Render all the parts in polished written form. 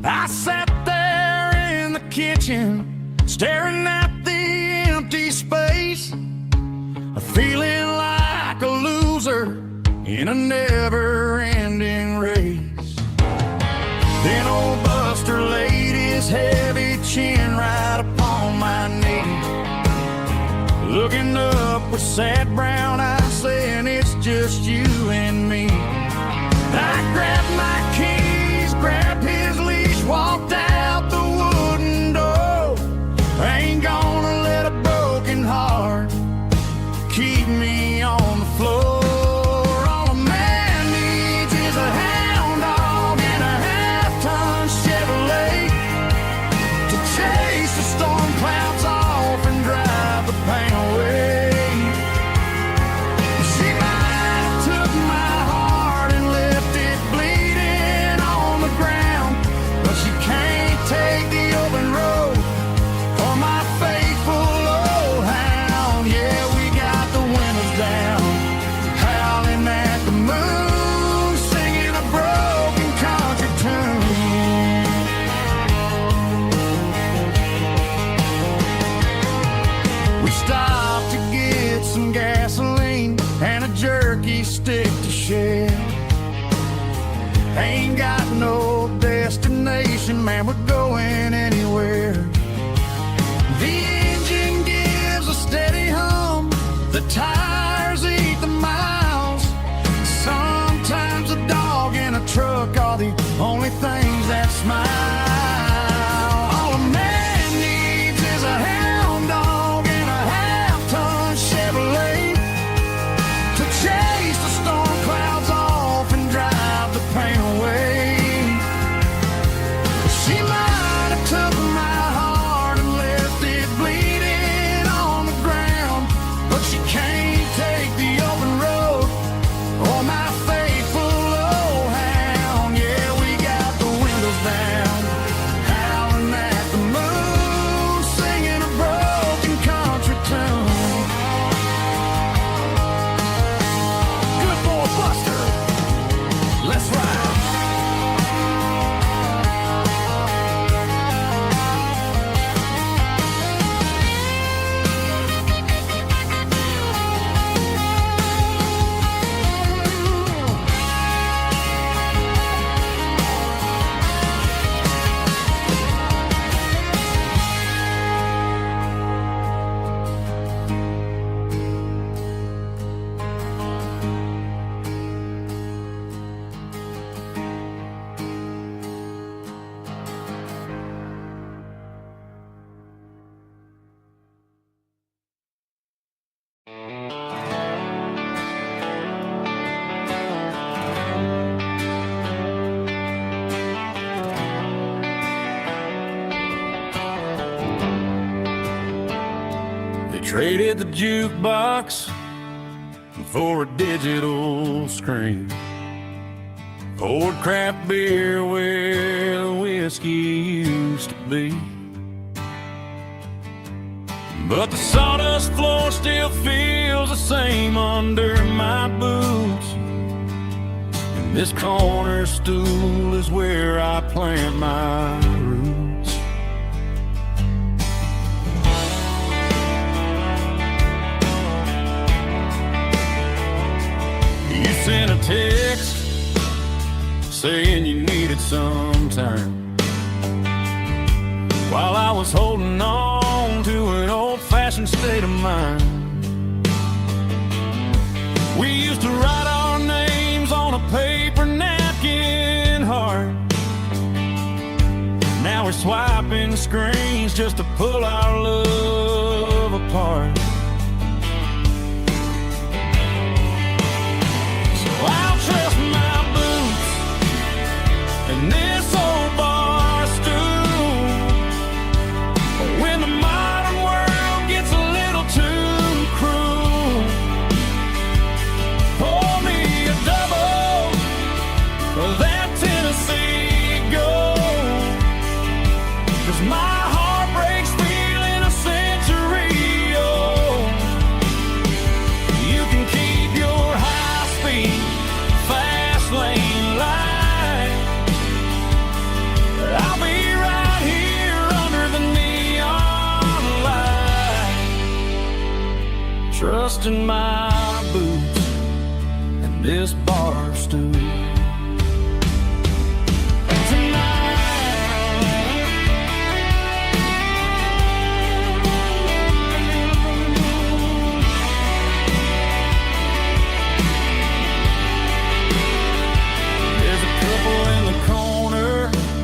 I sat there in the kitchen, staring at the empty space, feeling like a loser in a never-ending race. Then old Buster laid his heavy chin right upon my knee, looking up with sad brown eyes, saying it's just you and me. I grabbed my keys, grabbed his leash, walked out the wooden door. I ain't gonna let a broken heart keep me on the floor. All a man needs is a hound dog and a half-ton Chevrolet to chase the storm clouds off and drive the pain away. She might have took my heart and left it bleeding on the ground, but she can't take the open road for my faithful old hound. Yeah, we got the windows down, howling at the moon, singing a broken country tune. We stopped to get some gasoline and a jerky stick to share. Ain't got no destination, man, we're going anywhere. The engine gives a steady hum, the tires eat the miles. Sometimes a dog and a truck are the only things that smile. All a man needs is a hound dog and a half-ton Chevrolet to chase the storm clouds off and drive the pain away. She might have took my heart and left it bleeding on the ground, but she can't take the open road or my faithful old hound. Yeah, we got the windows down, howling at the moon, singing a broken country tune. Good boy Buster, let's ride. They traded the jukebox for a digital screen, poured craft beer where the whiskey used to be. But the sawdust floor still feels the same under my boots, and this corner stool is where I plant my roots. You sent a text saying you needed some time, while I was holding on to an old-fashioned state of mind. We used to write our names on a paper napkin heart. Now we're swiping screens just to pull our love apart. So I'll trust my boots and this old bar stool. But when the modern world gets a little too cruel, pour me a double of that Tennessee Gold, 'cause my heart breaks feeling a century old. in my boots and this bar stool.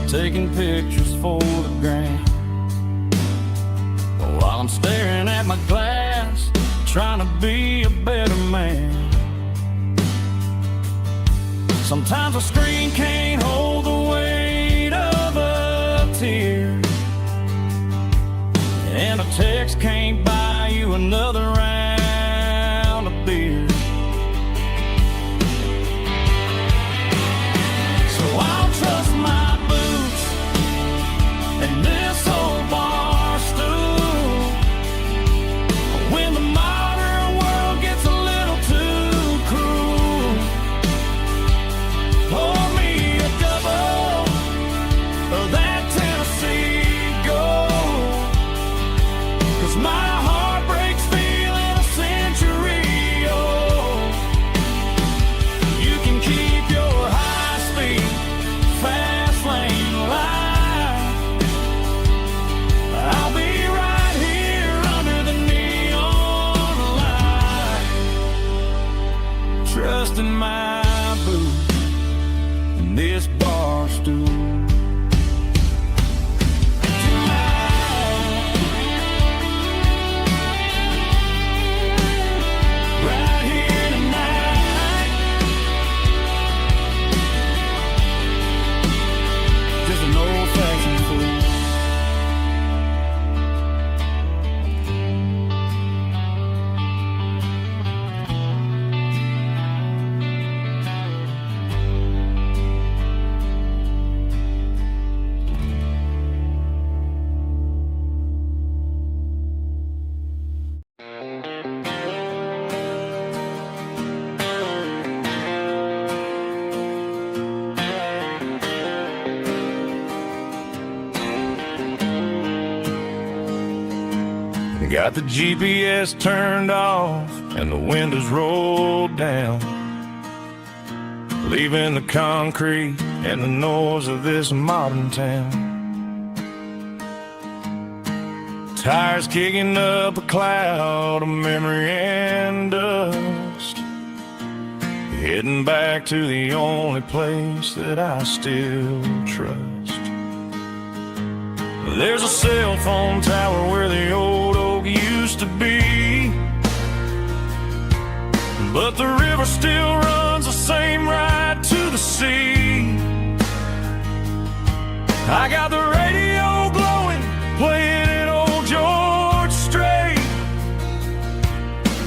Taking pictures for the gram while I'm staring at my glass, trying to be a better man. Sometimes a screen can't hold the weight of a tear, and a text can't buy you another round of beer. So I'll trust my and this old bar stool when the modern world gets a little too cruel. Pour me a double of that Tennessee Gold, 'cause my heart breaks feeling a century old. You can keep your high-speed fast lane life. I'll be right here under the neon light, trusting my boots and this bar stool. Right here tonight, just an old-fashioned fool. Got the GPS turned off and the windows rolled down, leaving the concrete and the noise of this modern town. Tires kicking up a cloud of memory and dust, heading back to the only place that I still trust. There's a cell phone tower where the old oak used to be, but the river still runs the same right to the sea. I got the radio glowing, playing it old George Strait,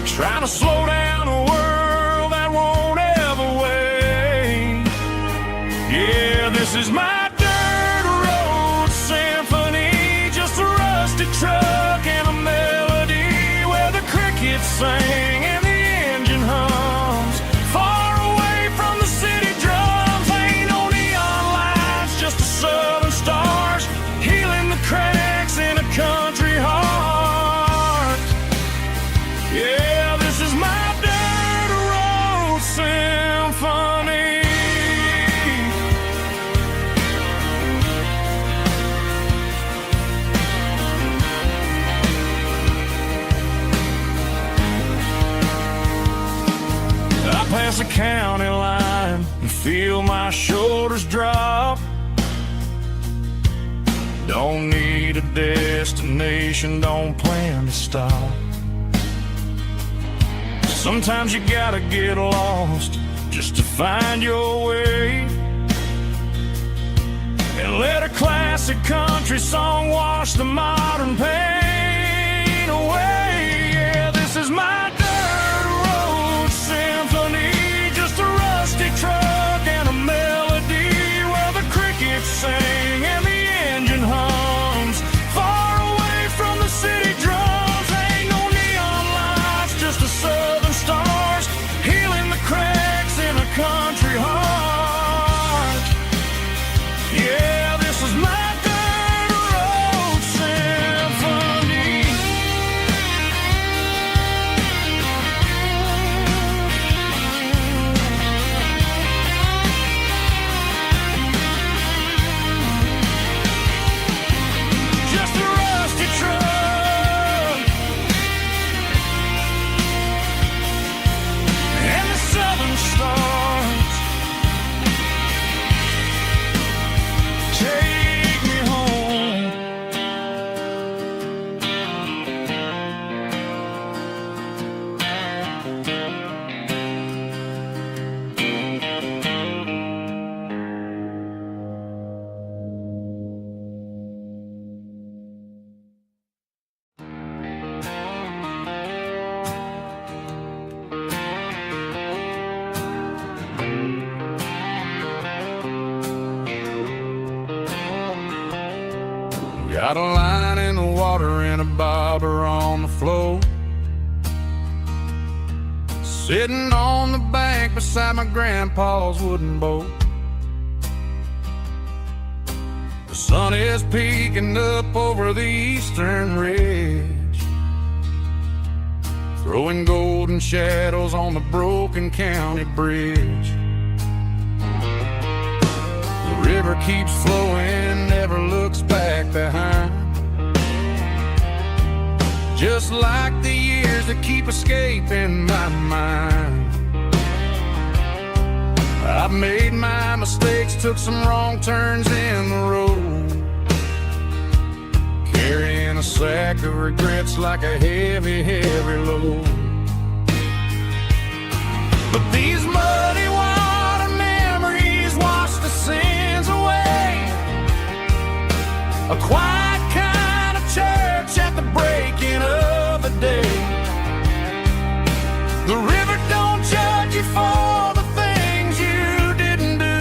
trying to slow down a world that won't ever wait. Yeah, this is my truck and a melody where the crickets sing and the engine hums, far away from the city drums. Ain't no neon lights, just the southern stars healing the cracks in a country heart. Yeah, this is my dirt road symphony. Past the county line and feel my shoulders drop. Don't need a destination, don't plan to stop. Sometimes you gotta get lost just to find your way, and let a classic country song wash the modern pain away. Yeah, this is my symphony, just a rusty truck and a melody where the crickets sing and the engine hums, far away from the city drums. Ain't no neon lights, just the southern stars healing the cracks in a country heart. Yeah, this is my dirt road symphony. Got a line in the water and a bobber on the floor. Sitting on the bank beside my grandpa's wooden boat. The sun is peeking up over the eastern ridge, throwing golden shadows on the broken county bridge. The river keeps flowing, never looks back behind, just like the years that keep escaping my mind. I've made my mistakes, took some wrong turns in the road, carrying a sack of regrets like a heavy, heavy load. But these muddy water memories wash the sins away. A quiet kind of church at the breaking of the day. The river don't judge you for the things you didn't do.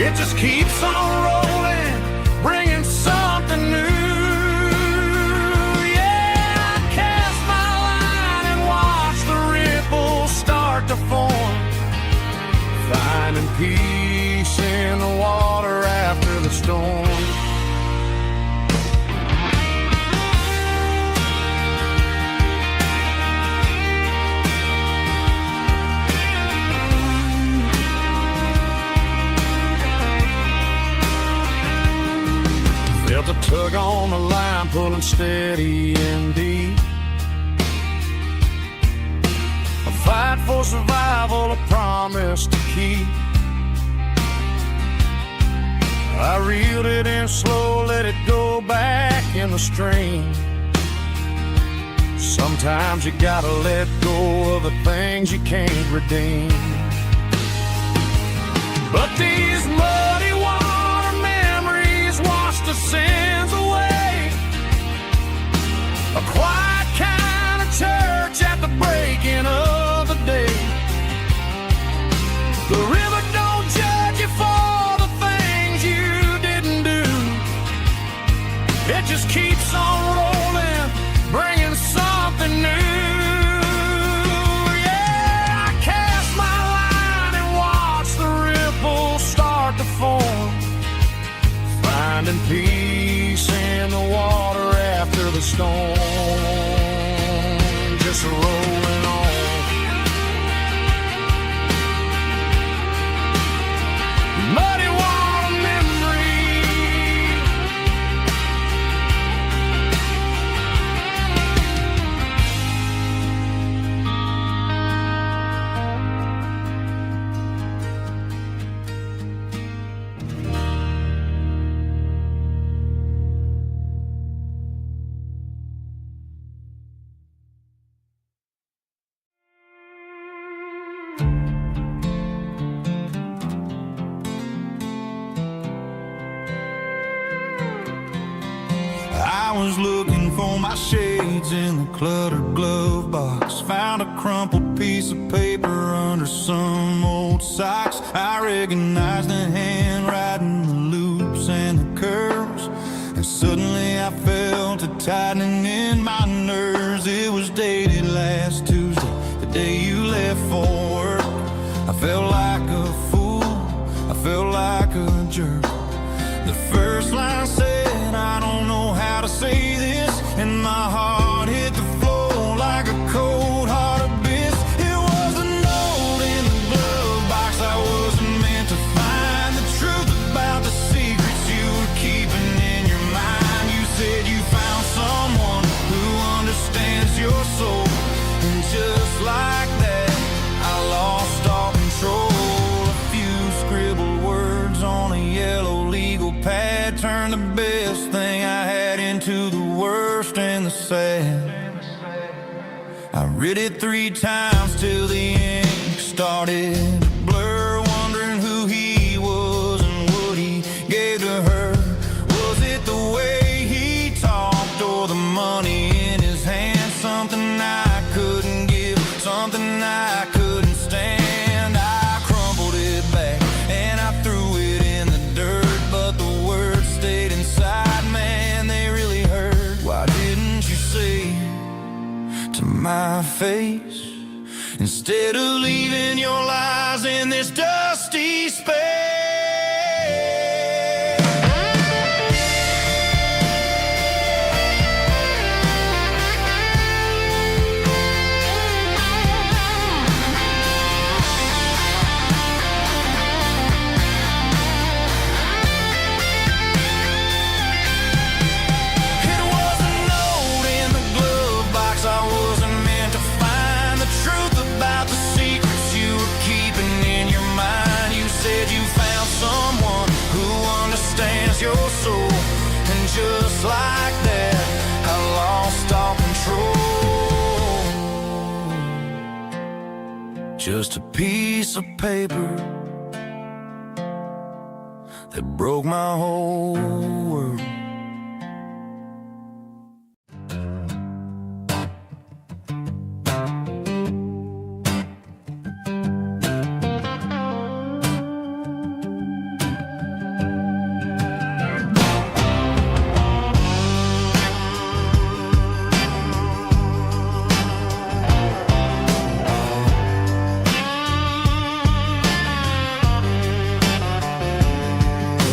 It just keeps on rolling, bringing something new. Yeah, I cast my line and watch the ripples start to form, finding peace in the water after the storm. Felt a tug on the line, pulling steady and deep. A fight for survival, a promise to keep. I reeled it in slow, let it go back in the stream. Sometimes you gotta let go of the things you can't redeem. But these muddy water memories wash the sins away. A quiet kind of church at the breaking of the day. The river don't judge you for the things you didn't do. It just keeps on rolling, bringing something new. Yeah, I cast my line and watch the ripples start to form, finding peace in the water after the storm. Just rolling on. Muddy water memory. I was looking for my shades in the cluttered glove box. Found a crumpled piece of paper under some old socks. I recognized the handwriting, the loops and the curves, and suddenly I felt a tightening in my nerves. It was dated last Tuesday, the day you left for work. I felt like a fool, I felt like a jerk. The first line said, I don't know how to say this, and my heart hit the floor like a cold heart abyss. It was a note in the glove box I wasn't meant to find, the truth about the secrets you were keeping in your mind. You said you found someone who understands your soul, and just like that I lost all control. A few scribbled words on a yellow legal pad turned the best thing I had into the worst and the sad. I read it 3 times till the ink started to blur, wondering who he was and what he gave to her. Was it the way he talked or the money in his hand? Something I couldn't give, something I couldn't stand. I crumpled it back and I threw it in the dirt, but the words stayed inside. my face, instead of leaving your lies in this dusty space. Your soul, and just like that, I lost all control. Just a piece of paper that broke my whole world.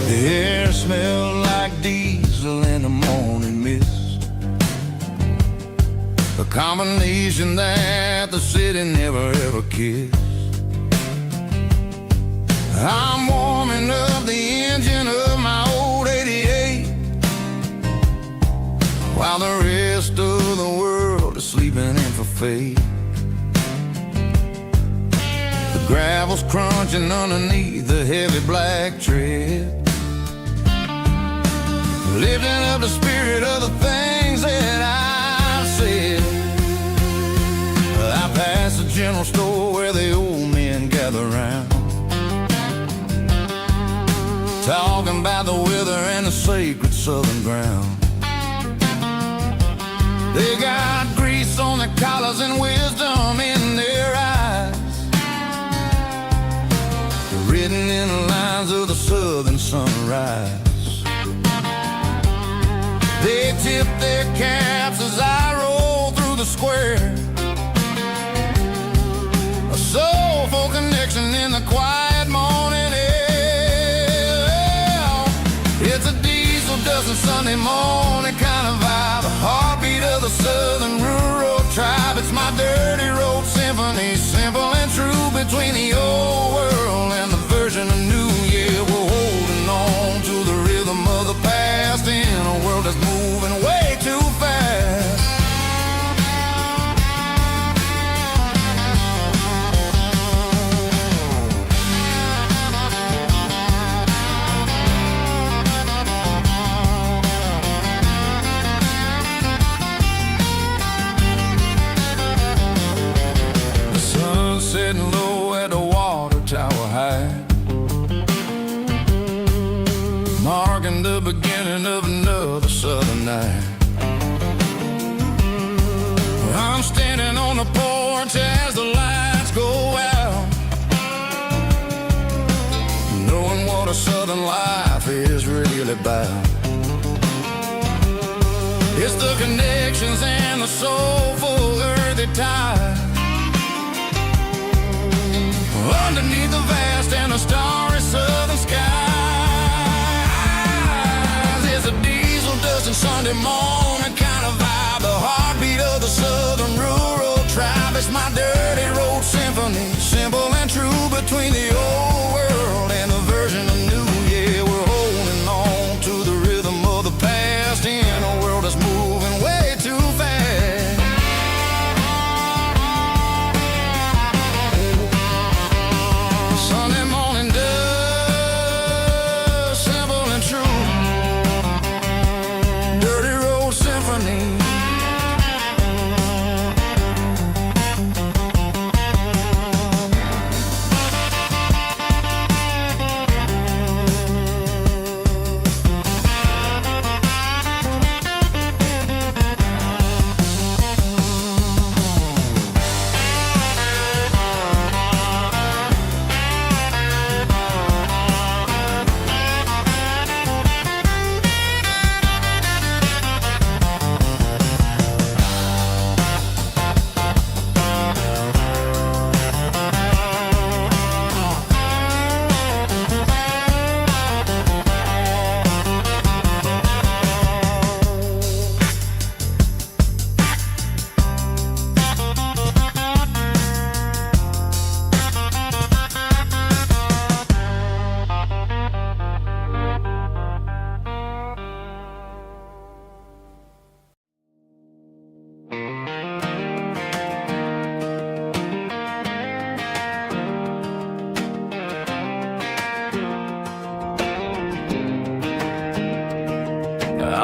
The air smelled like diesel in the morning mist, a combination that the city never ever kissed. I'm warming up the engine of my old 88, while the rest of the world is sleeping in for fate. The gravel's crunching underneath the heavy black tread, lifting up the spirit of the things that I've said. I passed the general store where the old men gather round, talking about the weather and the sacred southern ground. They got grease on their collars and wisdom in their eyes, written in the lines of the southern sunrise. They tip their caps as I roll through the square, a soulful connection in the quiet morning air. It's a diesel dusting Sunday morning kind of vibe, the heartbeat of the southern rural tribe. It's my dirty road symphony, simple and true, between the old world and the version of new. Yeah, we're holding on to the rhythm of the past in a world that's moving way too fast. The sun setting low at the water tower high, marking the beginning of another southern night. I'm standing on the porch as the lights go out, knowing what a southern life is really about. It's the connections and the soulful earthy ties, underneath the vast and the starry southern skies. It's a diesel dusting Sunday morning kind of vibe, the heartbeat of the southern rural tribe. It's my dirty road symphony, simple and true, between the old world and the version of new. Yeah, we're holding on to the rhythm of the past in a world that's moving way too fast. Sunday morning dust, simple and true, dirty road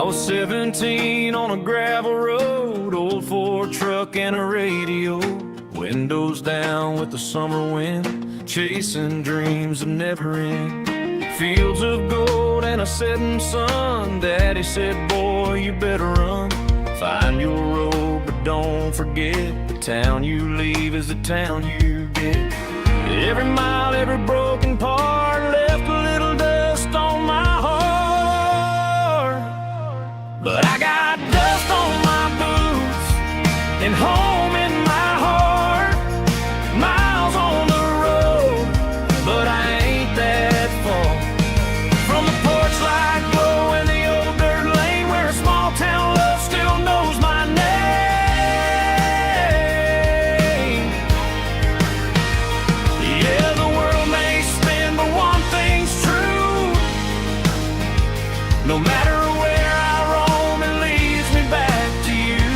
I was 17 on a gravel road, old Ford truck and a radio, windows down with the summer wind, chasing dreams that never end. Fields of gold and a setting sun. Daddy said, boy, you better run. Find your road, but don't forget, the town you leave is the town you get. Every mile, every broken part left a little dust on my heart. But I got dust on my boots and home in my heart. Miles on the road, but I ain't that far from the porch light glow and the old dirt lane where a small town love still knows my name. Yeah, the world may spin, but one thing's true. No matter where I roam, it leads me back to you.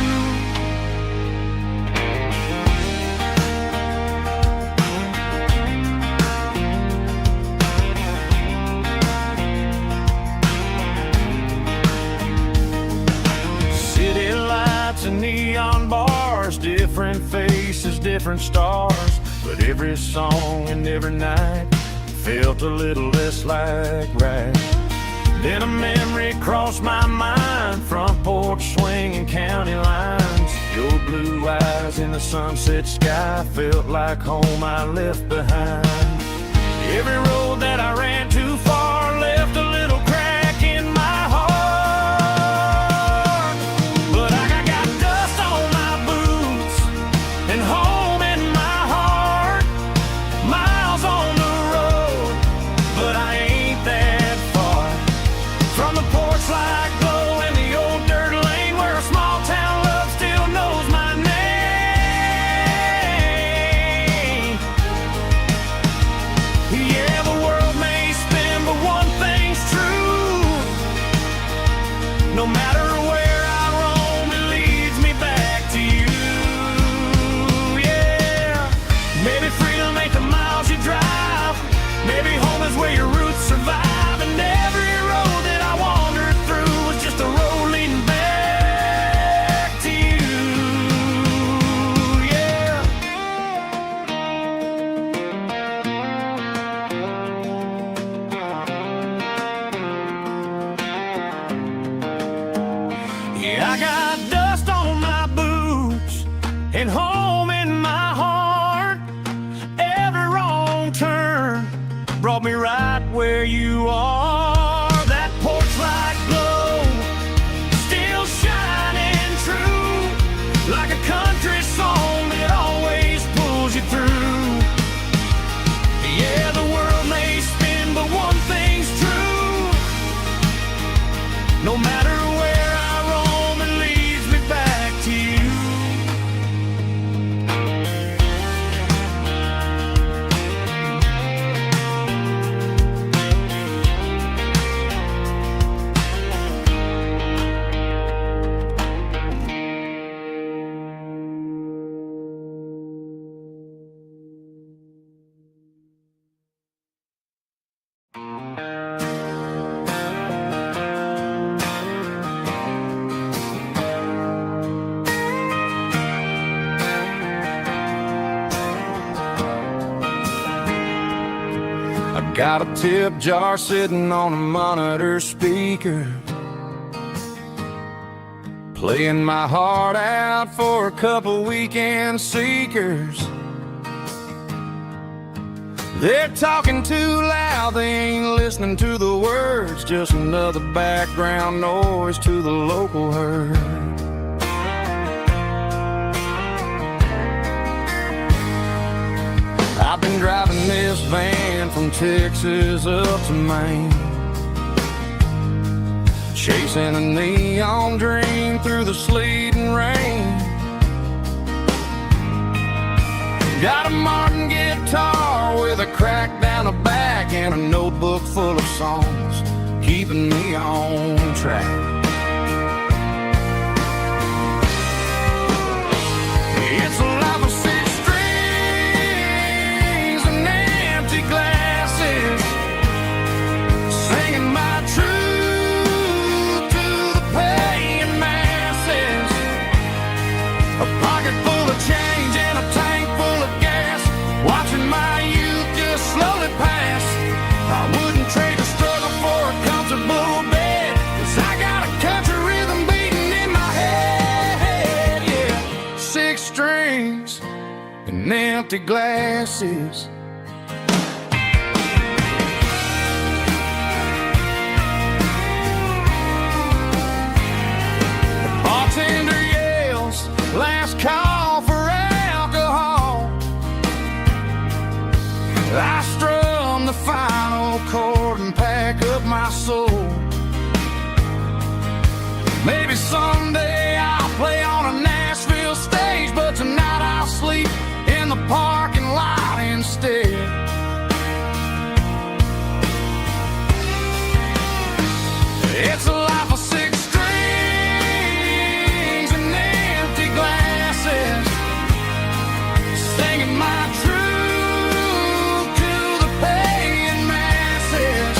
City lights and neon bars, different faces, different stars, but every song and every night felt a little less like right. Then a memory crossed my mind, front porch swinging county lines. Your blue eyes in the sunset sky felt like home I left behind. Every road that I ran too far left a little crack in my heart. But I got dust on my boots and home in my heart. Miles on the road, but I ain't that far from the porch light glow and the old dirt lane where a small town love still knows my name. Yeah, the world may spin, but one thing's true. No matter where I roam, it leads me back to you. Yeah, maybe freedom ain't the miles you drive. Maybe home is where your roots survive. And every road that I wandered through was just a road leading back to you. Yeah. Yeah, I got dust on my boots and home in my heart. Every wrong turn brought me right where you are. That porch light glow still shining true, like a country song that always pulls you through. Yeah, the world may spin, but one thing's true. No matter where I roam, it leads me back to you. I got a tip jar sitting on a monitor speaker, playing my heart out for a couple weekend seekers. They're talking too loud, they ain't listening to the words, just another background noise to the local herd. I've been driving this van from Texas up to Maine, chasing a neon dream through the sleet and rain. Got a Martin guitar with a crack down the back and a notebook full of songs, keeping me on track. It's a life of six strings and empty glasses, singing my truth to the and empty glasses. The bartender yells, last call for alcohol. I strum the final chord and pack up my soul. Maybe someday I'll play on a Nashville stage, but tonight I'll sleep in the parking lot instead. It's a life of six strings and empty glasses, singing my truth to the paying masses.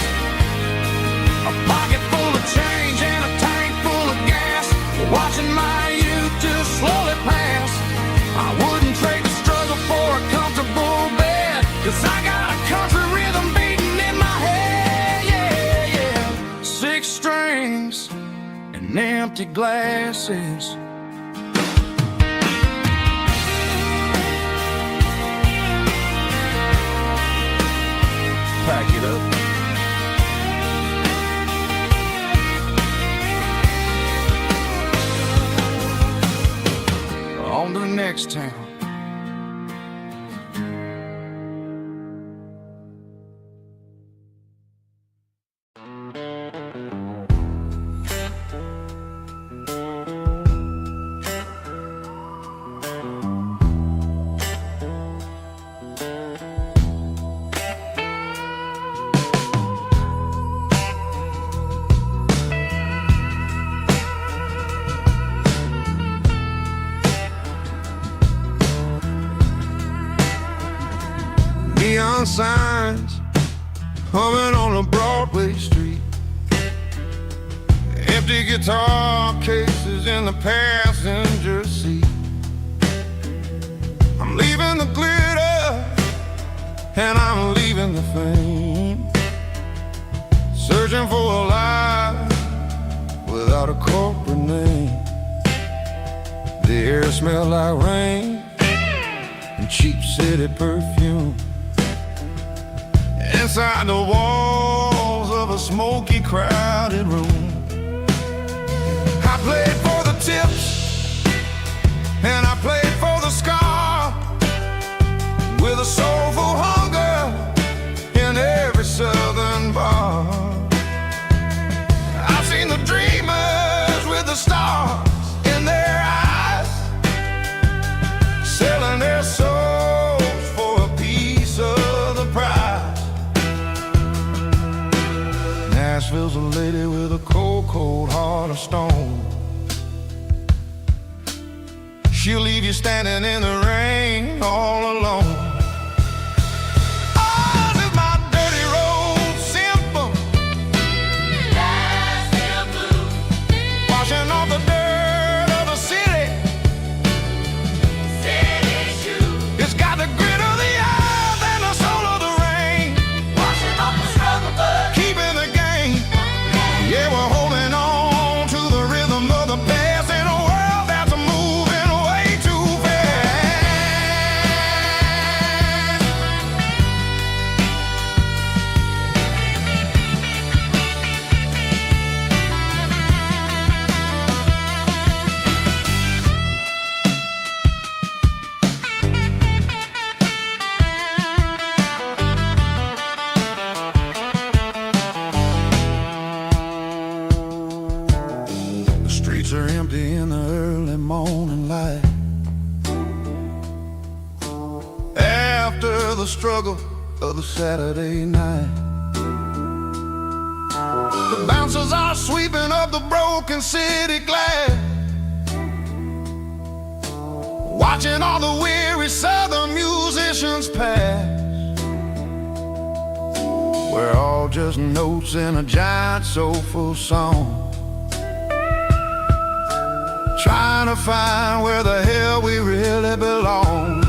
A pocket full of change and a tank full of gas, watching my youth just slowly pass. I wouldn't trade the struggle for a comfortable bed, 'cause I got a country rhythm beating in my head, yeah, yeah. Six strings and empty glasses. Pack it up. On to the next town. Neon signs humming on a Broadway street, empty guitar cases in the passenger seat. I'm leaving the glitter and I'm leaving the fame, searching for a life without a corporate name. The air smells like rain and cheap city perfume. Inside the walls of a smoky, crowded room, I played for the tips and I played for the scar, with a soulful hunger in every southern bar. I've seen the dreamers with the stars in their eyes, selling their souls for a piece of the prize. Nashville's a lady with a cold, cold heart of stone. She'll leave you standing in the rain all alone. Oh, this is my dirty road symphony, Nashville blues, washing off the dirt of the city, city shoes. It's got the grit of the earth and the soul of the rain, washing off the struggle, but keeping the game. Yeah, we're holding on to the rhythm of the past in a world that's moving way too fast. The streets are empty in the early morning light, after the struggle of the Saturday night. The bouncers are sweeping up the broken city glass, watching all the weary southern musicians pass. We're all just notes in a giant soulful song, trying to find where the hell we really belong.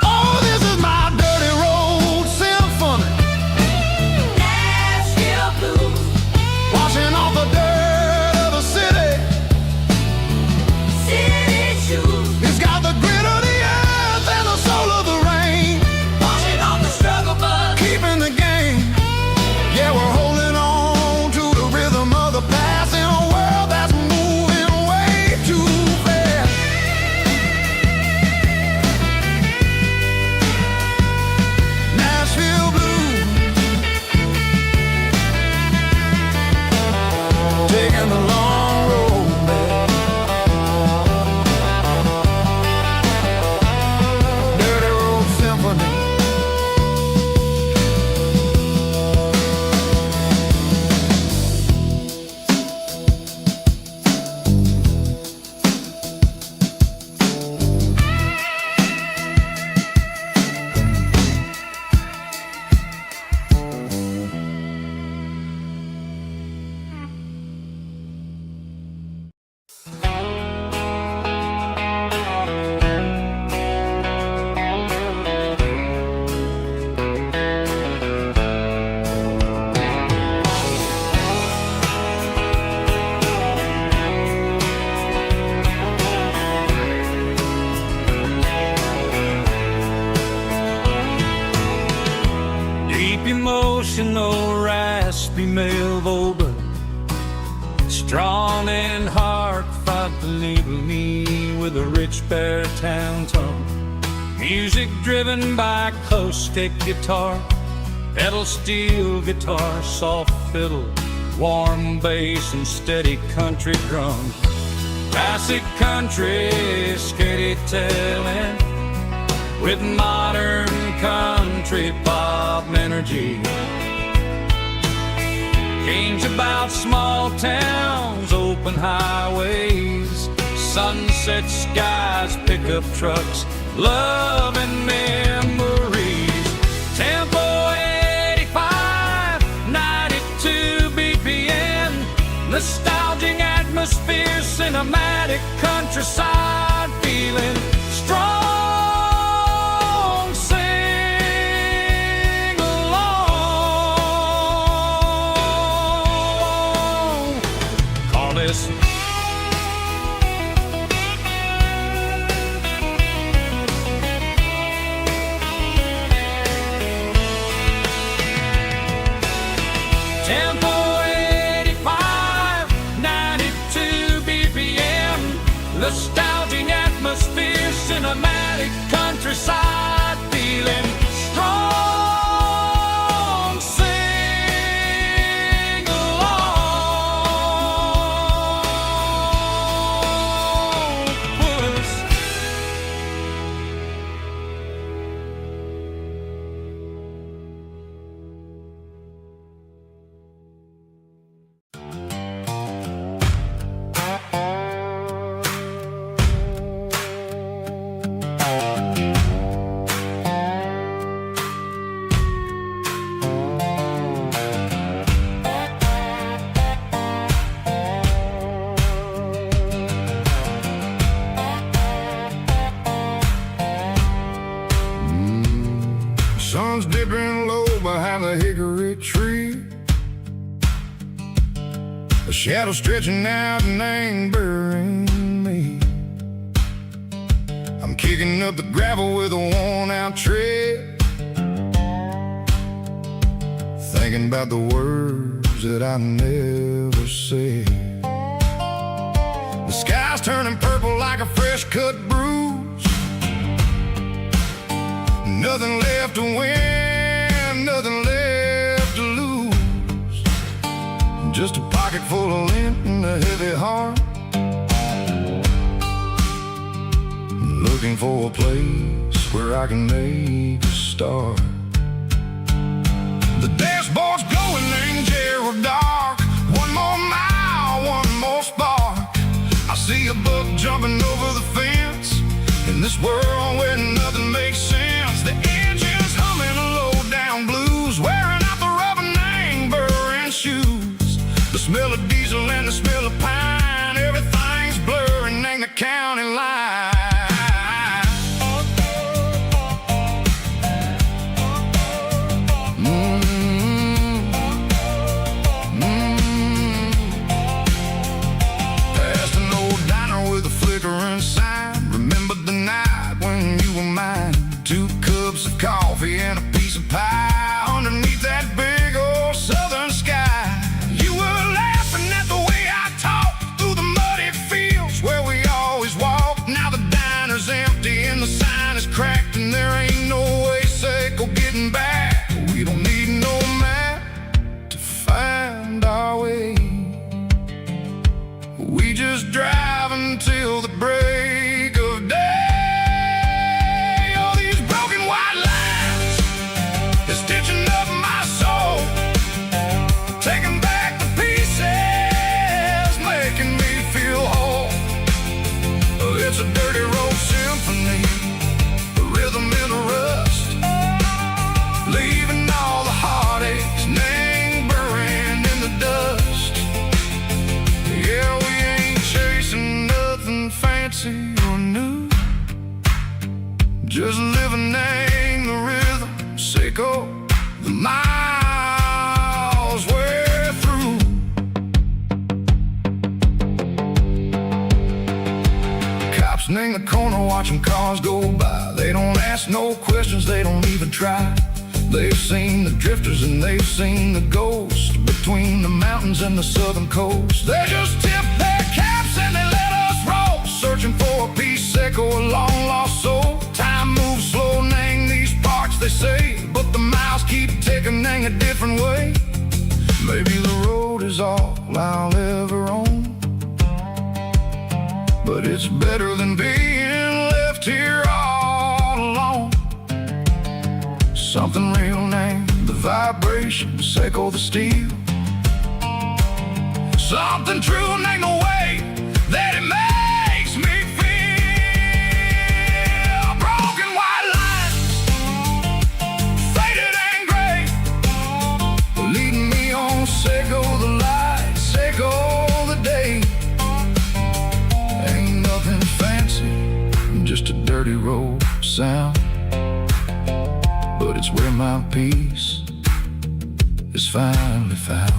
Oh, this is my dirty road symphony, Nashville blues, washing off the dirt of the city, city shoes. It's got the grit of the earth of Oba, strong in heart, fought the needle knee with a rich baritone tone. Music driven by acoustic guitar, pedal steel guitar, soft fiddle, warm bass, and steady country drums. Classic country storytelling with modern country pop energy. Games about small towns, open highways, sunset skies, pickup trucks, love and memories. Tempo 85, 92 BPM, nostalgic atmosphere, cinematic countryside feeling, strong, sing along. Call this Tempo 85, 92 BPM, nostalgic atmosphere, cinematic countryside feeling, strong, sing along. Puss. Sun's dipping low behind the hickory tree, a shadow stretching out and angering me. I'm kicking up the gravel with a worn-out tread, thinking about the words that I never said. The sky's turning purple like a fresh-cut bruise. Nothing left to win, nothing left to lose. Just a pocket full of lint and a heavy heart, looking for a place where I can make a start. The dashboard's glowing, angel dark. One more mile, one more spark. I see a buck jumping over the fence in this world where nothing makes sense. The engine's humming a low-down blues, wearing out the rubber-name burring shoes. The smell of diesel and the smell of pine, everything's blurring, ain't the county line. Past an old diner with a flickering sign, remember the night when you were mine. 2 cups of coffee and a piece of pie underneath that big old southern sky. You were laughing at the way I talked through the muddy fields where we always walked. Now the diner's empty and the sign is cracked, and there ain't no way safe or getting back. We don't need no map to find our way. We just drive until the break of day. Stitching up my soul, taking back the pieces, making me feel whole. It's a dirty road symphony, a rhythm in a rust, leaving all the heartaches lingering in the dust. Yeah, we ain't chasing nothing fancy or new, just living in the rhythm, sicko. The miles we're through. Cops in the corner watching cars go by. They don't ask no questions, they don't even try. They've seen the drifters and they've seen the ghosts, but between the mountains and the southern coast. They just tip their caps and they let us roll, searching for a piece seco, a long lost soul. Time moves slow, Nang, these parts they say, but the miles keep ticking, Nang, a different way. Maybe the road is all I'll ever own, but it's better than being left here all alone. Something real, Nang, the vibration, seco the steel. Something true, Nang, the way that it makes me feel. Broken white lines, faded and gray, leading me on, seco the light, seco the day. Ain't nothing fancy, just a dirty road sound, but it's where my peace is finally found.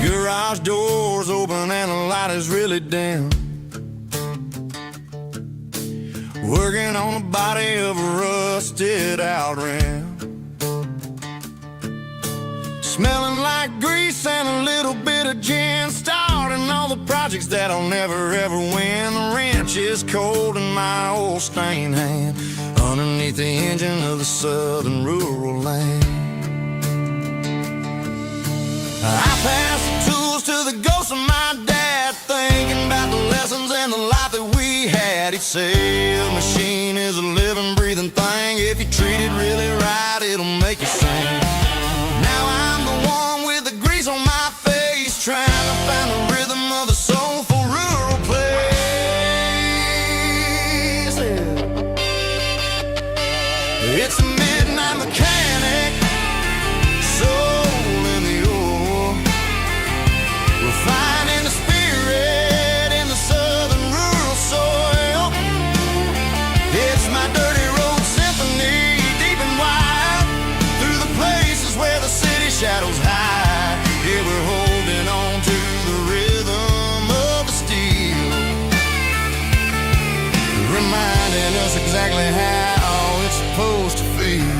Garage doors open and the light is really dim. Working on the body of a rusted out rim. Smelling like grease and a little bit of gin. Starting all the projects that I'll never ever win. The wrench is cold in my old stained hand, underneath the engine of the southern rural land. I pass the tools to the ghost of my dad, thinking about the lessons and the life that we had. He'd say a machine is a living, breathing thing. If you treat it really right, it'll make you sing. Now I'm the one with the grease on my face, trying to find the rhythm of the soulful rural place. It's a midnight mechanic, soul in the ore, refining the spirit in the southern rural soil. It's my dirty road symphony, deep and wide, through the places where the city shadows hide. Yeah, we're holding on to the rhythm of the steel, reminding us exactly how it's supposed to feel.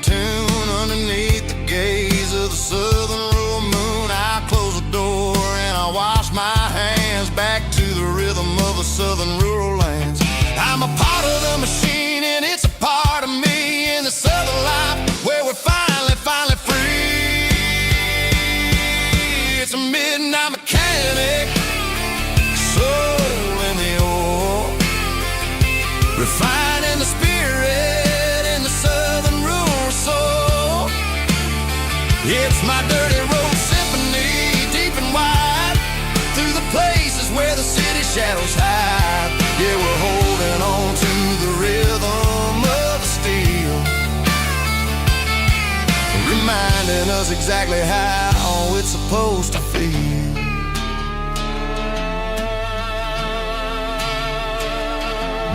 Tune underneath the gaze of the southern rural moon. I close the door and I wash my hands, back to the rhythm of the southern rural lands. I'm a part of the machine and it's a part of me, in the southern life where we're finally free. It's a midnight mechanic, soul in the ore, refining the spirit in the southern rural soul. It's my dirty road symphony, deep and wide, through the places where the city shadows hide. Yeah, we're holding on to the rhythm of the steel, reminding us exactly how it's supposed to feel.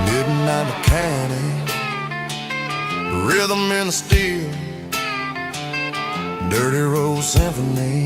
Midnight mechanic, rhythm in the steel, dirty road symphony.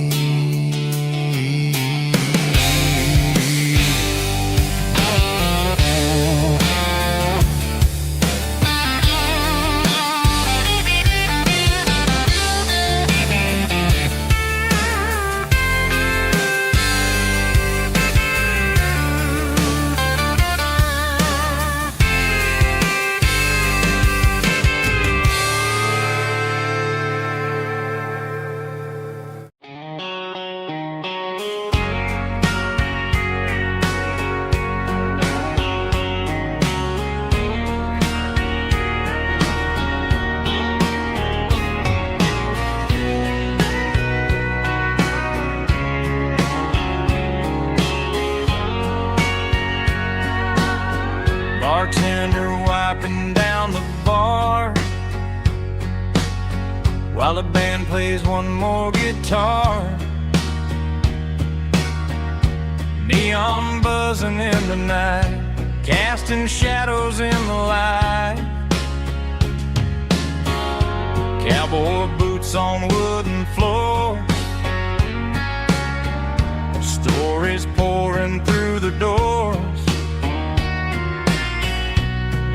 plays one more guitar. Neon buzzing in the night, casting shadows in the light. Cowboy boots on wooden floors, stories pouring through the doors.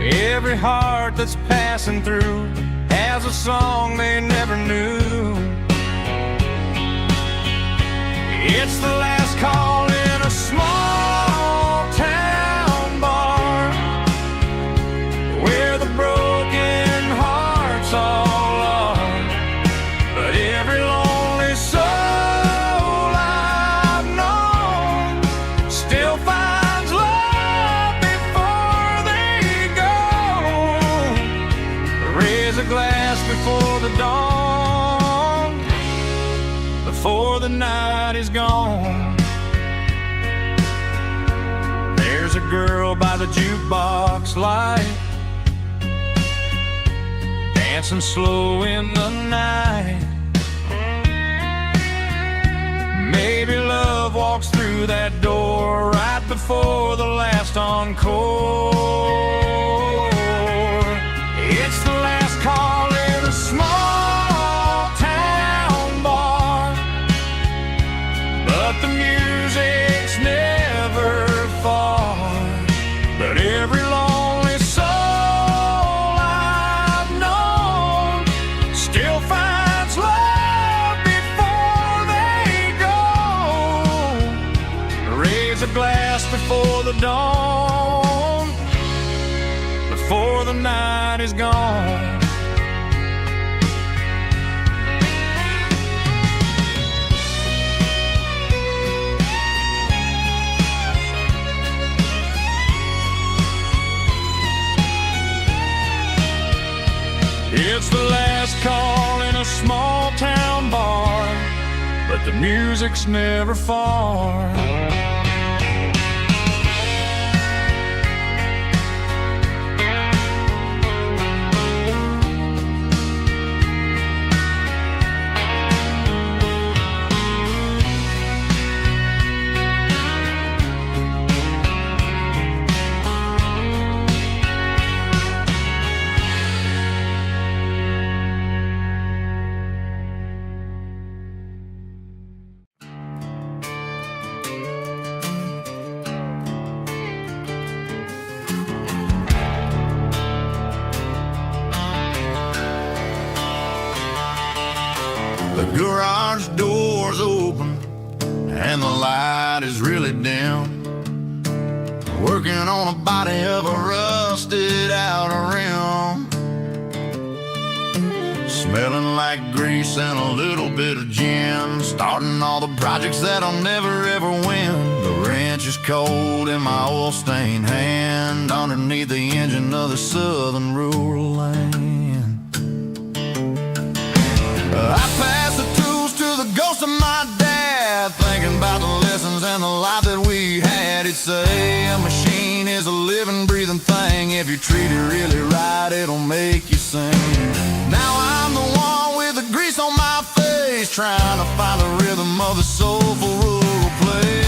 Every heart that's passing through has a song they never knew. It's the last call in a small town bar, where the broken hearts all are. But every lonely soul I've known still finds love before they go. Raise a glass before the dawn, before the night is gone. There's a girl by the jukebox light, dancing slow in the night. Maybe love walks through that door right before the last encore. It's the last call in a small town bar, but the music's never far. But every lonely soul I've known still finds love before they go. Raise a glass before the dawn, before the night is gone. It's the last call in a small town bar, but the music's never far. The garage door's open and the light is really dim. Working on a body of a rusted out rim, smelling like grease and a little bit of gin. Starting all the projects that I'll never ever win. The wrench is cold in my oil-stained hand, underneath the engine of the southern rural land. I pass the tools to the ghost of my dad, thinking about the lessons and the life that we had. He'd say a machine is a living, breathing thing. If you treat it really right, it'll make you sing. Now I'm the one with the grease on my face, trying to find the rhythm of the soulful rural place.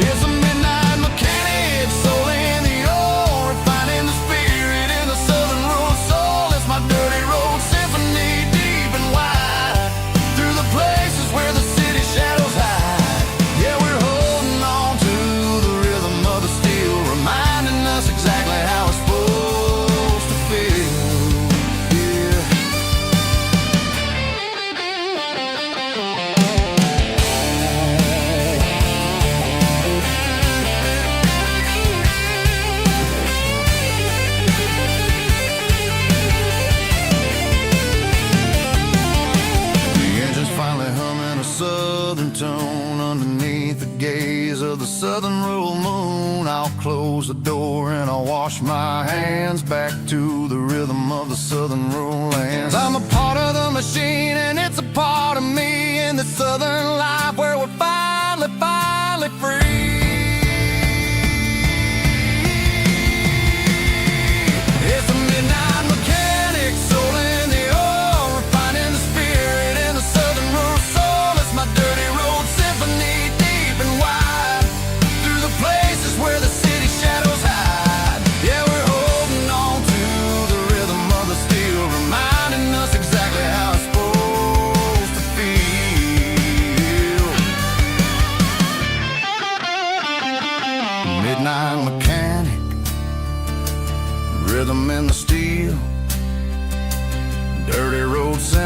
It's a midnight mechanic, soul in the ore, refining the spirit in the southern rural soul. It's my dirty road symphony, deep and wide, through the places where the city shadows hide. Yeah, we're holding on to the rhythm of the steel, reminding us exactly how it's supposed to feel. Yeah. The engine's finally humming a southern tone underneath the gaze of the southern rural moon. I'll close the door and I'll wash my hands, back to the rhythm of the southern rural lands. I'm a part of the machine and it's a part of me, in the southern life where we're finally free. It's a midnight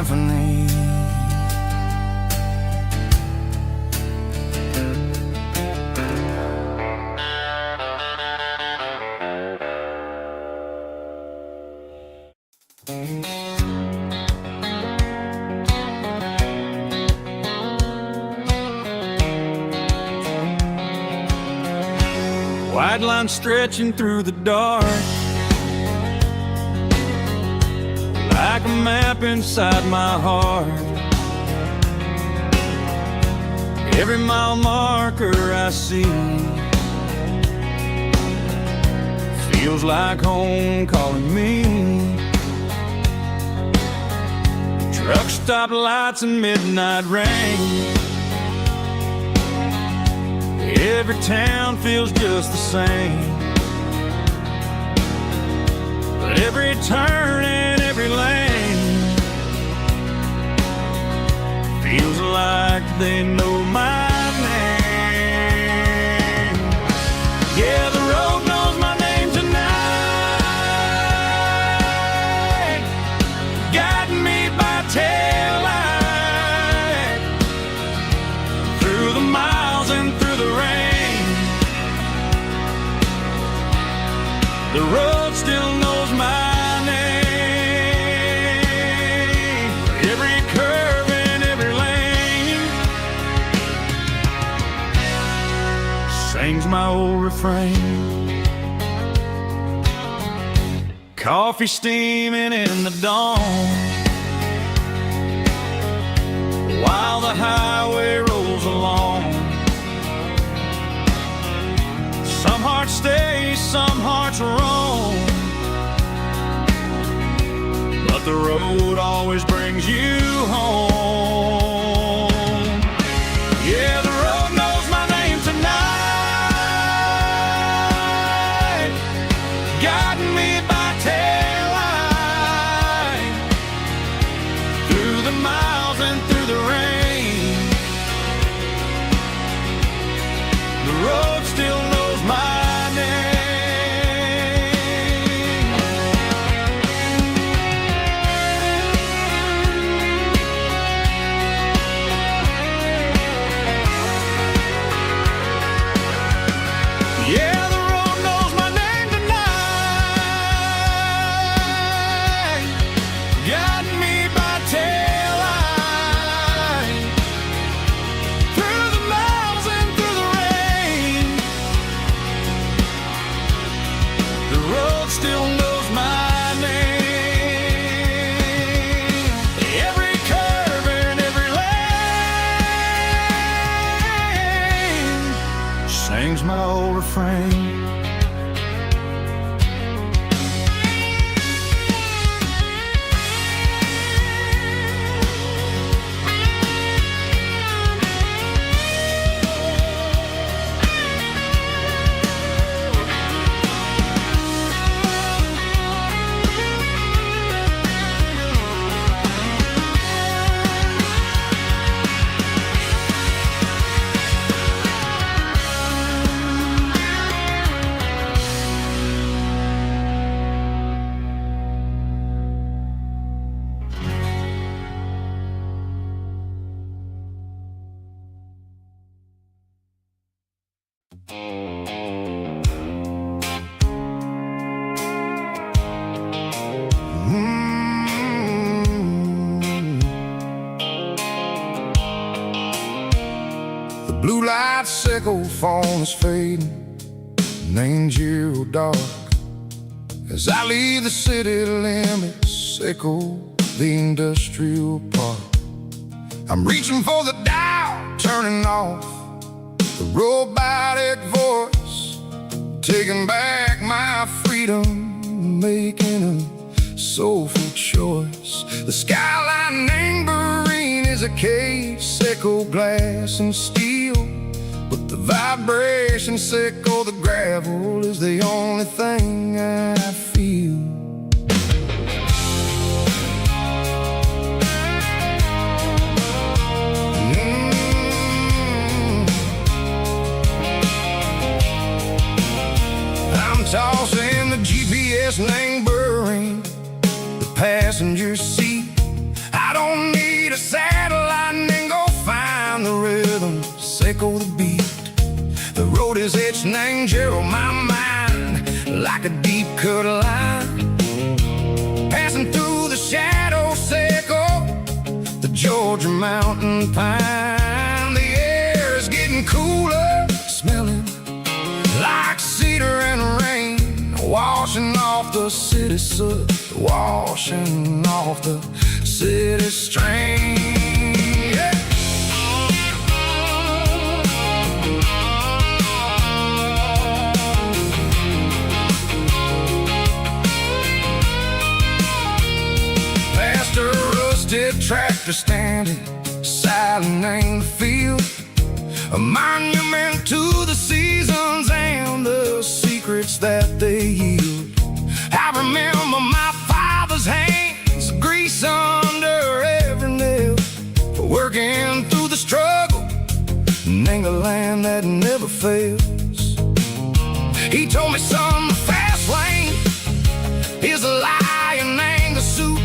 symphony. White line stretching through the dark, like a map inside my heart. Every mile marker I see feels like home calling me. Truck stop lights and midnight rain. Every town feels just the same, but every turn and every lane feels like they know my name. Yeah, the road knows my name tonight, guiding me by taillight through the miles and through the rain. The road still knows my name. Every curve and every lane sings my old refrain. Coffee steaming in the dawn, while the highway rolls along. Some hearts stay, some hearts roam, but the road always brings you home. Yeah, the road knows my name tonight, guiding me by taillight through the miles and through the rain. The road still knows my name. Yeah, the road knows my name tonight, guiding me by taillight through the miles and through the rain. The road still knows my name. Every curve and every lane sings my old refrain. The blue light sickle phone is fading, and ain't zero dark. As I leave the city limits, sickle the industrial park. I'm reaching for the dial, turning off the robotic voice, taking back my freedom, making a soulful choice. The skyline neighboring is a cave, sickle glass and steel, but the vibration sickle the gravel is the only thing I feel. I'm tossing the GPS neighboring the passenger seat. I don't don't need a satellite and then go find the rhythm, echo the beat. The road is etched and angel on my mind like a deep cut line. Passing through the shadows echo the Georgia mountain pine. The air is getting cooler, smelling like cedar and rain, washing off the city soot, washing off the city strain. Yeah. Past a rusted tractor standing silent in the field, a monument to the seasons and the secrets that they yield. I remember my father's hands, grease under every nail, for working through the struggle in the land that never fails. He told me, son, the fast lane is a lie and anger soup.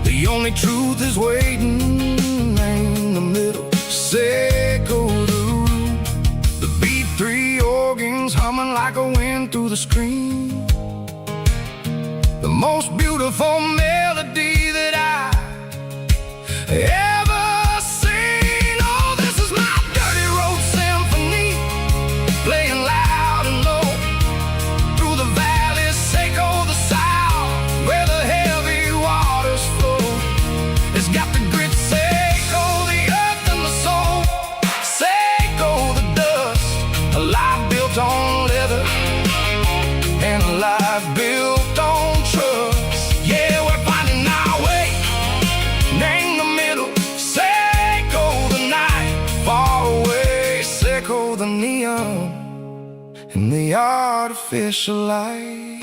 The only truth is waiting in the middle. Say go to root. The B3 organs humming like a wind through the screen. The most beautiful melody that I ever seen. Oh, this is my dirty road symphony, playing loud and low through the valleys, echo the south, where the heavy waters flow. It's got the grit, echo the earth and the soul, echo the dust. A life built on leather and a life built on trust. Yeah, we're finding our way in the middle. Echo the night far away, echo the neon and the artificial light.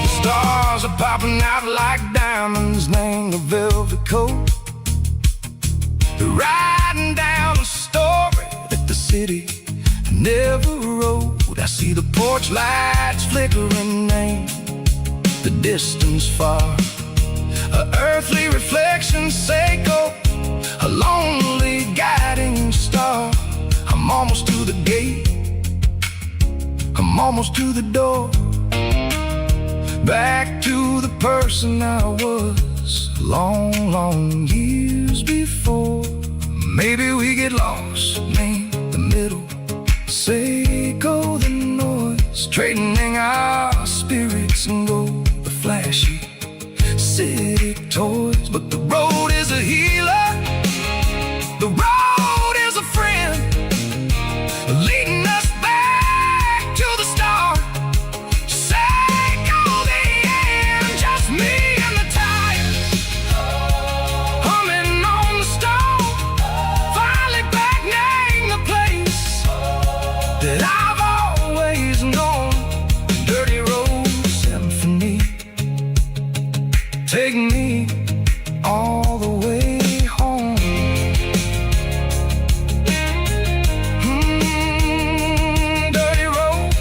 The stars are popping out like diamonds, name the velvet coat. They're riding down the story that the city never wrote. I see the porch lights flickering in the distance far, a earthly reflection, echo a lonely guiding star. I'm almost to the gate, I'm almost to the door, back to the person I was long, long years before. Maybe we get lost in the middle, echo the noise, trading our spirits and go the flashy city toys. But the road is a healer, the road is a friend, leading us back to the start. Echo the end, just me and the tires, humming on the stove, finally back name the place that I've always known. Dirty road symphony, take me all the way home. Dirty road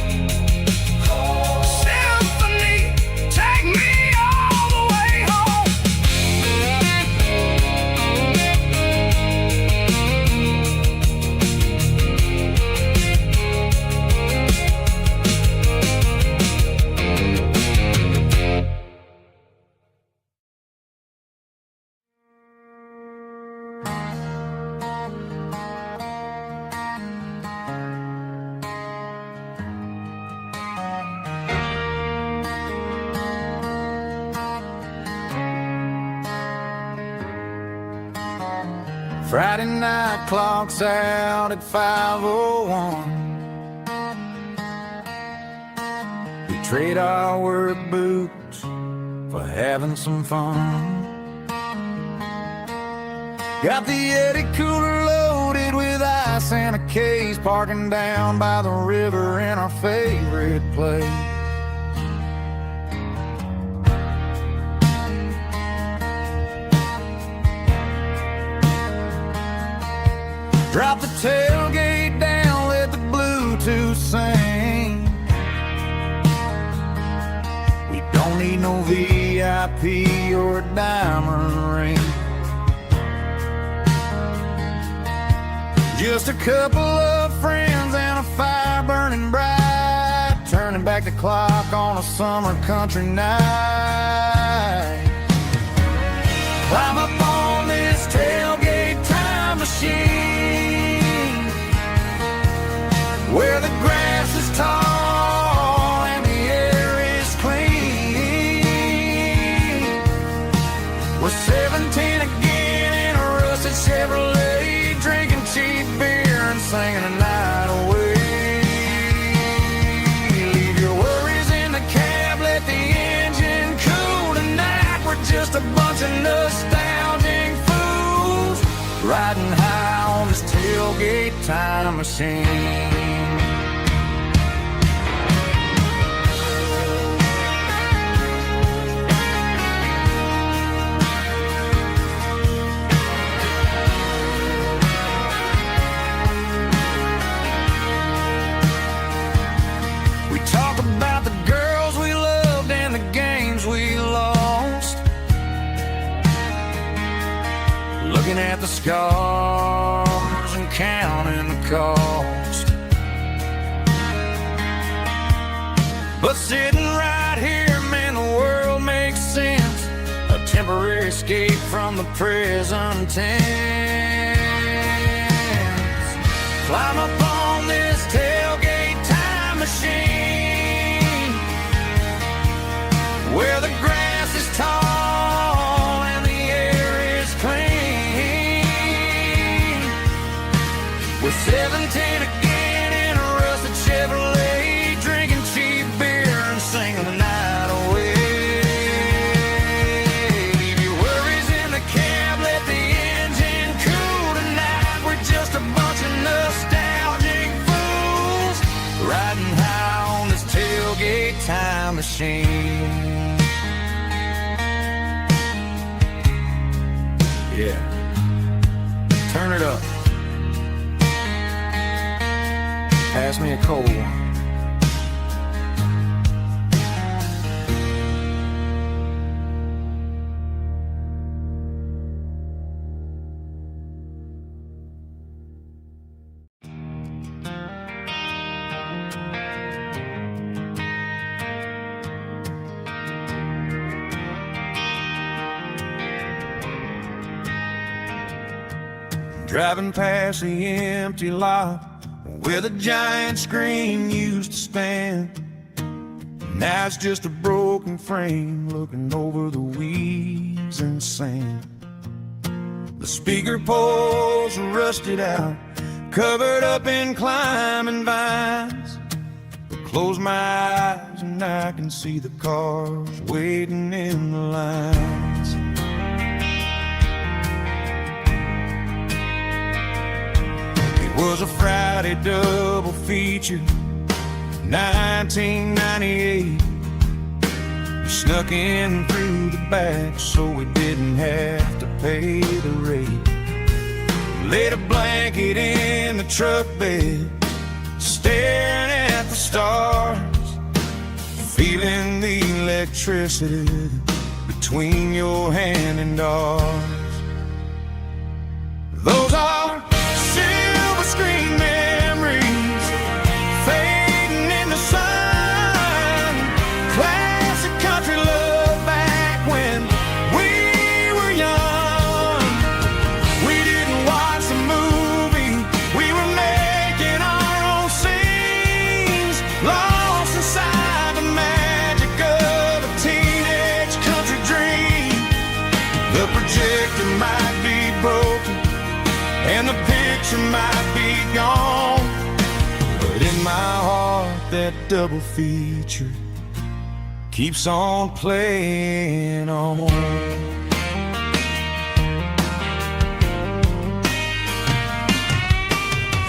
symphony, take me all the way home. Friday night clocks out at 5:01. We trade our work boots for having some fun. Got the Yeti cooler loaded with ice and a case, parking down by the river in our favorite place. Drop the tailgate down, let the Bluetooth sing. need no VIP or a diamond ring. Just a couple of friends and a fire burning bright, turning back the clock on a summer country night. Climb up on this tailgate time machine, where the grass is tall and the air is clean. We're 17 again in a rusted Chevrolet, drinking cheap beer and singing the night away. Leave your worries in the cab, let the engine cool tonight. We're just a bunch of nostalgic fools riding high on this tailgate time machine. Looking at the scars and counting the cost, but sitting right here, man, the world makes sense. A temporary escape from the present tense. Climb up on this tailgate time machine, where the grass is tall and the air is clean. We're 17 again in a rusted Chevrolet, drinking cheap beer and singing the night away. Leave your worries in the cab, let the engine cool tonight. We're just a bunch of nostalgic fools riding high on this tailgate time machine. Yeah, turn it up. Pass me a cold one. Driving past the empty lot where the giant screen used to stand. Now it's just a broken frame looking over the weeds and sand. The speaker poles are rusted out, covered up in climbing vines. Close my eyes and I can see the cars waiting in the lines. Was a Friday double feature, 1998. We snuck in through the back so we didn't have to pay the rate. Laid a blanket in the truck bed, staring at the stars, feeling the electricity between your hand and ours. Those are screen memories fading in the sun. Classic country love back when we were young. We didn't watch the movie, we were making our own scenes, lost inside the magic of a teenage country dream. The projector might be broken and the picture might be gone, but in my heart that double feature keeps on playing on.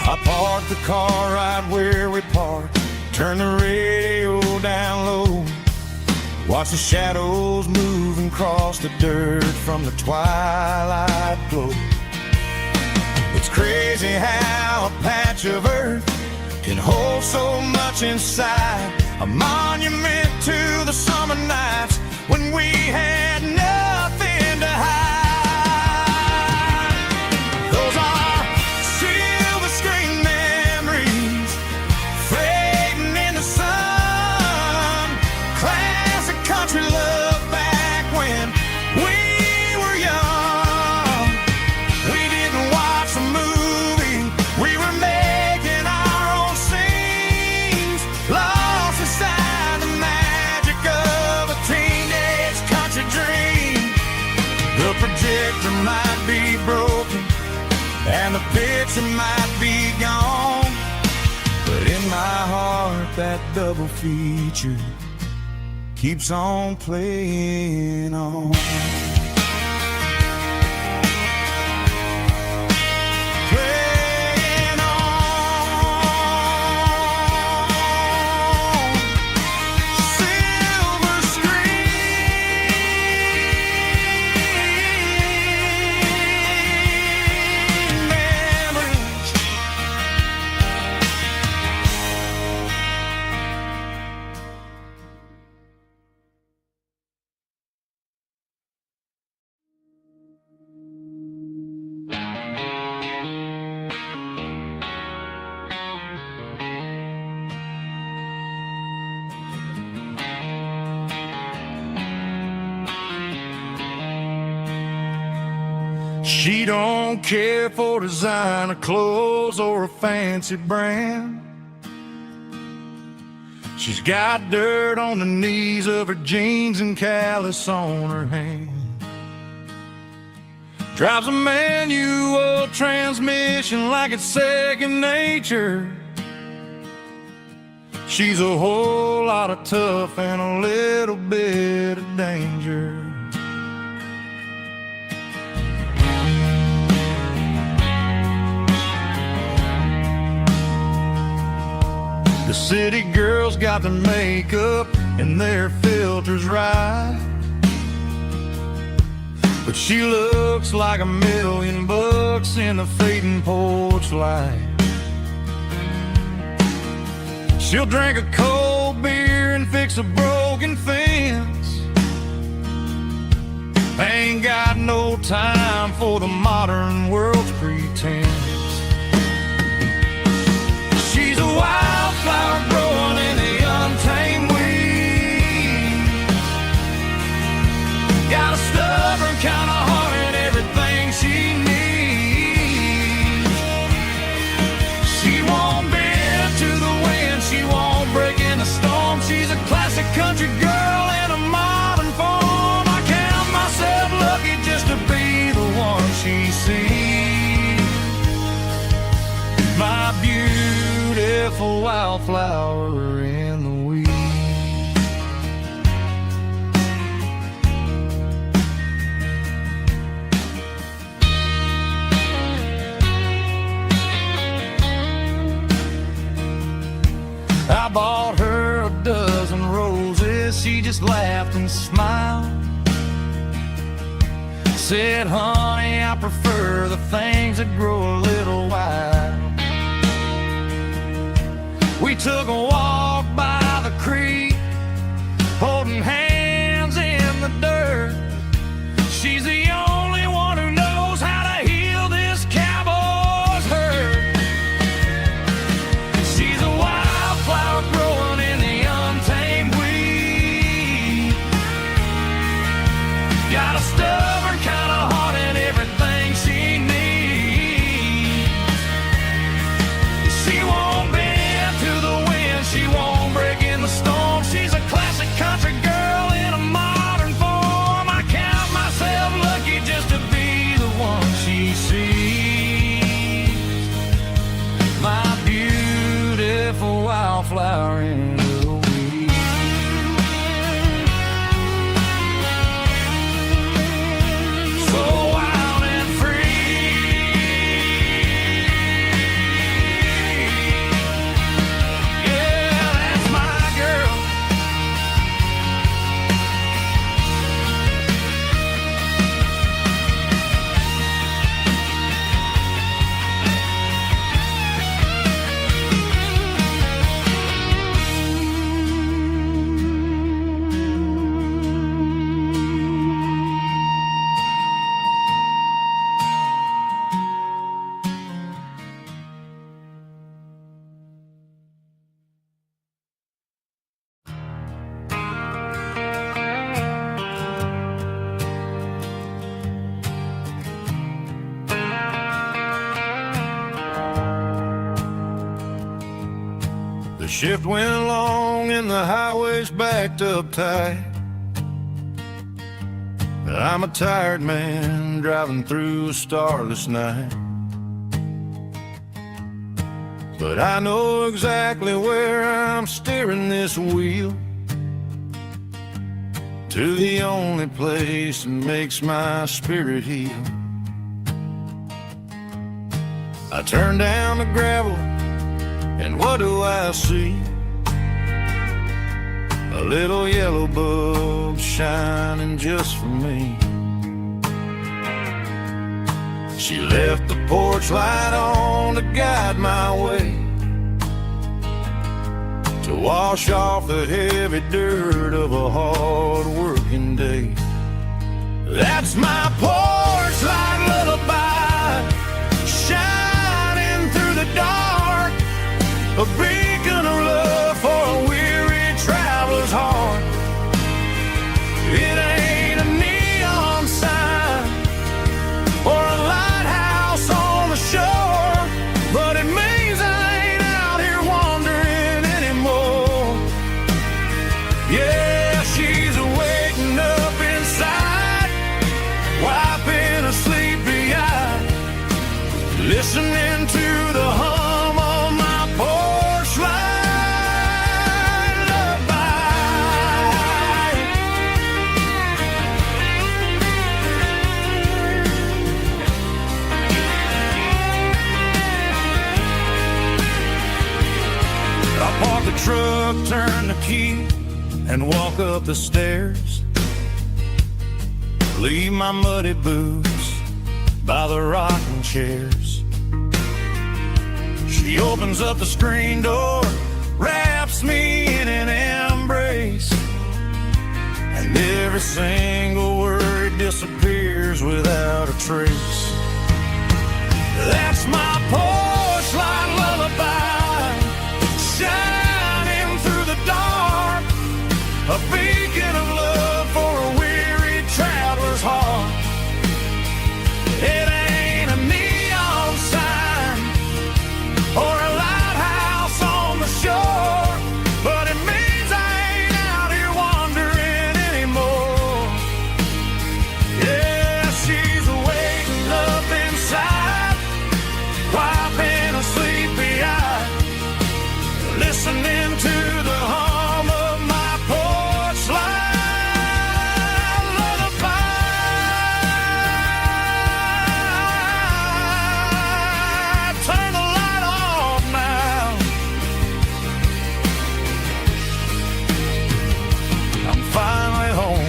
I parked the car right where we parked, turned the radio down low, watched the shadows moving across the dirt from the twilight glow. It's crazy how a patch of earth can hold so much inside, a monument to the summer nights when we had nothing to hide. Those are silver screen memories fading in the sun. Classic country love back when we were young. We didn't watch a movie, we were making our own scenes, lost inside the magic of a teenage country dream. The projector might be broken and the picture might be gone, but in my heart that double feature keeps on playing on. Playing on. Silver screen memories. She don't care for designer clothes or a fancy brand. She's got dirt on the knees of her jeans and callus on her hand. Drives a manual transmission like it's second nature. She's a whole lot of tough and a little bit of danger. The city girls got their makeup and their filters right, but she looks like $1,000,000 in the fading porch light. She'll drink a cold beer and fix a broken fence. Ain't got no time for the modern world's pretense. She's a wildflower growing in the untamed weeds. Got a stubborn kind of heart and everything she needs. She won't bend to the wind, she won't break in the storm. She's a classic country girl in a modern form. I count myself lucky just to be the one she sees. My beautiful wildflower in the weeds. I bought her a dozen roses, she just laughed and smiled. Said, honey, I prefer the things that grow a little wild. We took a walk by the creek, holding hands in the dirt. She's the only one who knows how to heal this cowboy's hurt. She's a wildflower growing in the untamed weed. Got a stubborn kind of heart and everything she needs. She won't bend to the wind, she won't break shift went long and the highway's backed up tight. I'm a tired man driving through a starless night, but I know exactly where I'm steering this wheel, to the only place that makes my spirit heal. I turn down the gravel, and what do I see? A little yellow bulb shining just for me. She left the porch light on to guide my way, to wash off the heavy dirt of a hard working day. That's my porch light lullaby, shining through the dark, a beacon of love for a weary traveler's heart. It ain't a neon sign or a lighthouse on the shore, but it means I ain't out here wandering anymore. Yeah, she's waking up inside, wiping a sleepy eye, listening to the hum of my porch light lullaby. I park the truck, turn the key, and walk up the stairs. Leave my muddy boots by the rocking chairs. She opens up the screen door, wraps me in an embrace, and every single word disappears without a trace. That's my porch light lullaby, shining through the dark, a beacon of love for a weary traveler's heart. It ain't a neon sign or a lighthouse on the shore, but it means I ain't out here wandering anymore. Yeah, she's waking up inside, wiping a sleepy eye, listening to the hum of my porch light lullaby. Turn the light off now, I'm finally home.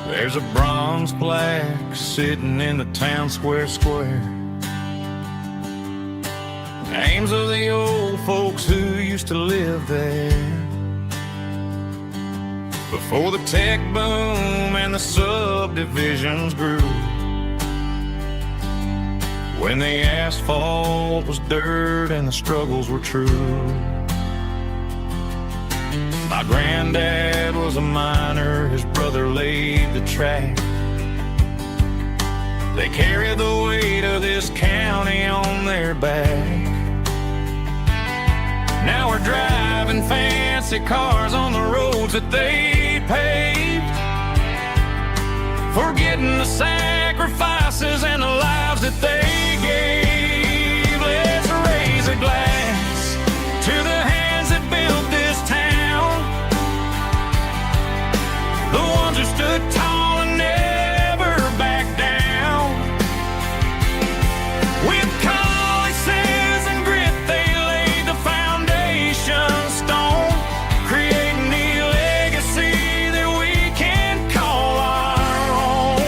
There's a bronze plaque sitting in the town square. Names of the old folks who used to live there before the tech boom and the subdivisions grew, when the asphalt was dirt and the struggles were true. My granddad was a miner, his brother laid the track. They carried the weight of this county on their back. Now we're driving fancy cars on the roads that they paved, forgetting the sacrifices and the lives that they gave. Let's raise a glass to the hands that built this town, the ones who stood tall and never backed down. With calluses and grit, they laid the foundation stone, creating the legacy that we can call our own.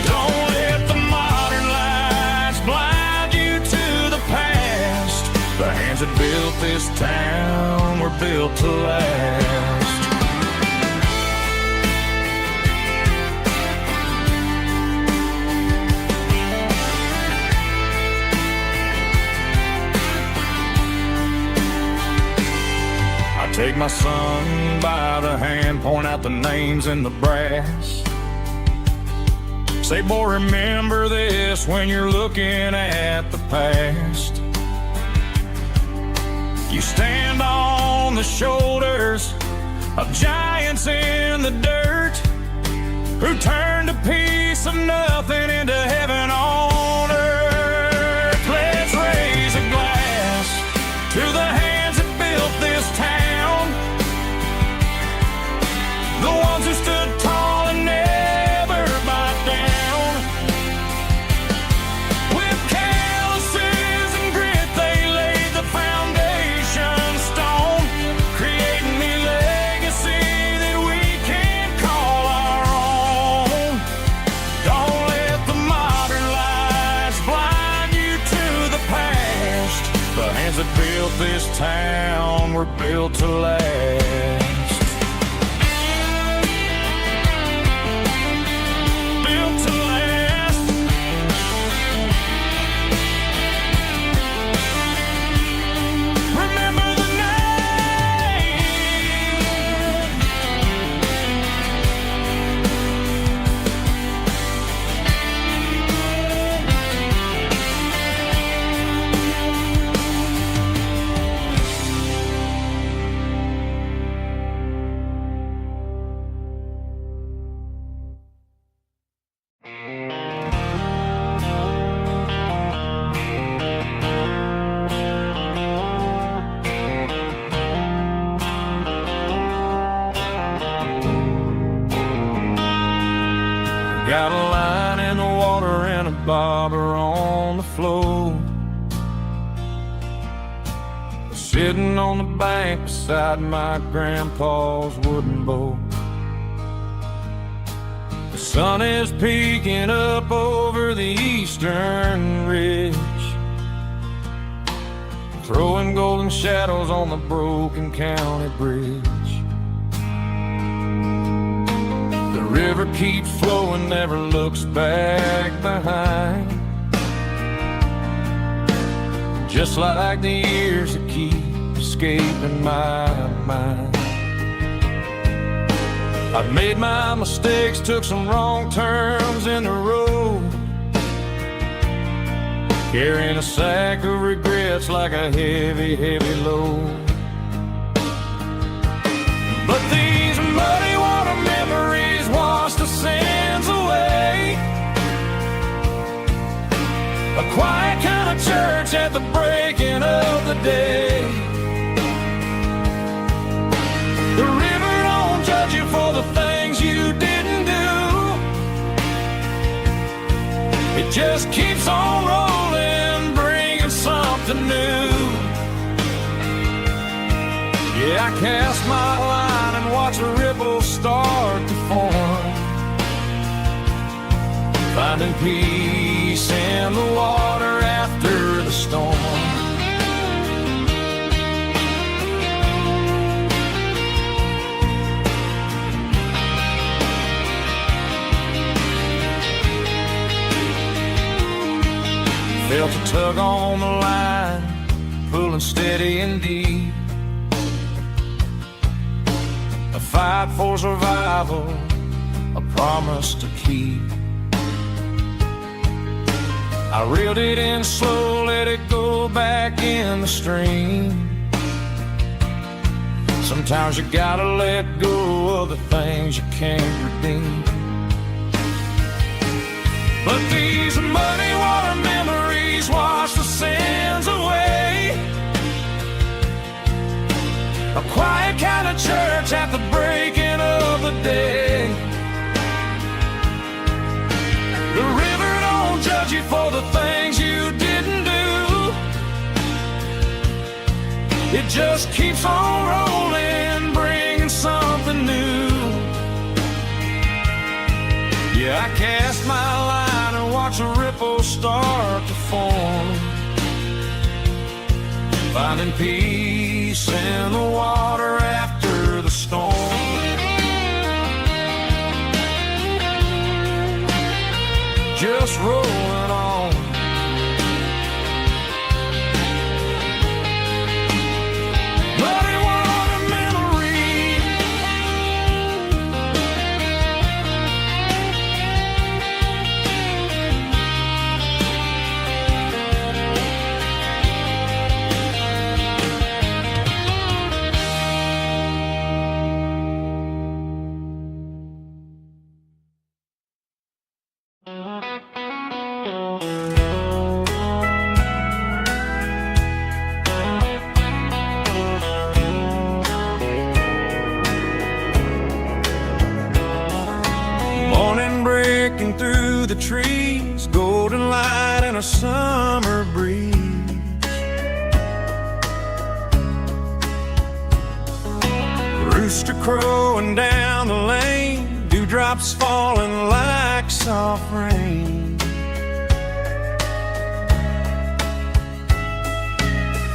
Don't let the modern lights blind you to the past. built to last. Take my son by the hand, point out the names in the brass. Say, boy, remember this when you're looking at the past. You stand on the shoulders of giants in the dirt who turned a piece of nothing into heaven on earth. Let's raise a glass to the hands that built this town, the ones who stood tall and never bowed down. With calluses and grit they laid the foundation stone, creating a legacy that we can call our own. Don't let the modern lies blind you to the past. The hands that built this town were built to last. Got a line in the water and a bobber on the floor, sitting on the bank beside my grandpa's wooden boat. The sun is peeking up over the eastern ridge, throwing golden shadows on the broken county bridge. The river keeps flowing, never looks back behind, just like the years that keep escaping my mind. I've made my mistakes, took some wrong turns in the road, carrying a sack of regrets like a heavy, heavy load. But these muddy water memories wash the sins away. A quiet kind of church at the breaking of the day. The river don't judge you for the things you didn't do. It just keeps on rolling, bringing something new. Yeah, I cast my line and watch a ripple start to form, finding peace in the water after the storm. Felt a tug on the line, pulling steady and deep. A fight for survival, a promise to keep. I reeled it in slow, let it go back in the stream. Sometimes you gotta let go of the things you can't redeem. But these muddy water memories wash the sins away. A quiet kind of church at the breaking of the day. The river don't judge you for the things you didn't do. It just keeps on rolling, bringing something new. Yeah, I cast my line and watch a ripple start to form, finding peace in the water us rolling on. Muddy water memory, morning breaking through the trees, golden light and a summer breeze. Rooster crowing down the lane, dewdrops falling like soft rain.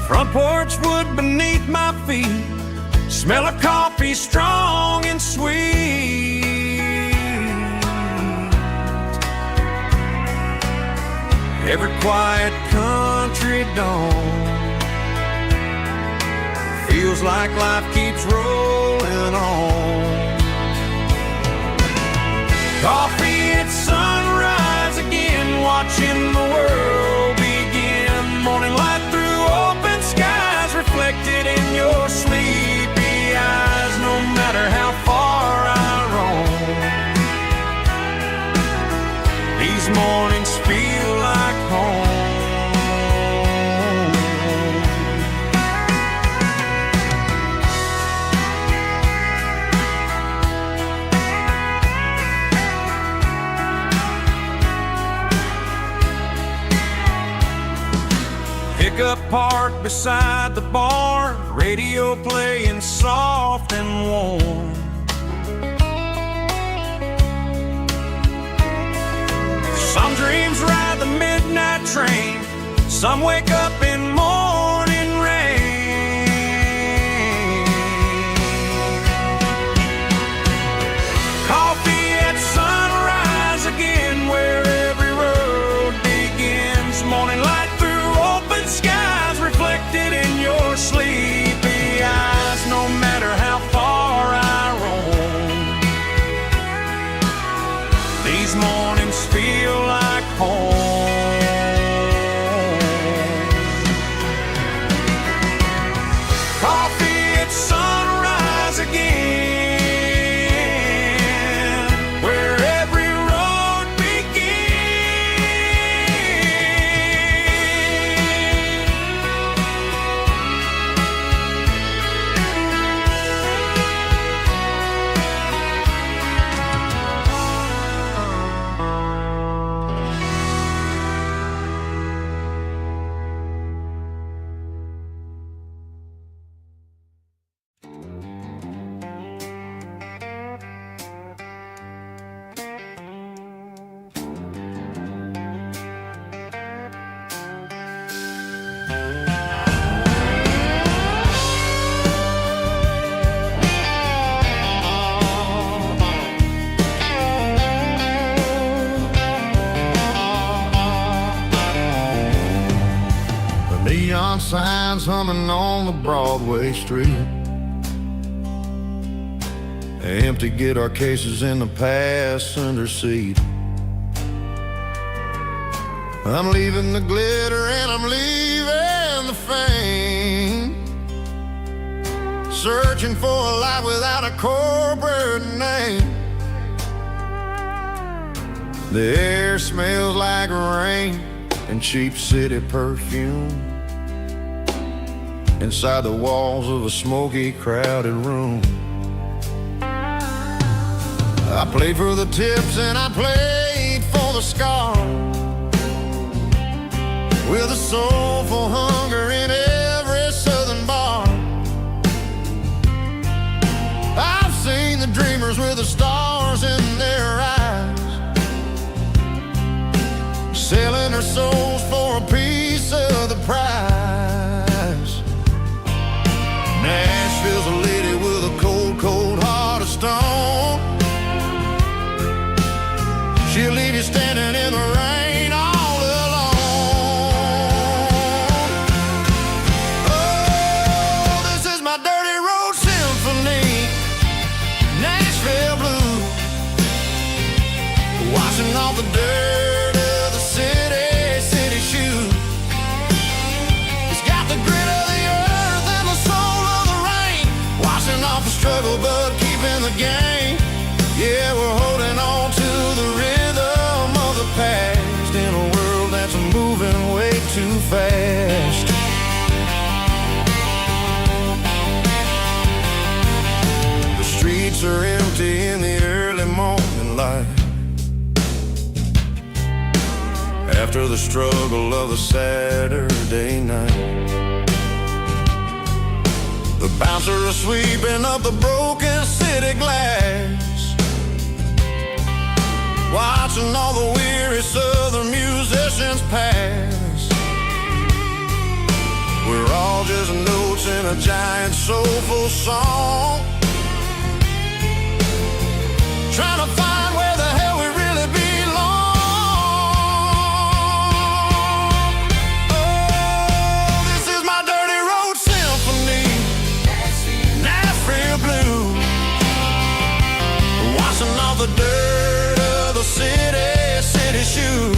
Front porch wood beneath my feet, smell of coffee strong and sweet. Every quiet country dawn feels like life keeps rolling on. Coffee at sunrise again, watching the world begin. Morning light through open skies, reflected in your sleepy eyes. No matter how far I roam, these mornings feel like home. Pickup parked beside the barn, radio playing soft and warm. Some dreams ride the midnight train, some wake up in morning rain. Coffee at sunrise again, where every road begins. Morning light through open skies, reflected in your sleepy eyes. No matter how far I roam, these mornings feel like home. Coffee at sunrise again, where every road Neon signs humming on the Broadway street. Empty guitar cases in the passenger seat. I'm leaving the glitter and I'm leaving the fame. Searching for a life without a corporate name. The air smells like rain and cheap city perfume. Inside the walls of a smoky, crowded room. I played for the tips and I played for the scars, with a soulful hunger in every southern bar. I've seen the dreamers with the stars in their eyes, selling their souls for a piece of the prize. Nashville's a lady with a cold, cold heart of stone. She'll leave you standing in the rain struggle but keeping the game. Yeah, we're holding on to the rhythm of the past in a world that's moving way too fast. The streets are empty in the early morning light, after the struggle of the Saturday night. The bouncers are sweeping up the broken city glass, watching all the weary southern musicians pass. We're all just notes in a giant soulful song, trying to find where the hell we really belong. Oh, this is my dirty road symphony, Nashville blues, washing off the dirt of the city shoes.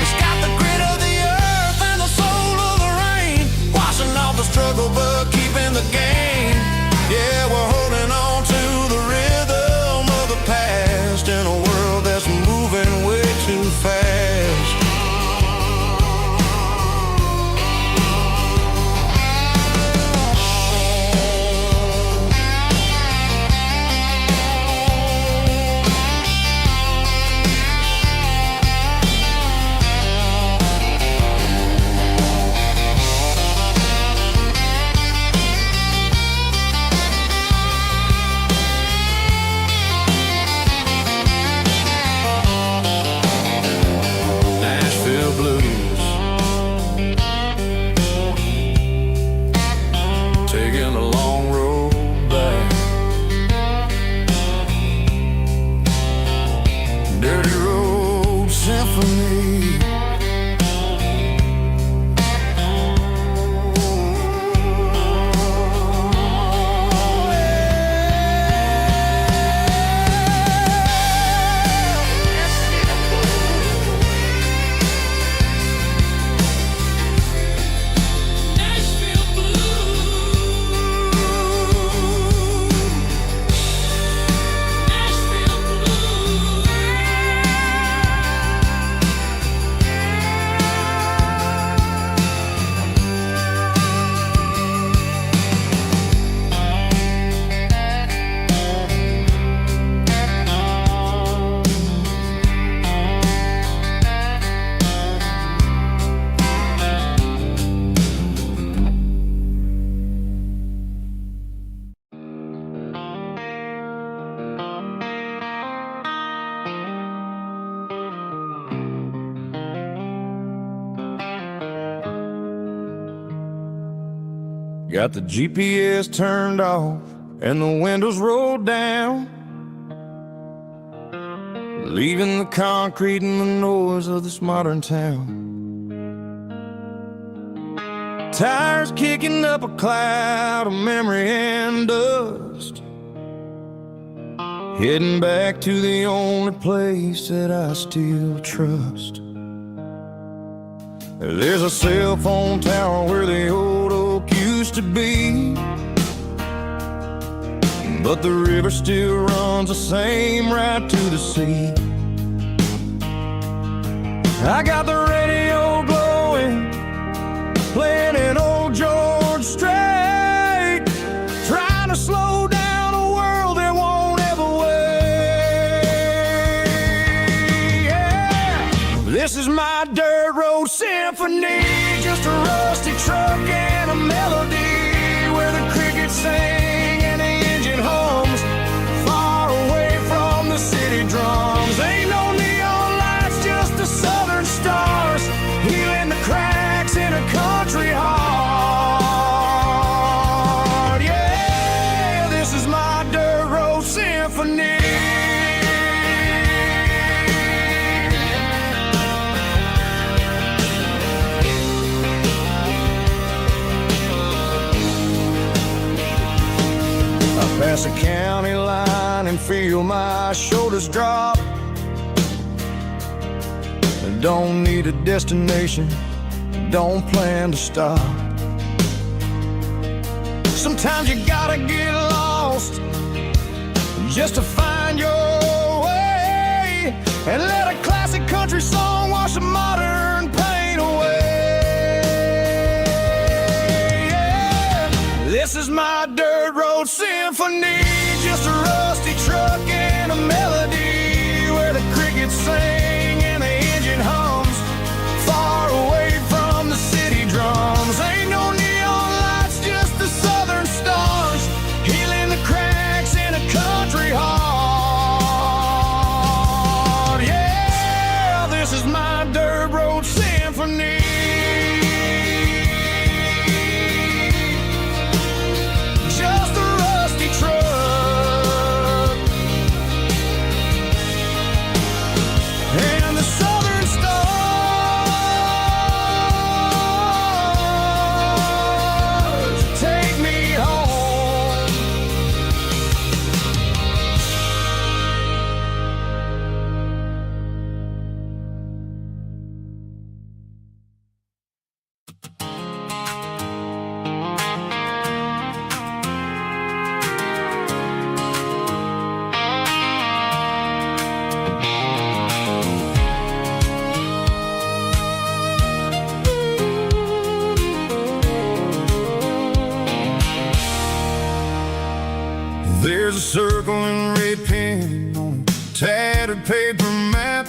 It's got the grit of the earth and the soul of the rain, washing off the struggle but keeping the game. Yeah, we're holding on to the rhythm of the past in a world that's moving way too fast. Got the GPS turned off and the windows rolled down, leaving the concrete and the noise of this modern town. Tires kicking up a cloud of memory and dust, heading back to the only place that I still trust. There's a cell phone tower where the old oak used to be, but the river still runs the same right to the sea. I got the radio glowing, playing an old George Strait, trying to slow down a world that won't ever wait. Yeah. This is my dirt road symphony, just a rusty truck and a melody where the crickets sing and the engine hums, far away from the city drums. Ain't no neon lights, just the southern stars, healing the cracks in a country heart. Yeah, this is my dirt road symphony. Pass a county line and feel my shoulders drop. Don't need a destination, don't plan to stop. sometimes you gotta get lost just to find your way, and let a classic country song wash the modern pain away. Yeah. This is my dirt road symphony, just a rusty truck and a melody where the crickets sing and the engine hums, far away from the city drums. Ain't no neon lights, just the southern stars, healing the cracks in a country heart. Yeah, this is my dirt road symphony. Just a rusty truck and the southern stars take me home. There's a circle and red pen on a tattered paper map,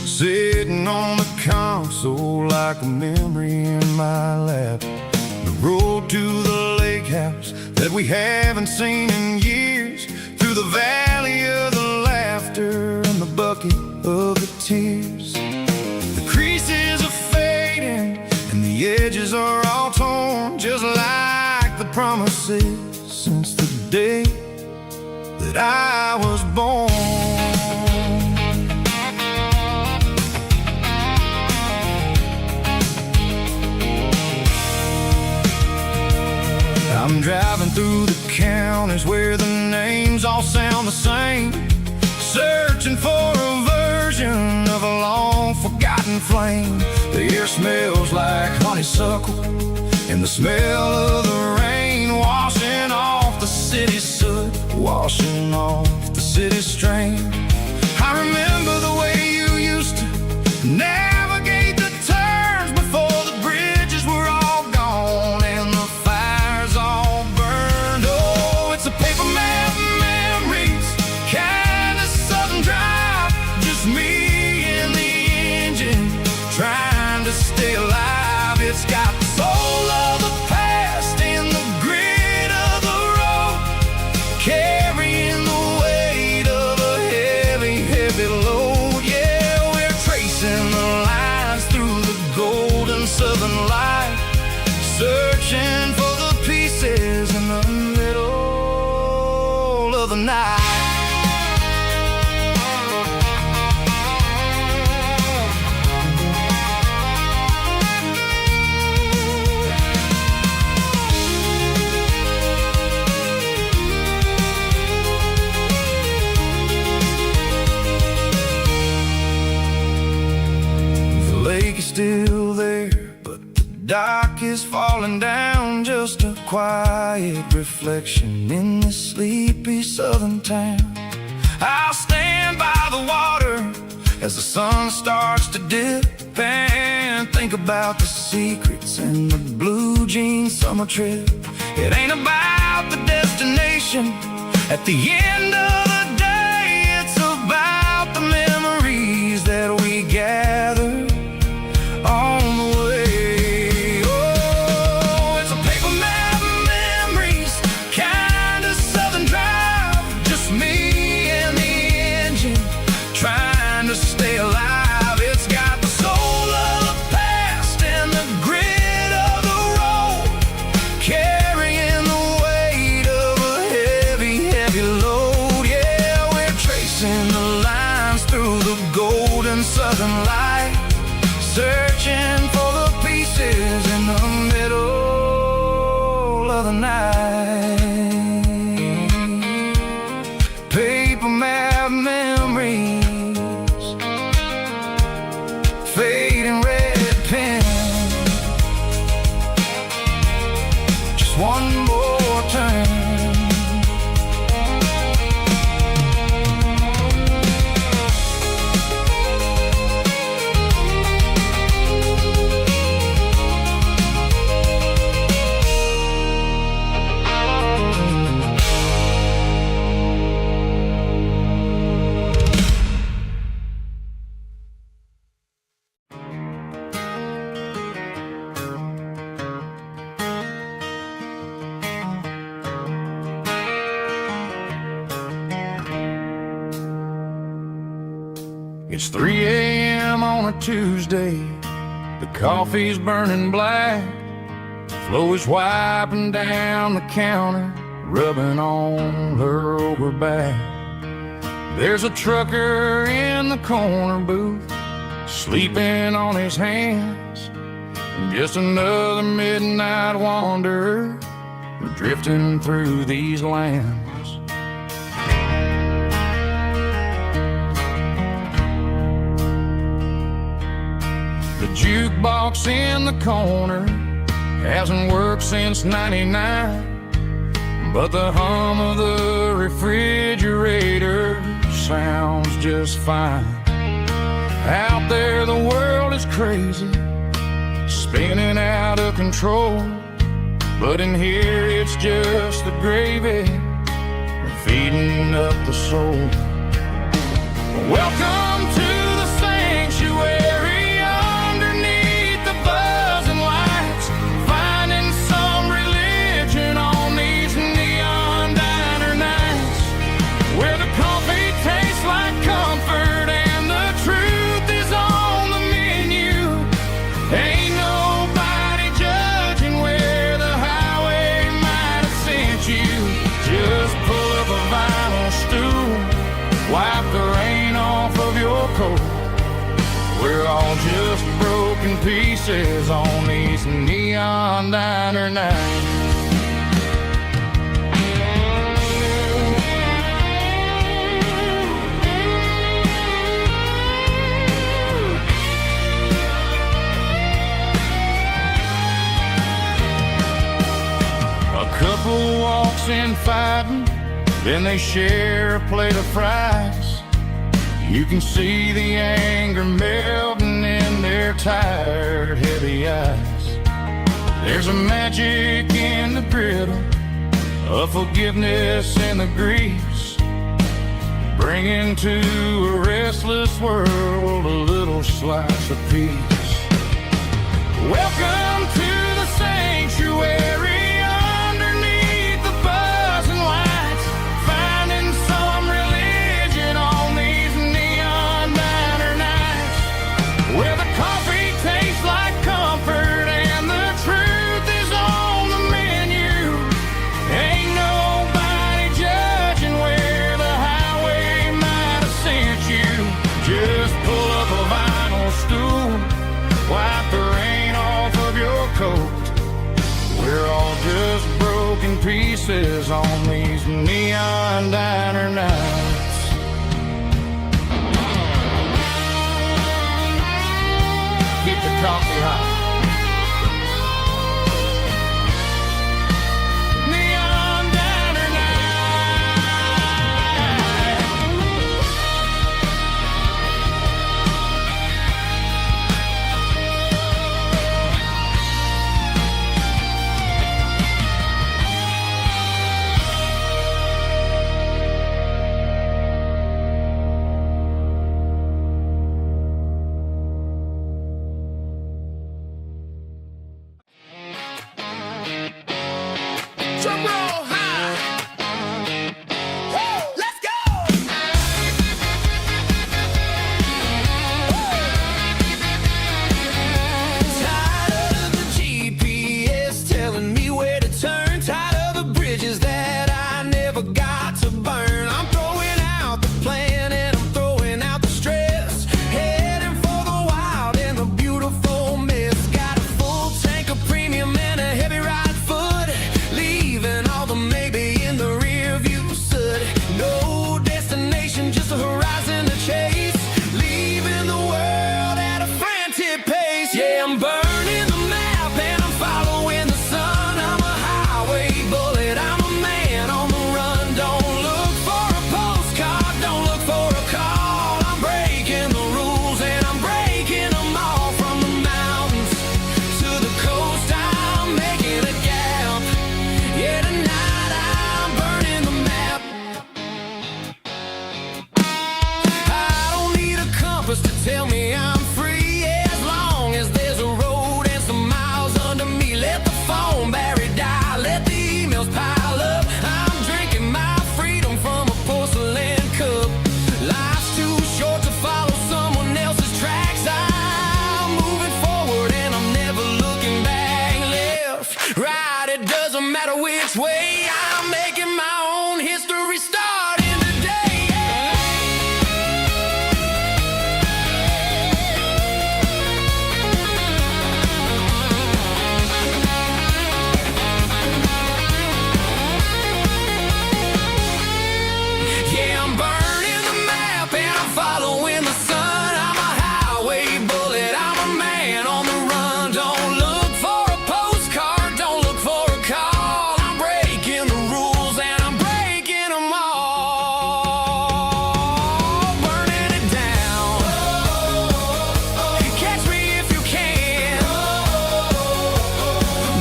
sitting on the console like a memory in my lap. The road to the lake house that we haven't seen in years, through the valley of the laughter and the bucket of the tears. The creases are fading and the edges are all torn, just like the promises since the day that I was born. I'm driving through the counties where the names all sound the same, searching for a version of a long forgotten flame. The air smells like honeysuckle and the smell of the rain, washing off the city's soot, washing off the city's strain. I remember the way you used to navigate the turns before the bridges were all gone and the fires all burned. Oh, it's a paper map memories, kind of southern drive, just me and the engine trying to stay alive. It's got the soul of the past and the grit of the road, carrying the weight of a heavy, heavy load. Yeah, we're tracing the lines through the golden southern light, searching for the pieces in the middle of the night. The lake is still there, but the dock is falling down, just a quiet reflection in this sleepy southern town. I'll stand by the water as the sun starts to dip and think about the secrets in the blue jean summer trip. It ain't about the destination at the end of the day, it's about the memories that we gather on the way. Oh, it's a paper map memories, kind of southern drive, just me and the engine trying to stay alive. It's got the soul of the past and the grit of the road, carrying the weight of a heavy, heavy load. Yeah, we're tracing the lines through the golden southern light, searching for the pieces in the middle of the night. Paper map memories, fading red pen, just one more It's 3 a.m. on a Tuesday. The coffee's burning black. Flo is wiping down the counter, rubbing on her over back. There's a trucker in the corner booth, sleeping on his hands. Just another midnight wanderer, drifting through these lands. The jukebox in the corner hasn't worked since '99, but the hum of the refrigerator sounds just fine. Out there the world is crazy, spinning out of control, but in here it's just the gravy feeding up the soul. Welcome to the sanctuary, underneath the buzzing lights, finding some religion on these neon diner nights, where the coffee tastes like comfort and the truth is on the menu. Ain't nobody judging where the highway might have sent you. Just pull up a vinyl stool, wipe the rain off of your coat. We're all just broken pieces on these neon diner nights. A couple walks in fighting, then they share a plate of fries. You can see the anger melting in their tired, heavy eyes. There's a magic in the griddle, a forgiveness in the grease, bringing to a restless world a little slice of peace. Welcome to the sanctuary, underneath the buzzing lights, finding some religion on these neon diner nights, where the coffee tastes like comfort and the truth is on the menu. Ain't nobody judging where the highway might have sent you. Just pull up a vinyl stool, wipe the rain off of your coat. We're all just broken pieces on these neon diner nights. Keep the coffee hot. Neon diner drum roll high. Woo, let's go. Tired of the GPS telling me where to turn, tired of the bridges that I never got to burn. I'm throwing out the plan and I'm throwing out the stress, heading for the wild and the beautiful mess. Got a full tank of premium and a heavy right foot, leaving all the maybe in the rear view soot. No destination, just a horizon to chase, leaving the world at a frantic pace. Yeah, I'm burning the map and I'm following the sun. I'm a highway bullet, I'm a man on the run. Don't I'm making my own history starting today. Yeah, I'm burning the map and I'm following the sun. I'm a highway bullet, I'm a man on the run. Don't look for a postcard, don't look for a call. I'm breaking the rules and I'm breaking them all. Burning it down. Catch me if you can.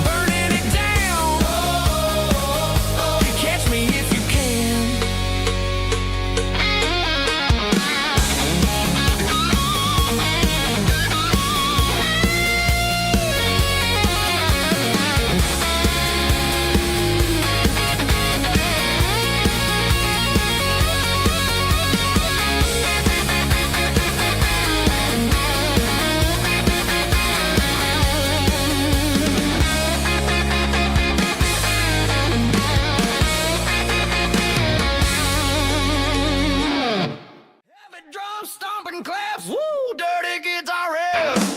Burning it down. Catch me if you can. Heavy drum stomping claps, woo, dirty guitar riffs.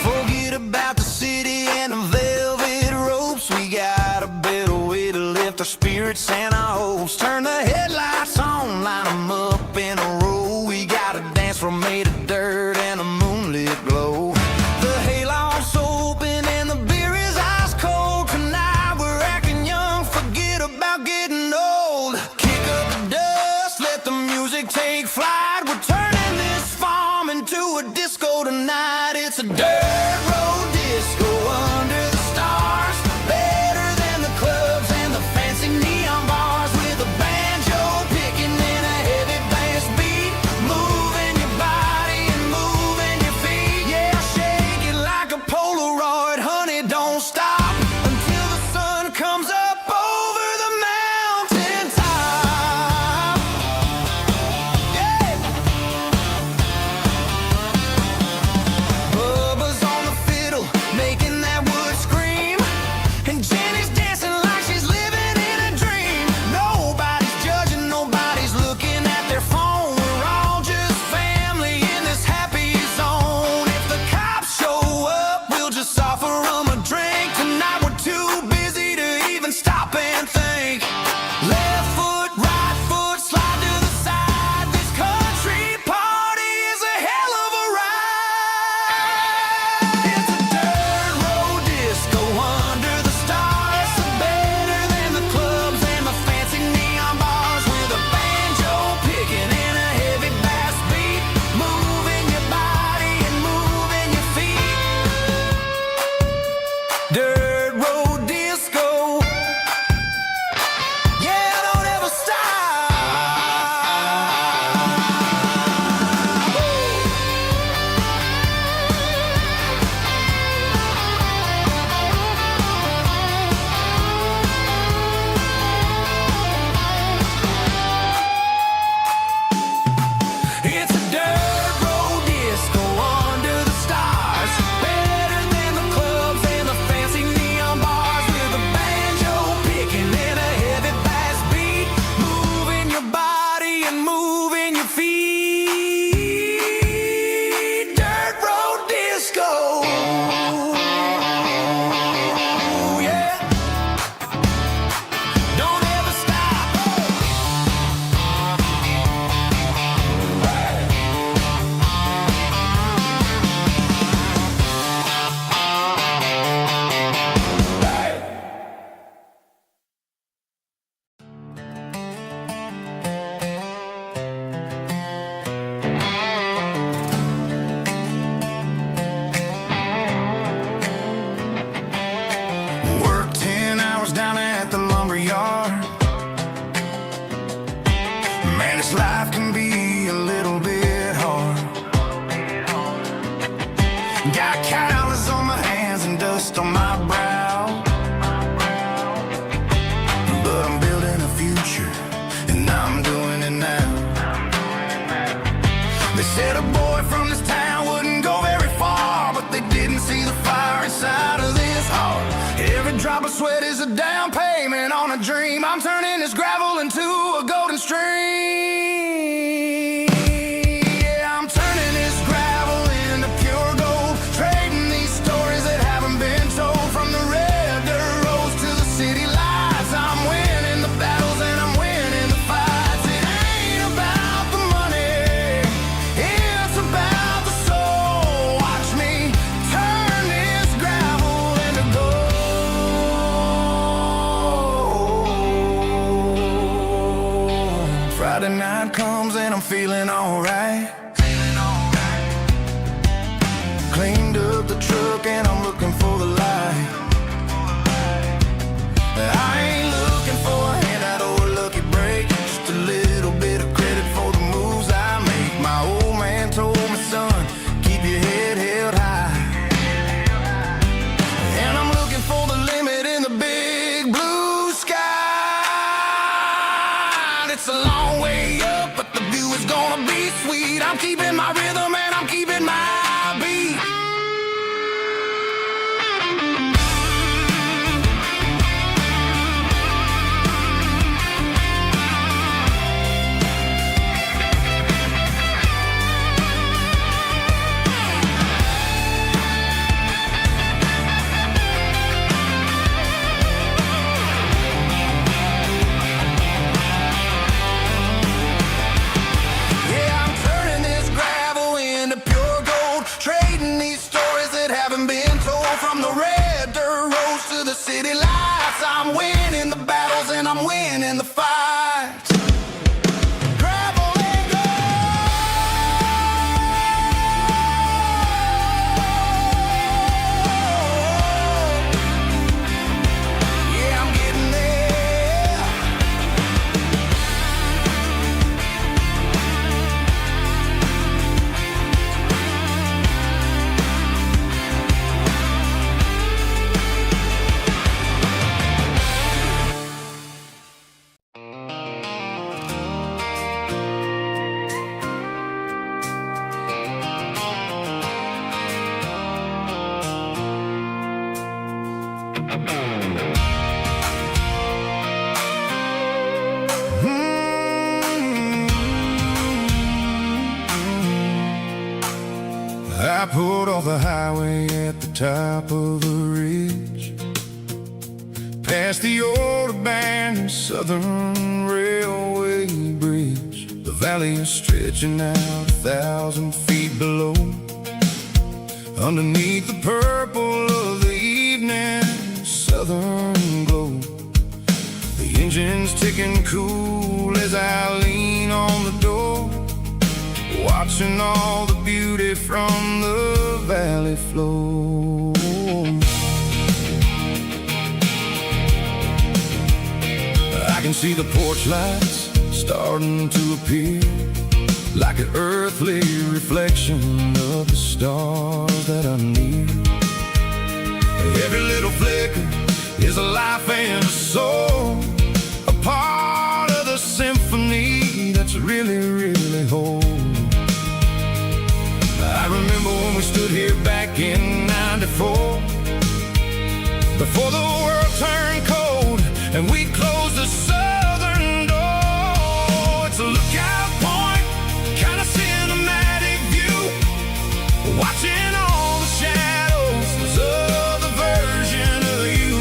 Forget about the city and the velvet ropes. We got a better way to lift our spirits and our hopes. Turn the headlights on, line them up in a row. We got a dance floor made of dirt and a moonlit glow. The hayloft's open and the beer is ice cold. Tonight we're acting young, forget about getting old. Kick up the dust, let the music take flight. We're turning this farm into a disco tonight. It's a dirt road disco under the stars. Better than the clubs and the fancy neon bars. With a banjo picking and a heavy bass beat. Moving your body and moving your feet. Yeah, shake it like a Polaroid, honey, don't stop until the sun comes up over the mountain top. Yeah. Bubba's on the fiddle, making that wood scream. And Jenny's dancing like she's living in a dream. Nobody's judging, nobody's looking at their phone. We're all just family in this happy zone. If the cops show up, we'll just offer them a drink. Tonight we're too busy to even stop and think. Left foot, right foot, slide to the side. This country party is a hell of a ride. It's a dirt road disco under the stars. Better than the clubs and the fancy neon bars. With a banjo picking and a heavy bass beat. Moving your body and moving your feet. Dirt road disco. Yeah, don't ever stop. It's a dirt road disco under the stars. Better than the clubs and the fancy neon bars. With a banjo picking and a heavy bass beat. Moving your body and moving your feet. Dirt road disco. Yeah. Don't ever stop. Work 10 hours down at the lumber yard. Man, this life can be a little bit hard. Got calluses on my hands and dust on my brow. But I'm building a Wallen to a golden stream. Yeah, I'm turning this gravel into pure gold, trading these stories that haven't been told. From the red dirt roads to the city lights, I'm winning the battles and I'm winning the fights. It ain't about the money, it's about the soul. Watch me turn this gravel into gold. Friday night comes and I'm feeling alright. Cleaned up the truck and I'm looking for the light. I ain't looking for a handout or a lucky break, just a little bit of credit for the moves I make. My old man told me, son, keep your head held high. And I'm looking for the limit in the big blue sky. It's a long way up, but the view is gonna be sweet. I'm keeping my rhythm and I'm keeping my beat. Yeah, I'm turning this gravel into pure gold, trading these stories that haven't been told. From the red dirt roads to the city lights, I'm winning the battles and I'm winning the fights. Gravel and gold. Yeah, I'm getting there. I pulled off the highway at the top of a ridge, past the old abandoned Southern Railway bridge. The valley is stretching out 1,000 feet below. Underneath the purple of the evening southern glow, the engine's ticking cool as I lean on the door, watching all the beauty from the valley flow. I can see the porch lights starting to appear, like an earthly reflection of the stars that are near. Every little flicker is a life and a soul, a part of the symphony that's really, really whole. I remember when we stood here back in '94, before the world turned cold and we closed the southern door. It's a lookout point, kind of cinematic view, watching all the shadows of the version of you.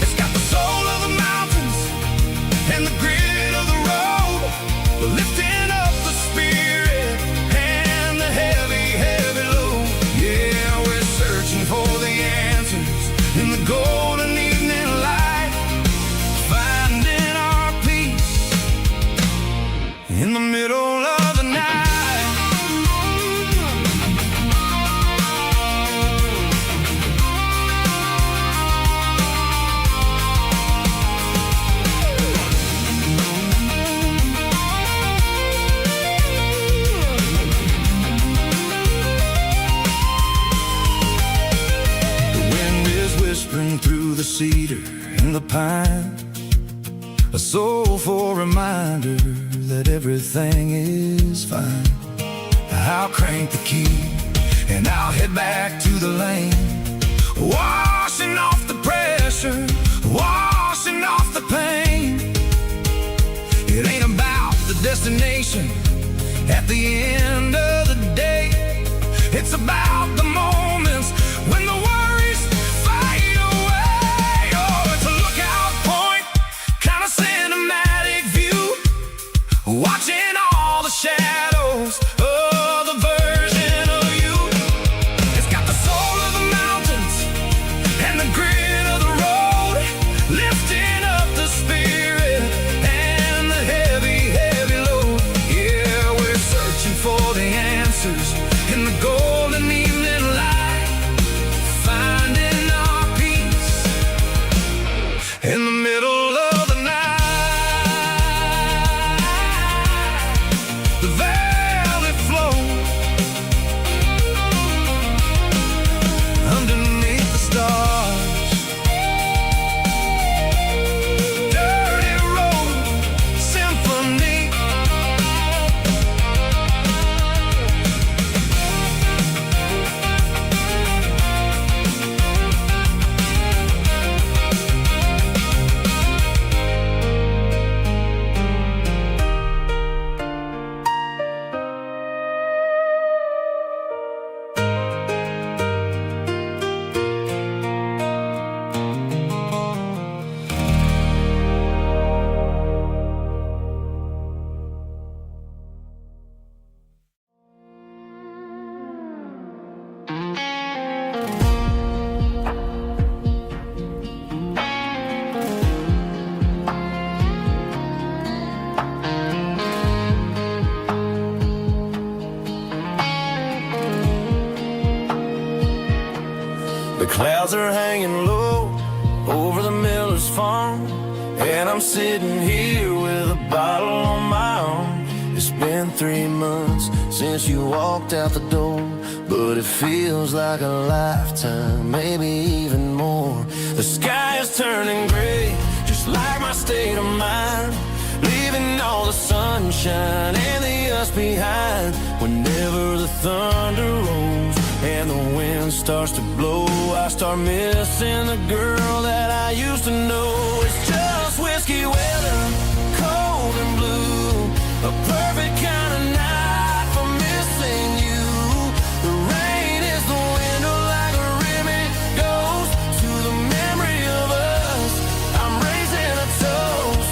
It's got the soul of the mountains and the grit of the road, lifting up the spirit and the heavy, heavy load. Yeah, we're searching for the answers in the golden evening light, finding our peace in the middle of the night. Through the cedar and the pine, a soulful reminder that everything is fine. I'll crank the key and I'll head back to the lane, washing off the pressure, washing off the pain. It ain't about the destination at the end of the day. It's about the moments when the worries fade away. Oh, it's a lookout point, kind of cinematic view, watching all the shadows of the version of you. It's got the soul of the mountains and the grit of the road, lifting up the spirit and the heavy, heavy load. Yeah, we're searching for the answers in the golden evening light, finding our peace in the middle of the night. The valley flows underneath the stars. Dirty road symphony. The clouds are hanging low over the miller's farm, and I'm sitting here with a bottle on my arm. It's been 3 months since you walked out the door, but it feels like a lifetime, maybe even more. The sky is turning gray, just like my state of mind, leaving all the sunshine and the us behind. Whenever the thunder rolls and the wind starts to blow, I start missing the girl that I used to know. It's just whiskey weather, cold and blue, a perfect kind of night for missing you. The rain is the window like a ribbon goes to the memory of us. I'm raising a toast.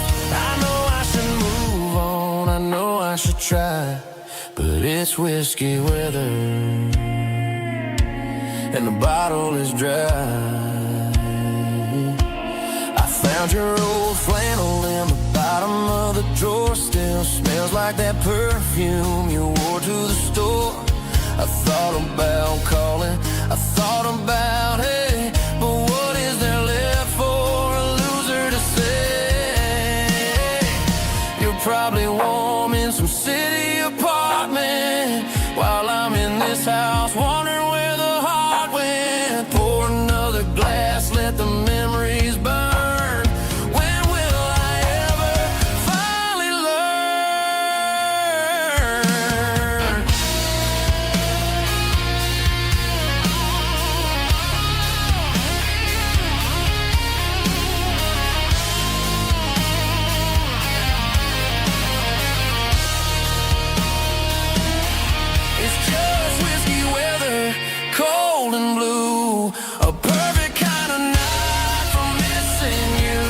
I know I should move on, I know I should try, but it's whiskey weather and the bottle is dry. I found your old flannel in the bottom of the drawer, still smells like that perfume you wore to the store. I thought about calling, I thought about, hey, but what is there left for a loser to say? You're probably warm in some city apartment while I'm in this house wondering where the heart went. Pour another glass, let the memories burn. When will I ever finally learn? It's just whiskey weather, cold and blue, a perfect kind of night for missing you.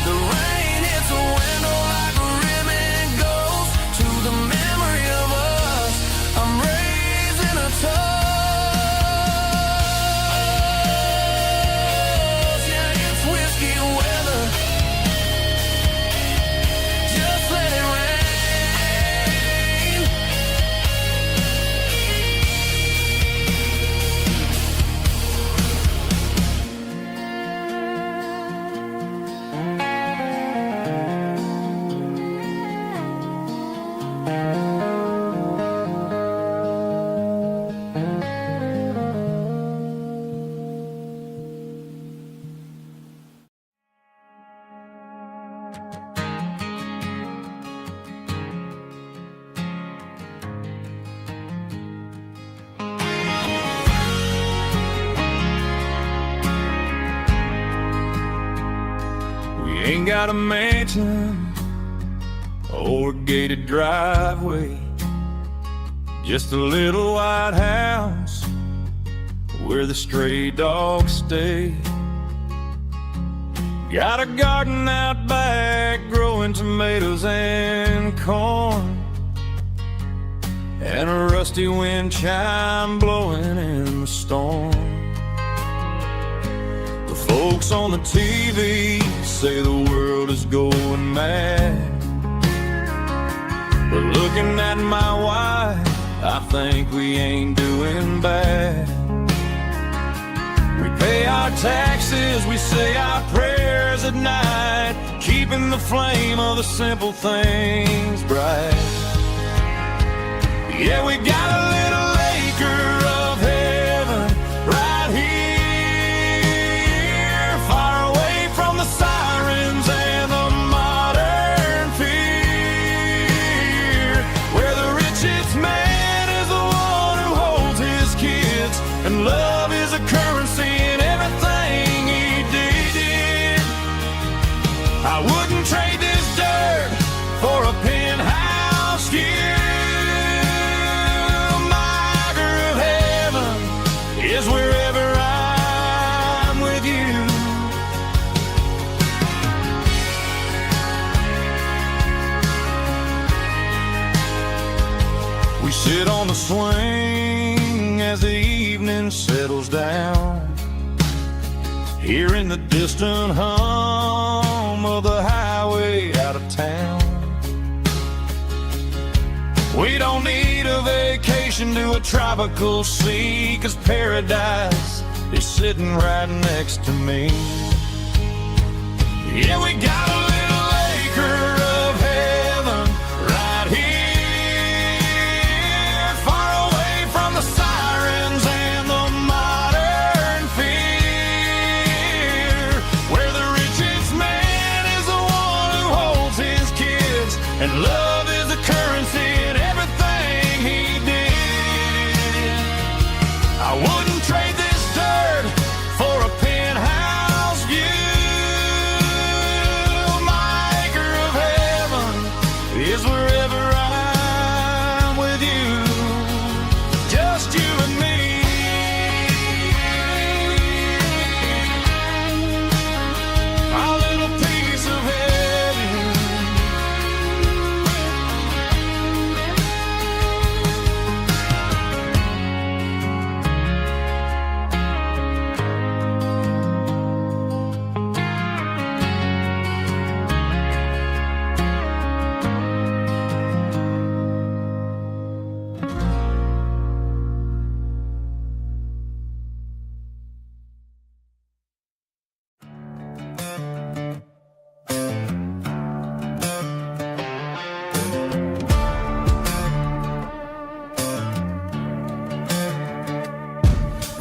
The rain hits the window like a ribbon goes to the memory of us. I'm raising a toast. Yeah, it's whiskey weather. Just let it rain. We ain't got a mansion a gated driveway, just a little white house where the stray dogs stay. Got a garden out back growing tomatoes and corn, and a rusty wind chime blowing in the storm. The folks on the TV say the world is going mad, but looking at my wife, I think we ain't doing bad. We pay our taxes, we say our prayers at night, keeping the flame of the simple things bright. Yeah, we got a little acre of heaven right here, far away from the sirens and the modern fear, where the richest man is the one who holds his kids, and love is a currency in everything he did. I wouldn't trade this dirt for a penthouse here. Is wherever I'm with you. We sit on the swing as the evening settles down, hearing the distant hum of the highway out of town. We don't need a vacation to a tropical sea, 'cause paradise is sitting right next to me. Yeah, we got a little acre of heaven right here, far away from the sirens and the modern fear, where the richest man is the one who holds his kids, and love is the currency in everything he did. I wouldn't trade this dirt for a penthouse view. My acre of heaven is wherever I'm with you, just you and me. Our little piece of heaven.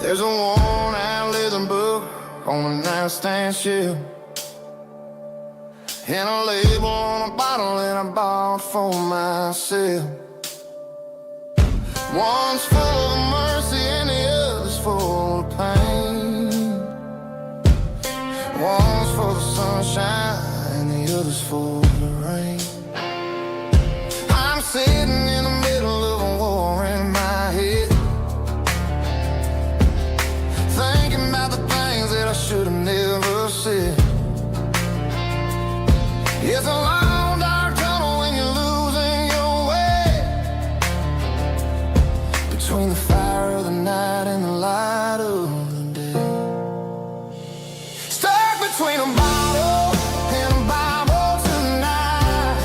There's a worn-out leather book on the nightstand shelf, and a label on a bottle that I bought for myself. One's full of mercy and the other's full of pain. One's for the sunshine and the other's for the rain. I'm sitting in the middle of a war in my head, thinking about the things that I should have never said. It's a long dark tunnel when you're losing your way, between the fire of the night and the light of the day. Stuck between a bottle and a Bible tonight,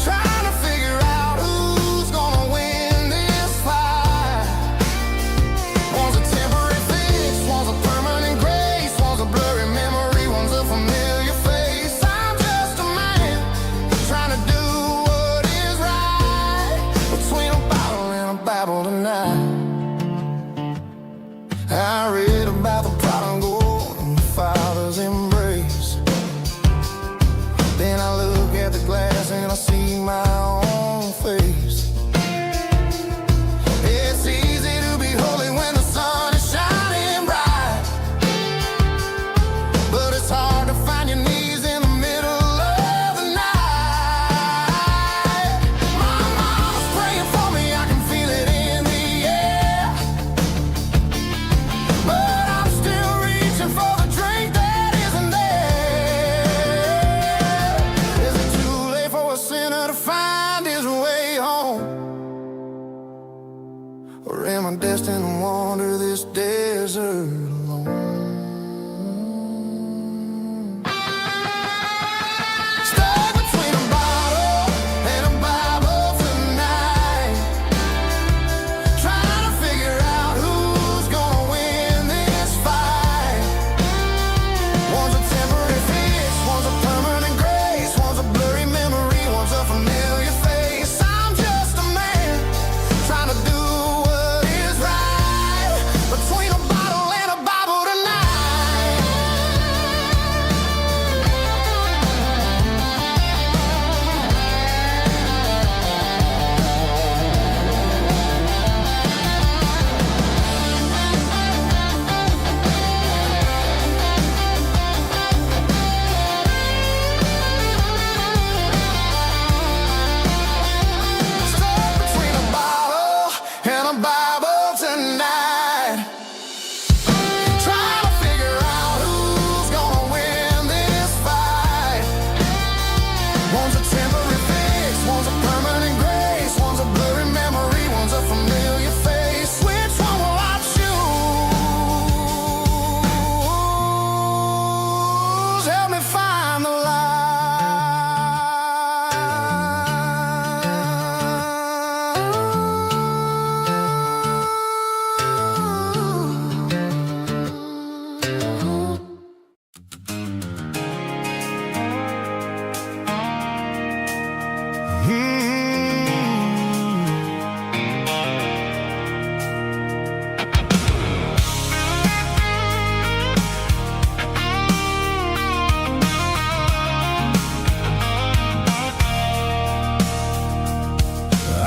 trying to figure out who's gonna win this fight. One's a temporary fix, one's a permanent grace, one's a blurry memory, one's a familiar face. I'm just a man trying to do what is right, between a bottle and a Bible tonight. I read about the prodigal and the father's embrace. Then I look at the glass and I see my own face. It's easy to be holy when the sun is shining bright, but it's hard to find your knees in the middle of the night.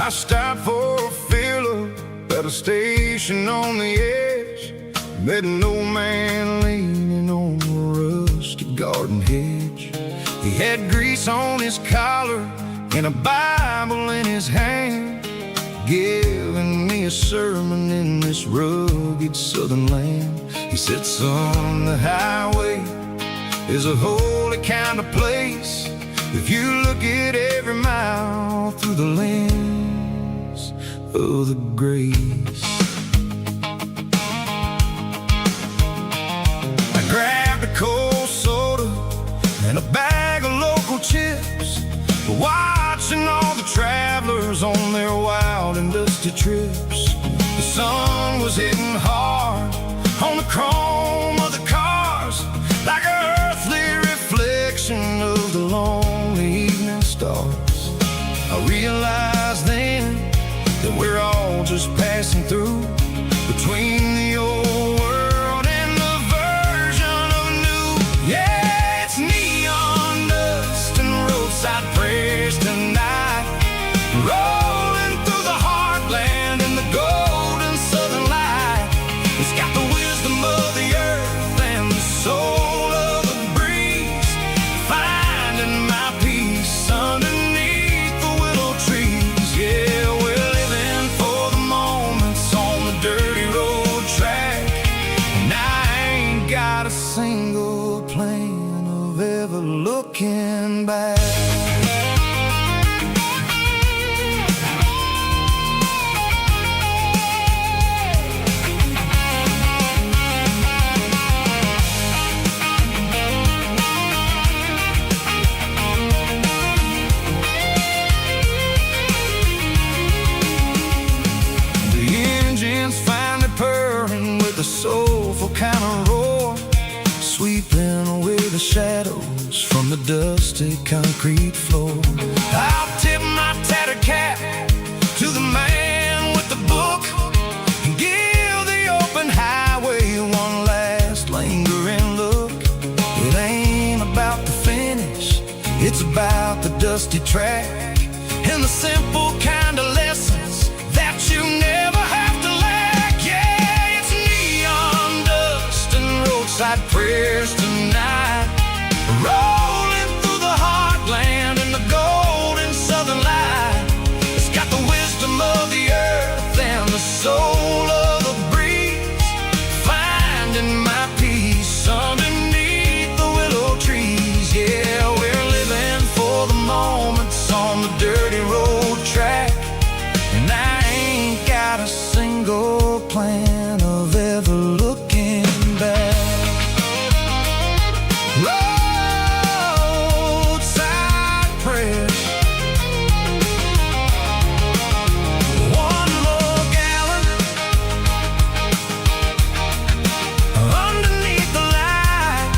I stopped for a fill-up at a station on the edge. Met an old man leaning on a rusty garden hedge. He had grease on his collar and a Bible in his hand, giving me a sermon in this rugged southern land. He said, son, the highway is a holy kind of place if you look at every mile through the lens of the grace. I grabbed a cold soda and a bag of local chips, watching all the travelers on their wild and dusty trips. The sun was hitting hard on the chrome of the cars, like an earthly reflection of the lonely evening stars. I realized then that we're all just passing through, between the old world and the version of new. Yeah, it's neon dust and roadside prayers tonight, rolling through the heartland in the golden southern light. It's got the wisdom of the earth and the soul of the breeze, finding my peace underneath the willow trees. Yeah, we're living for the moments on the dirty road track, and I ain't got a single plan of ever looking back. The soulful kind of roar, sweeping away the shadows from the dusty concrete floor. I'll tip my tattered cap to the man with the book and give the open highway one last lingering look. It ain't about the finish, it's about the dusty track and the simple kind of lessons that you never have to lack. Yeah, it's neon dust and roadside prayers tonight, rolling through the heartland in the golden southern light. It's got the wisdom of the earth and the soul of the breeze, finding my peace underneath the willow trees. Yeah, we're living for the moments on the dirty road track, and I ain't got a single plan of ever looking back. Roadside prayers, one more gallon underneath the light.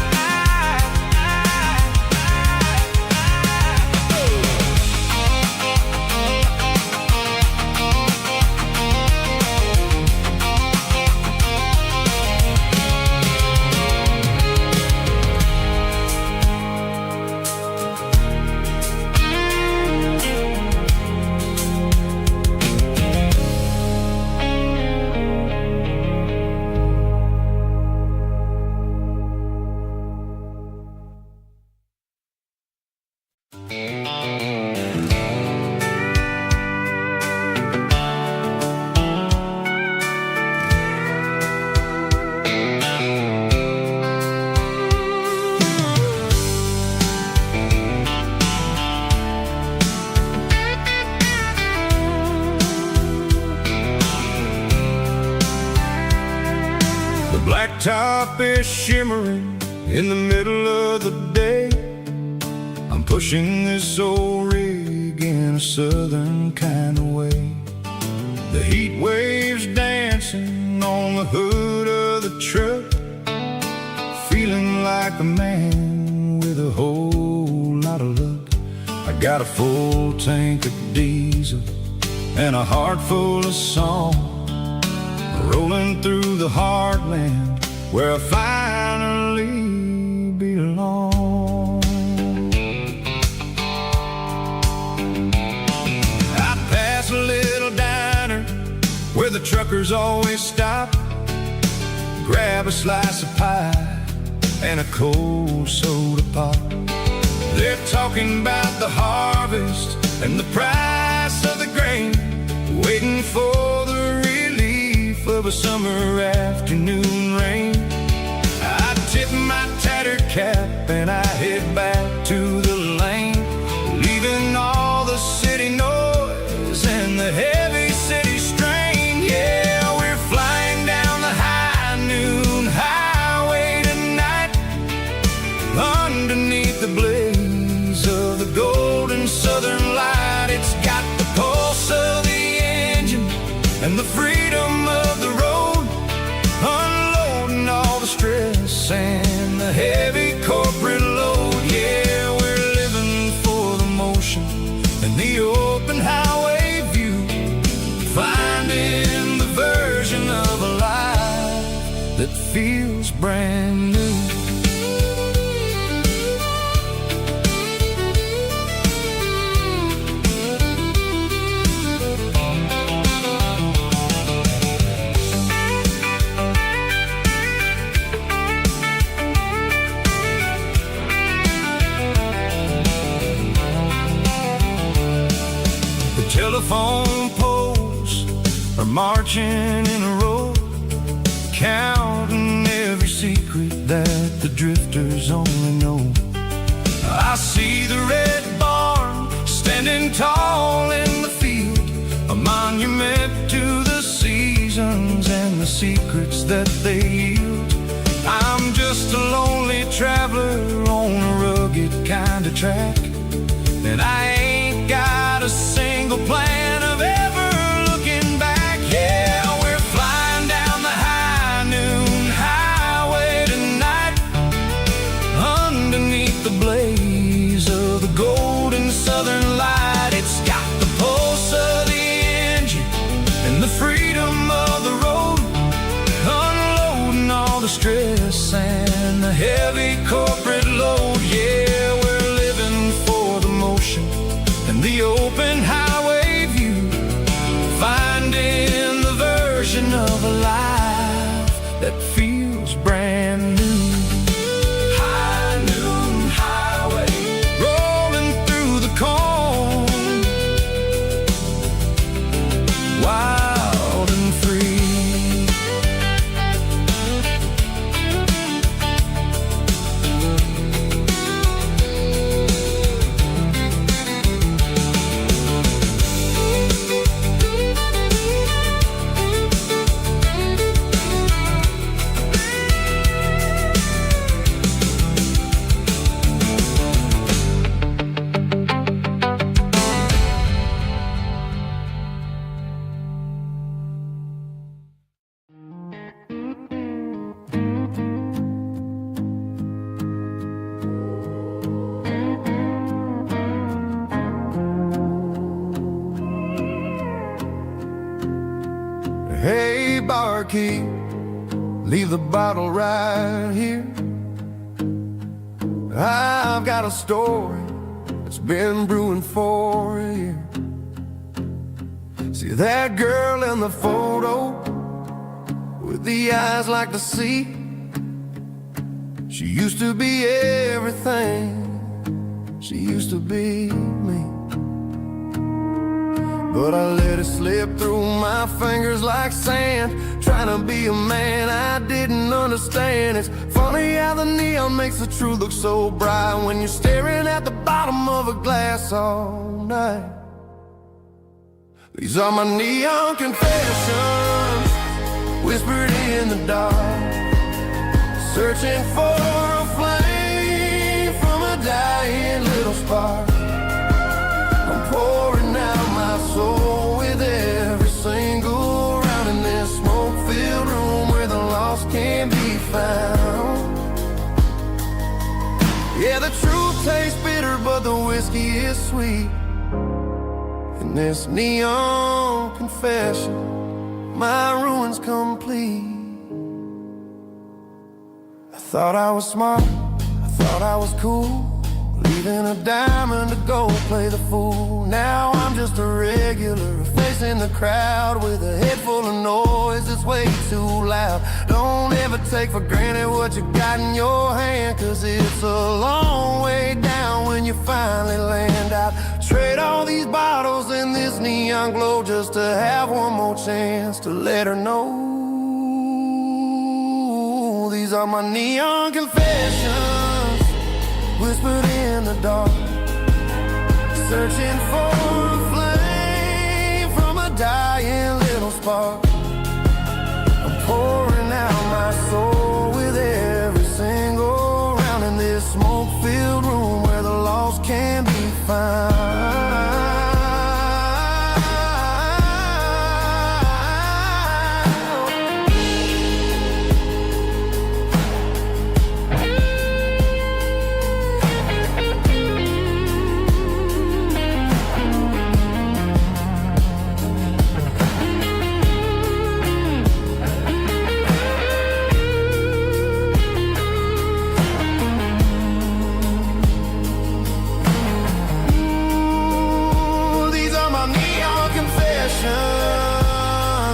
Blacktop is shimmering in the middle of the day. I'm pushing this old rig in a southern kind of way. The heat waves dancing on the hood of the truck, feeling like a man with a whole lot of luck. I got a full tank of diesel and a heart full of song, rolling through the heartland where I finally belong. I pass a little truckers always stop, grab a slice of pie and a cold soda pop. They're talking about the harvest and the price of the grain, waiting for the relief of a summer afternoon rain. I tip my tattered cap and I head back to the lane, leaving all the city noise and the heavy city strain. Yeah, we're flying down the high noon highway tonight, underneath the blaze of the golden southern light. It's got the pulse of the engine and the freedom of the road, unloading all the stress and the heavy corporate load. Yeah, we're living for the motion and the open highway view, finding the version of a life that feels brand new. Telephone poles are marching in a row, counting every secret that the drifters only know. I see the red barn standing tall in the field, a monument to the seasons and the secrets that they yield. I'm just a lonely traveler on a rugged kind of track, and I ain't got a single plan of ever looking back. Yeah, we're flying down the high noon highway tonight, underneath the blaze of the golden southern light. It's got the pulse of the engine and the freedom of the road, unloading all the stress and the heavy corporate load. Yeah, we're living for the motion and the open highway view, finding the version of a life that feels brand new. High noon highway, rolling through the corn, wild and free. Hey, barkeep, leave the bottle right here. I've got a story that's been brewing for a year. See that girl in the photo with the eyes like the sea? She used to be everything, she used to be me. But I let it slip through my fingers like sand, trying to be a man I didn't understand. It's funny how the neon makes the truth look so bright when you're staring at the bottom of a glass all night. These are my neon confessions, whispered in the dark, searching for a flame from a dying little spark. I'm pouring out my soul with every single round in this smoke-filled room where the lost can be found. Yeah, the truth tastes bitter, but the whiskey is sweet. In this neon confession, my ruin's complete. I thought I was smart, I thought I was cool, leaving a diamond to go play the fool. Now I'm just a regular facing the crowd with a head full of noise that's way too loud. Don't ever take for granted what you got in your hand, cause it's a long way down when you finally land out. Trade all these bottles and this neon glow just to have one more chance to let her know. These are my neon confessions, whispered in the dark, searching for a flame from a dying little spark. I'm pouring out my soul with every single round in this smoke-filled room where the lost can be found.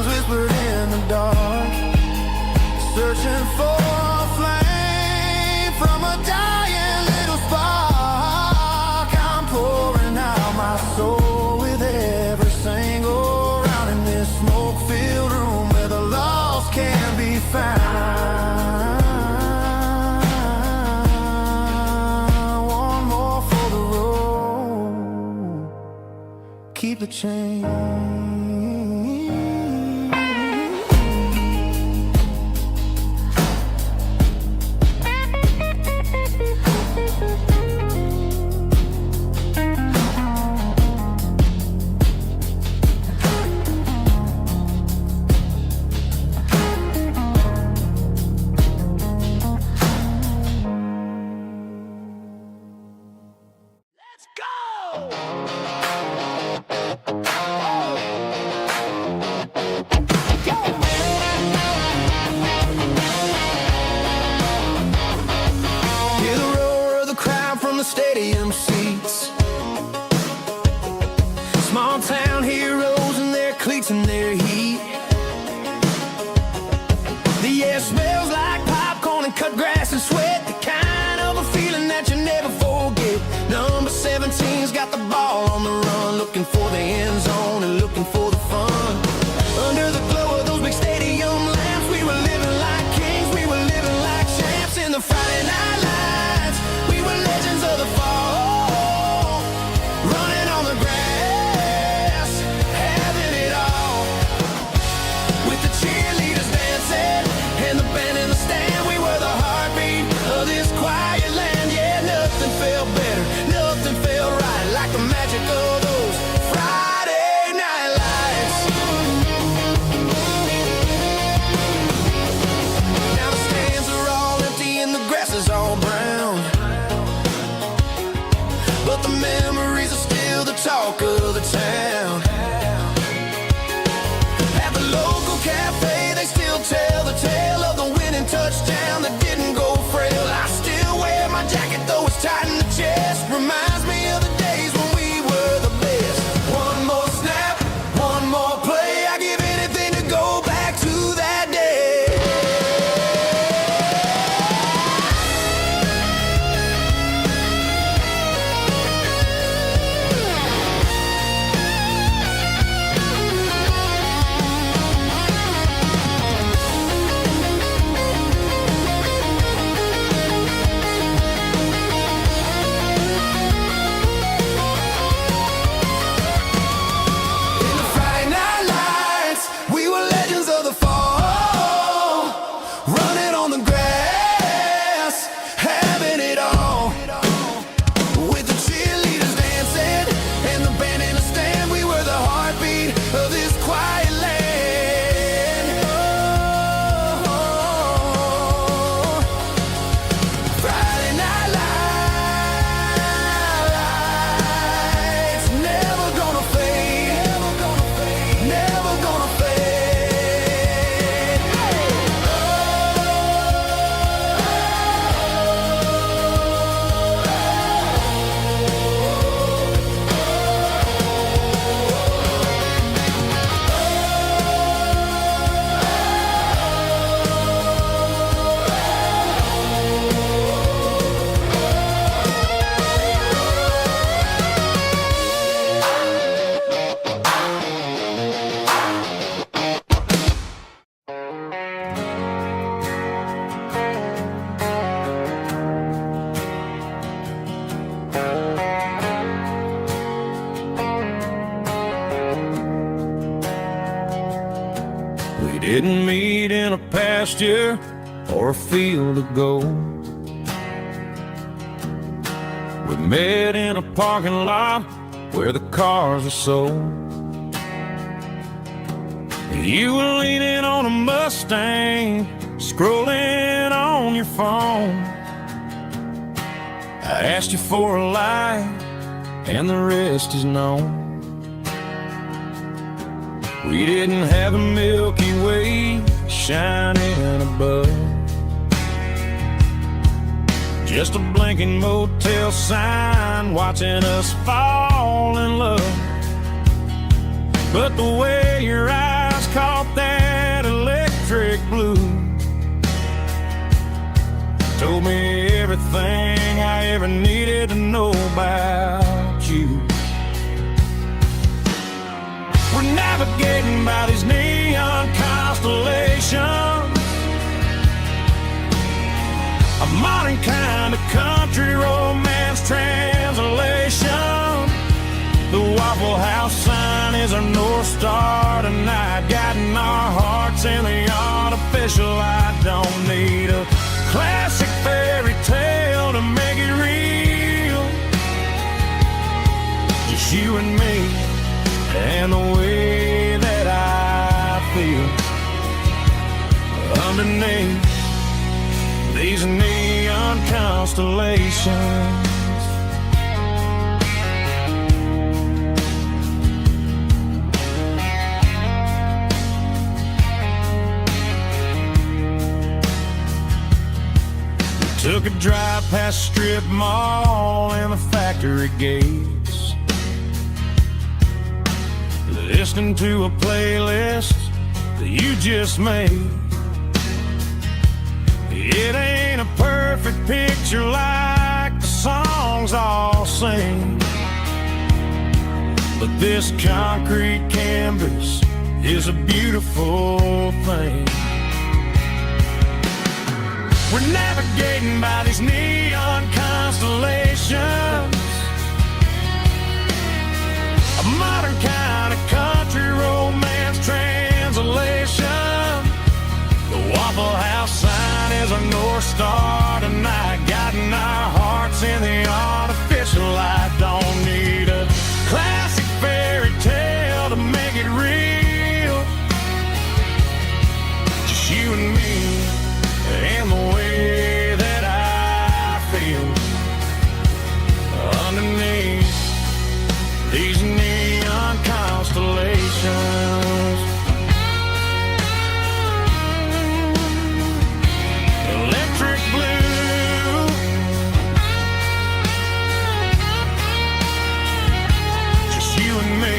Whispered in the dark, searching for a flame from a dying little spark. I'm pouring out my soul with every single round in this smoke-filled room where the lost can be found. One more for the road, keep the change. Stadium seats, small town heroes in their cleats and their heat. The air smells like popcorn and cut grass and sweat, the kind of a feeling that you never forget. Number 17's got the ball on the run, looking for the end zone and looking for the fun. Under the glow of those big stadium lamps, we were living like kings, we were living like champs in the Friday night lights. We were legends of the fall, running on the grass, having it all. With the cheerleaders dancing and the band in the stand, we were the heartbeat of this quiet land. Yeah, nothing felt better, nothing felt right like the magic of those Friday night lights. Now the stands are all empty and the grass is all brown, but the memories are still the talk of the town. At the local cafe, they still tell the tale of the winning touchdown that didn't go frail. I still wear my jacket, though it's tight in the chest. Reminds me of the days when we were the best. One more snap, one more play. I give anything to go back to that day. didn't meet in a pasture or a field of gold. We met in a parking lot where the cars are sold. You were leaning on a Mustang, scrolling on your phone. I asked you for a light, and the rest is known. We didn't have a Milky Way shining above, just a blinking motel sign watching us fall in love. But the way your eyes caught that electric blue told me everything I ever needed to know about you. We're navigating by these neon constellations, a modern kind of country romance translation. The Waffle House sign is our North Star tonight, guiding our hearts in the artificial. I don't need a classic fairy tale to make it real, just you and me and the way that I feel underneath these neon constellations. Took a drive past Strip Mall and the factory gates, listening to a playlist that you just made. It ain't a perfect picture like the songs all sing, but this concrete canvas is a beautiful thing. We're navigating by these neon constellations, a modern kind of country romance translation. The Waffle House sign is our North Star tonight, guiding our hearts in the artificial. I don't need a classic fairy tale to make it real, just you and me and the way that I feel underneath these neon constellations. Electric blue, just you and me.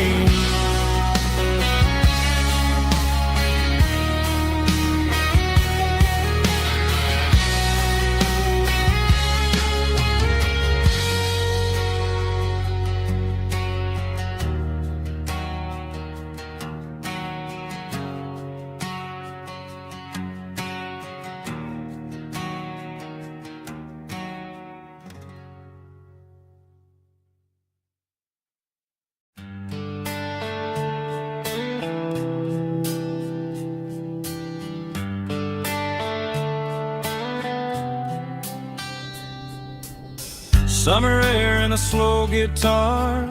Summer air and a slow guitar,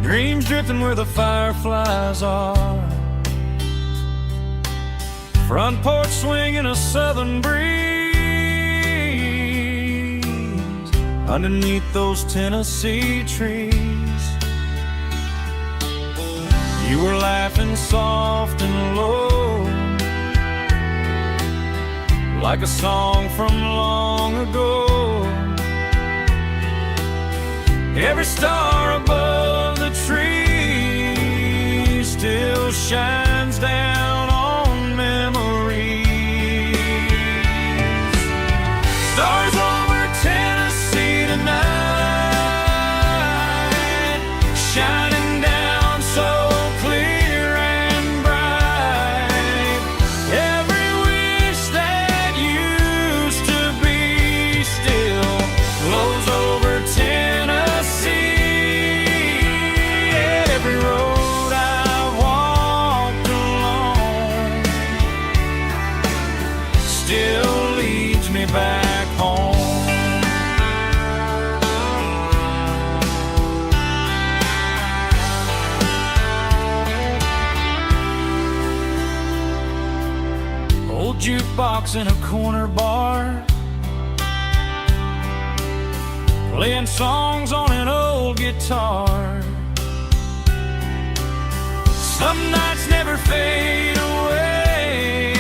dreams drifting where the fireflies are, front porch swinging a southern breeze underneath those Tennessee trees. You were laughing soft and low, like a song from long ago. Every star above the tree still shines down on memories. Stars over Tennessee tonight, shining down so clear and bright. Every wish that used to be still flows over Tennessee. Every road I've walked jukebox in a corner bar, playing songs on an old guitar. Some nights never fade away,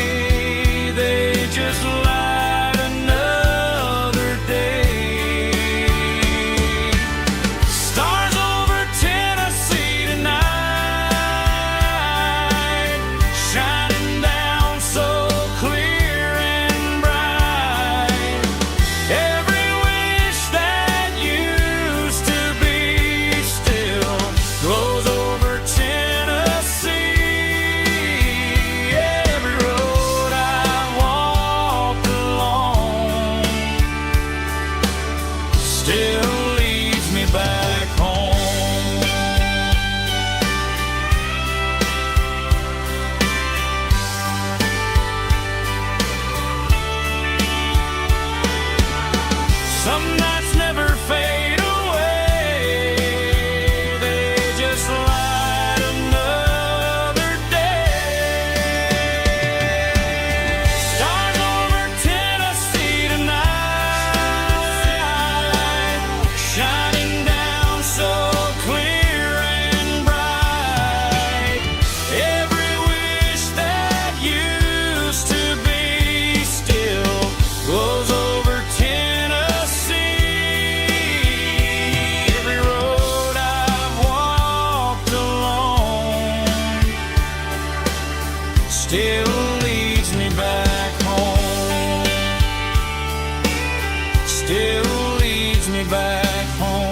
they just light another day. Stars over Tennessee tonight, shining down so clear and bright. Every wish that used to be still glows over Tennessee. Every road I walked along still leads me back home. Some nights never fade away, they just light another day. Stars over Tennessee tonight, shining down so clear and bright. Every wish that used to be still glows over Tennessee. Every road I've walked along still leads me back home. Still leads me back home.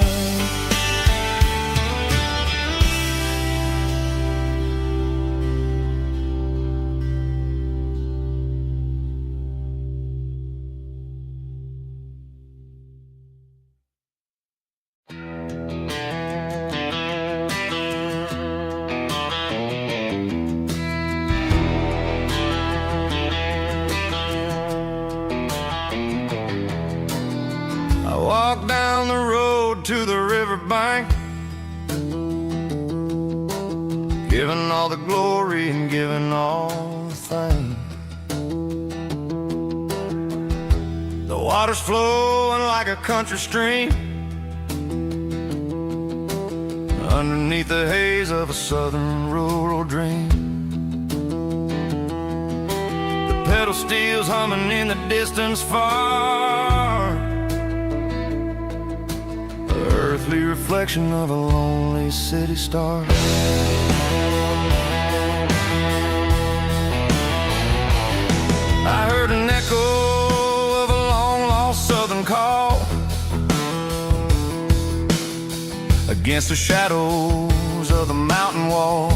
I walk down the road to the riverbank, giving all the glory and giving all the thanks. The water's flowing like a country stream underneath the haze of a southern rural dream. The pedal steel's humming in the distance far, the earthly reflection of a lonely city star. I heard an echo of a long-lost southern call against the shadows of the mountain wall,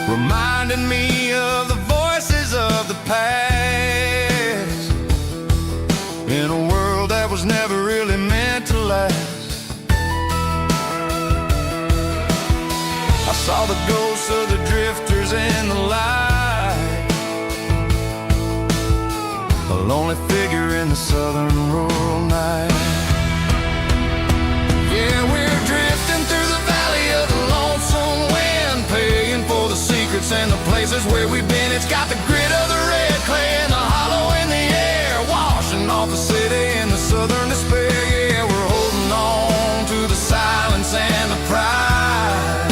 reminding me of the voices of the past in a world that was never really meant to last. I saw the ghosts of the drifters in the light, a lonely figure in the southern rural night. Yeah, we're drifting through the valley of the lonesome wind, paying for the secrets and the places where we've been. It's got the grit of the red clay and the hollow in the air, washing off the city and the southern despair. Yeah, we're holding on to the silence and the pride.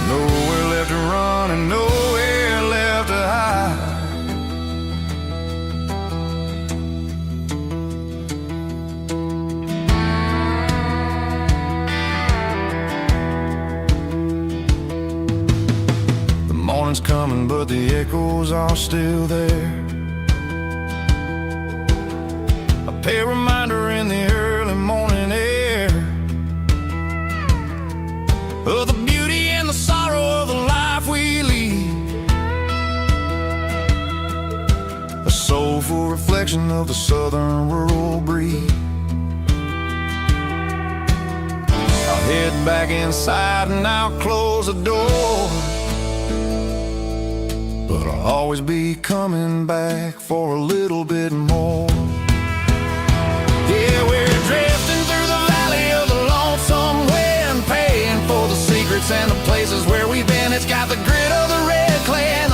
Nowhere left to run and nowhere left to hide. The morning's coming, but the echoes are still there. A pale reminder in the early morning air of the beauty and the sorrow of the life we lead, a soulful reflection of the southern rural breed. I'll head back inside and I'll close the door, but I'll always be coming back for a little bit more. Yeah, we're drifting through the valley of the lonesome wind, paying for the secrets and the places where we've been. It's got the grit of the red clay and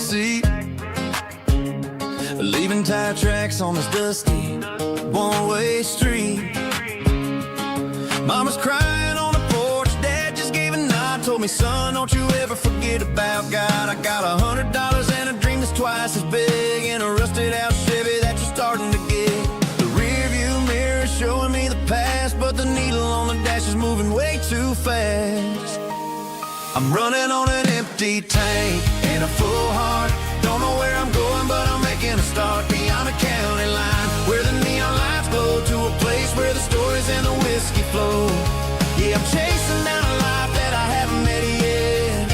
seat, leaving tire tracks on this dusty one-way street. Mama's crying on the porch, Dad just gave a nod, told me, son, don't you ever forget about God. I got $100 and a dream that's twice as big, and a rusted out Chevy that you're starting to get. The rear view mirror is showing me the past, but the needle on the dash is moving way too fast. I'm running on an empty tank and a full heart. Don't know where I'm going, but I'm making a start beyond the county line, where the neon lights glow, to a place where the stories and the whiskey flow. Yeah, I'm chasing down a life that I haven't met yet,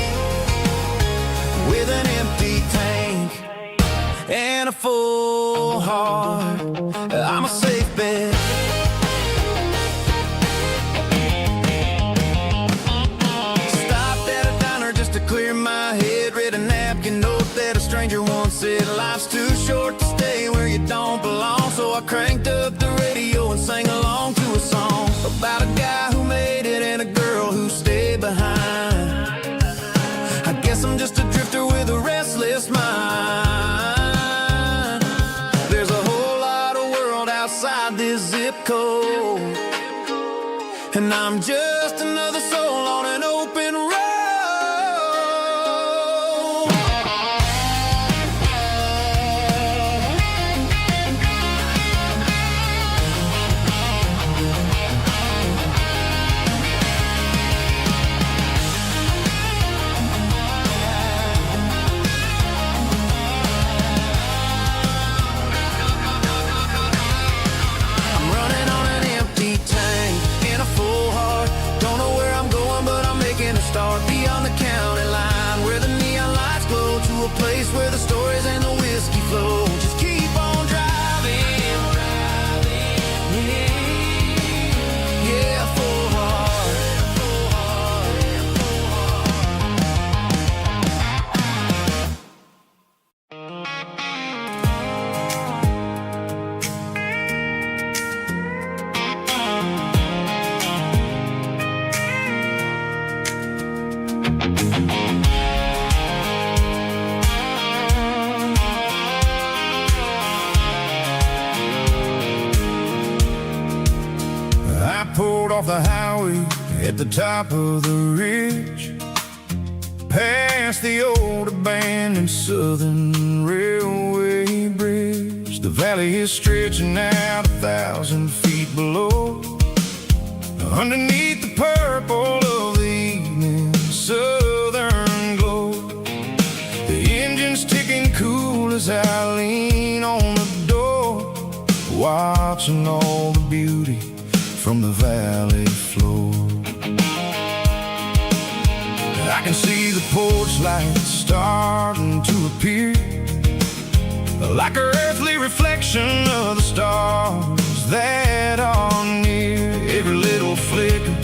with an empty tank and a full heart. I'm a safe bet. Stopped at a diner just to clear my head, read a napkin note that a stranger once said, life's too short to stay where you don't belong. So I cranked up the radio and sang along to a song about a guy who made it and a girl who stayed behind. I guess I'm just a drifter with a restless mind. There's a whole lot of world outside this zip code, and I'm just another soul on an open road. Start beyond the county line, where the neon lights glow, to a place where the stories and the whiskey flow. Just keep on driving, yeah, full heart, full heart, full Pulled off the highway at the top of the ridge, past the old abandoned Southern Railway bridge. The valley is stretching out 1,000 feet below, underneath the purple of the evening southern glow. The engine's ticking cool as I lean on the door, watching all the beauty from the valley floor. I can see the porch lights starting to appear, like an earthly reflection of the stars that are near. Every little flicker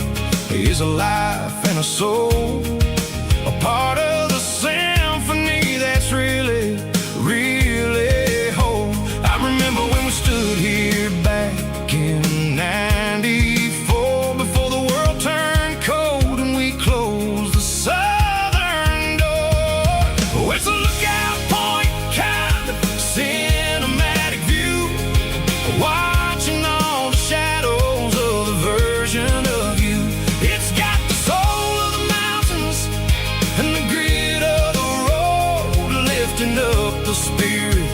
is a life and a soul, a part of the symphony that's really, really whole. I remember when we stood here back in '94, before the world turned cold and we closed the southern door. Oh, it's a lookout point, kind of cinematic view, watching all the shadows of the version of you. It's got the soul of the mountains and the grit of the road, lifting up the spirit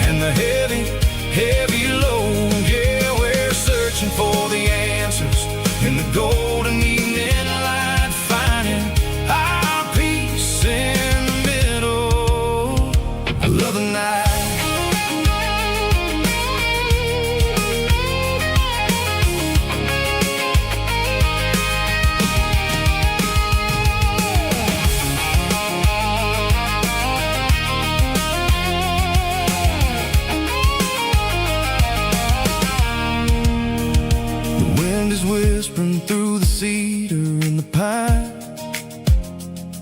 and the heavy, heavy load. Yeah, we're searching for the answers in the golden evening light, finding our peace in the middle. I love the night. Whispering through the cedar and the pine,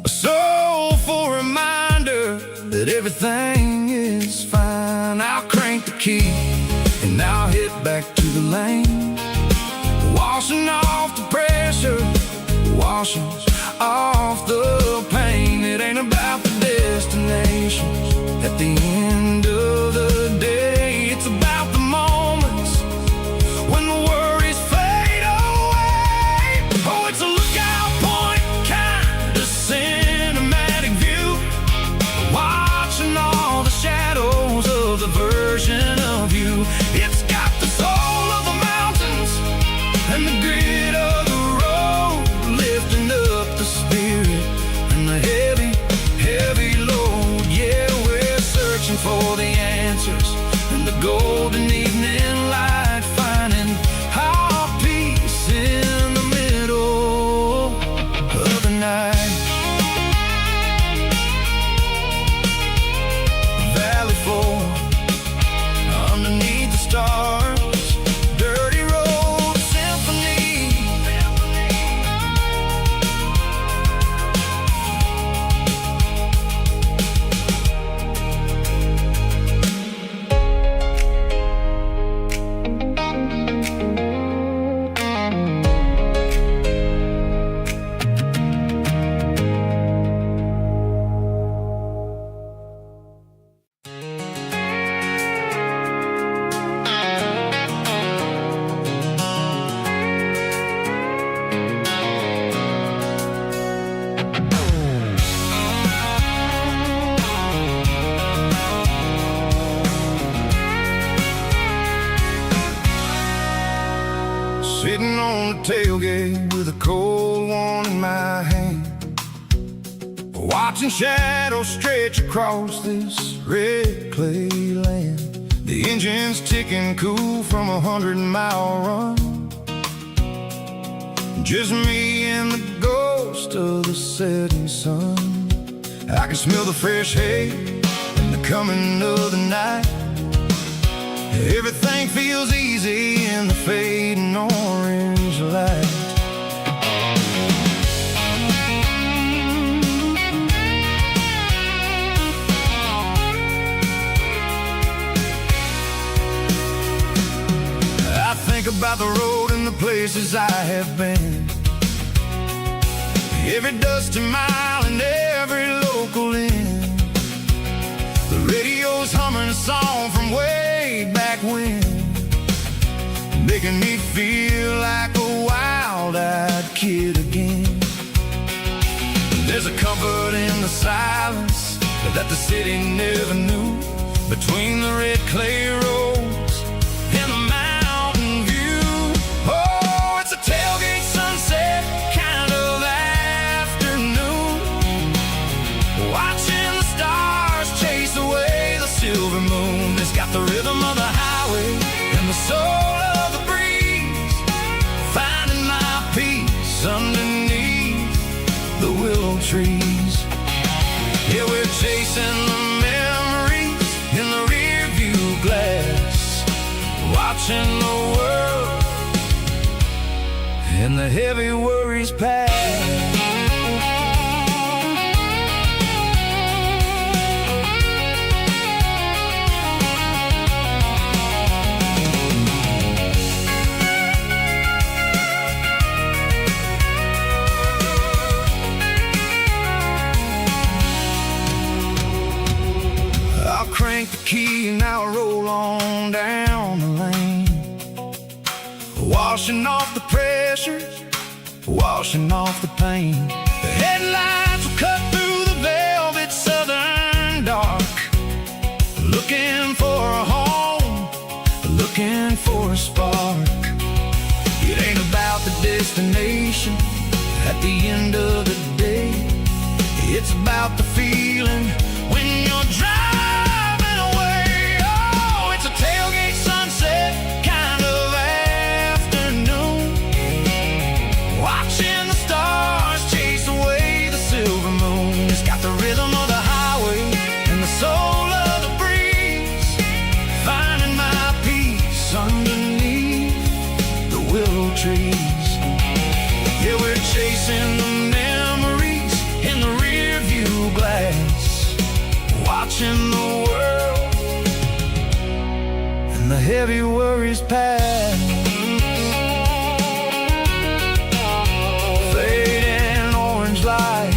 a soulful reminder that everything is fine. I'll crank the key and I'll head back to the lane, washing off the pressure, washing off the pain. It ain't about the destination, at the end of the day, it's about the moments when the worries fade away. Oh, it's a lookout point, kind of cinematic view, watching all the shadows of the version of you. It's got the soul of the mountains and the grit of the road, lifting up the spirit and the heavy, heavy load. Yeah, we're searching for the answers in the golden evening light, finding our peace in the middle of the night. Valley floor, underneath the stars, dirty road symphony. Sitting on the tailgate with a cold one in my hand, watching shadows stretch across this red clay land. The engine's ticking cool from 100-mile run, just me and the ghost of the setting sun. I can smell the fresh hay and the coming of the night. Everything feels easy in the fading orange light. I think about the road and the places I have been, every dusty mile and every local inn. The radio's humming a song from way back when, making me feel like a wild-eyed kid again. There's a comfort in the silence that the city never knew, between the red clay roads and the mountain view. Oh, it's a tailgate sunset kind of afternoon, watching the stars chase away the silver moon. It's got the rhythm of the highway and the soul of the breeze, finding my peace underneath the willow trees. Yeah, we're chasing the memories in the rear view glass, watching the world and the heavy worries pass. Crank the key and I'll roll on down the lane, washing off the pressure, washing off the pain. The headlights will cut through the velvet southern dark, looking for a home, looking for a spark. It ain't about the destination at the end of the day, it's about the feeling when you're driving. Tailgate sunset kind of afternoon, watching the stars chase away the silver moon. It's got the rhythm of the highway and the soul of the breeze, finding my peace underneath the willow trees. Yeah, we're chasing the memories in the rear view glass, watching the world and the heavy worries pass. Fading orange light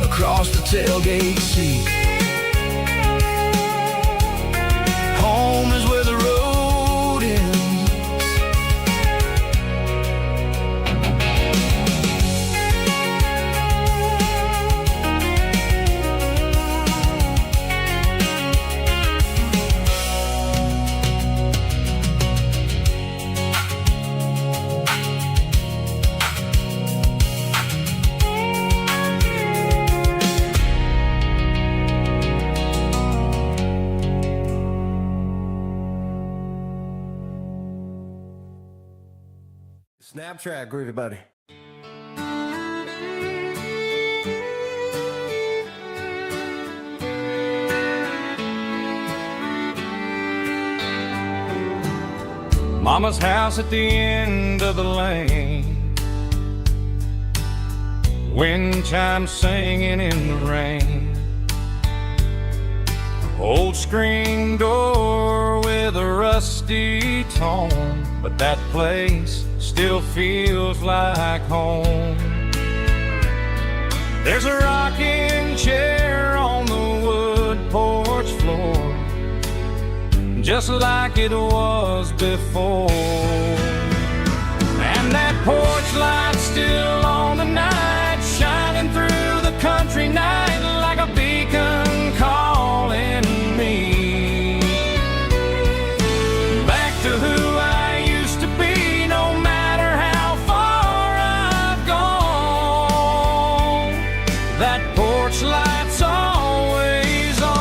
across the tailgate seat. Home is where the road ends. Snap track, groovy buddy. Mama's house at the end of the lane, wind chimes singing in the rain. Old screen door with a rusty tone, but that place still feels like home. There's a rocking chair on the wood porch floor, just like it was before. And that porch light still on the night, shining through the country night like a beacon calling me back to who I used to be. No matter how far I've gone, that porch light's always on.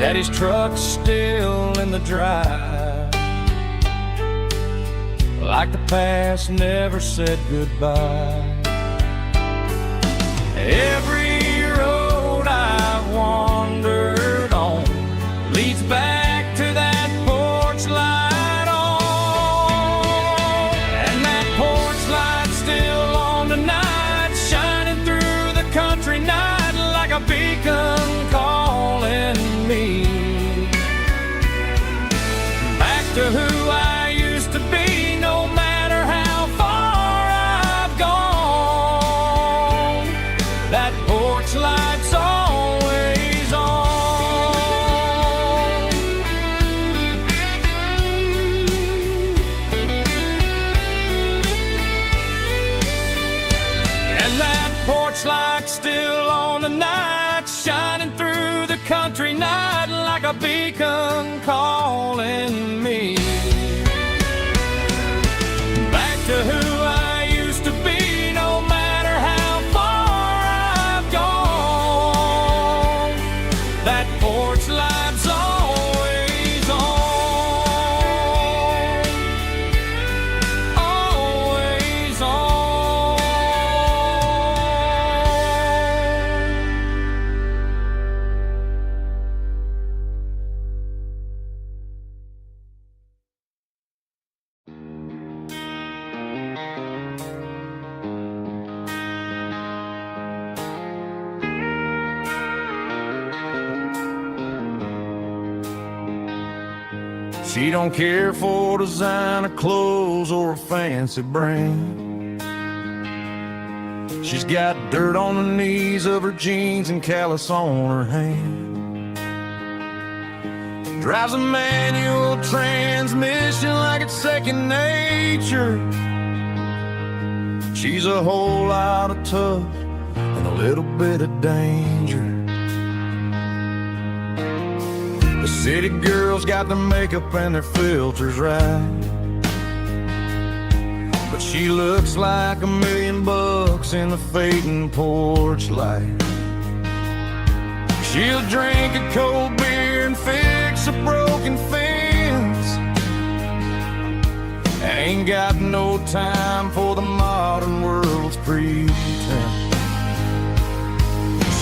Daddy's truck's still in the drive, like the past never said goodbye. Every road I've wandered on leads back to that porch light on. And that porch light's still on tonight, shining through the country night like a beacon calling me back to who I used to be. No matter how far I've gone, that porch light's always on. And that porch light's still on tonight, shining through the country night like a beacon calling me back to who I used to be. No matter how far I've gone, that porch light's always on, always on. She don't care for designer clothes or a fancy brand. She's got dirt on the knees of her jeans and callus on her hand. Drives a manual transmission like it's second nature. She's a whole lot of tough and a little bit of danger. The city girls got their makeup and their filters right, but she looks like $1 million in the fading porch light. She'll drink a cold beer and fix a broken fence, ain't got no time for the modern world's pretense.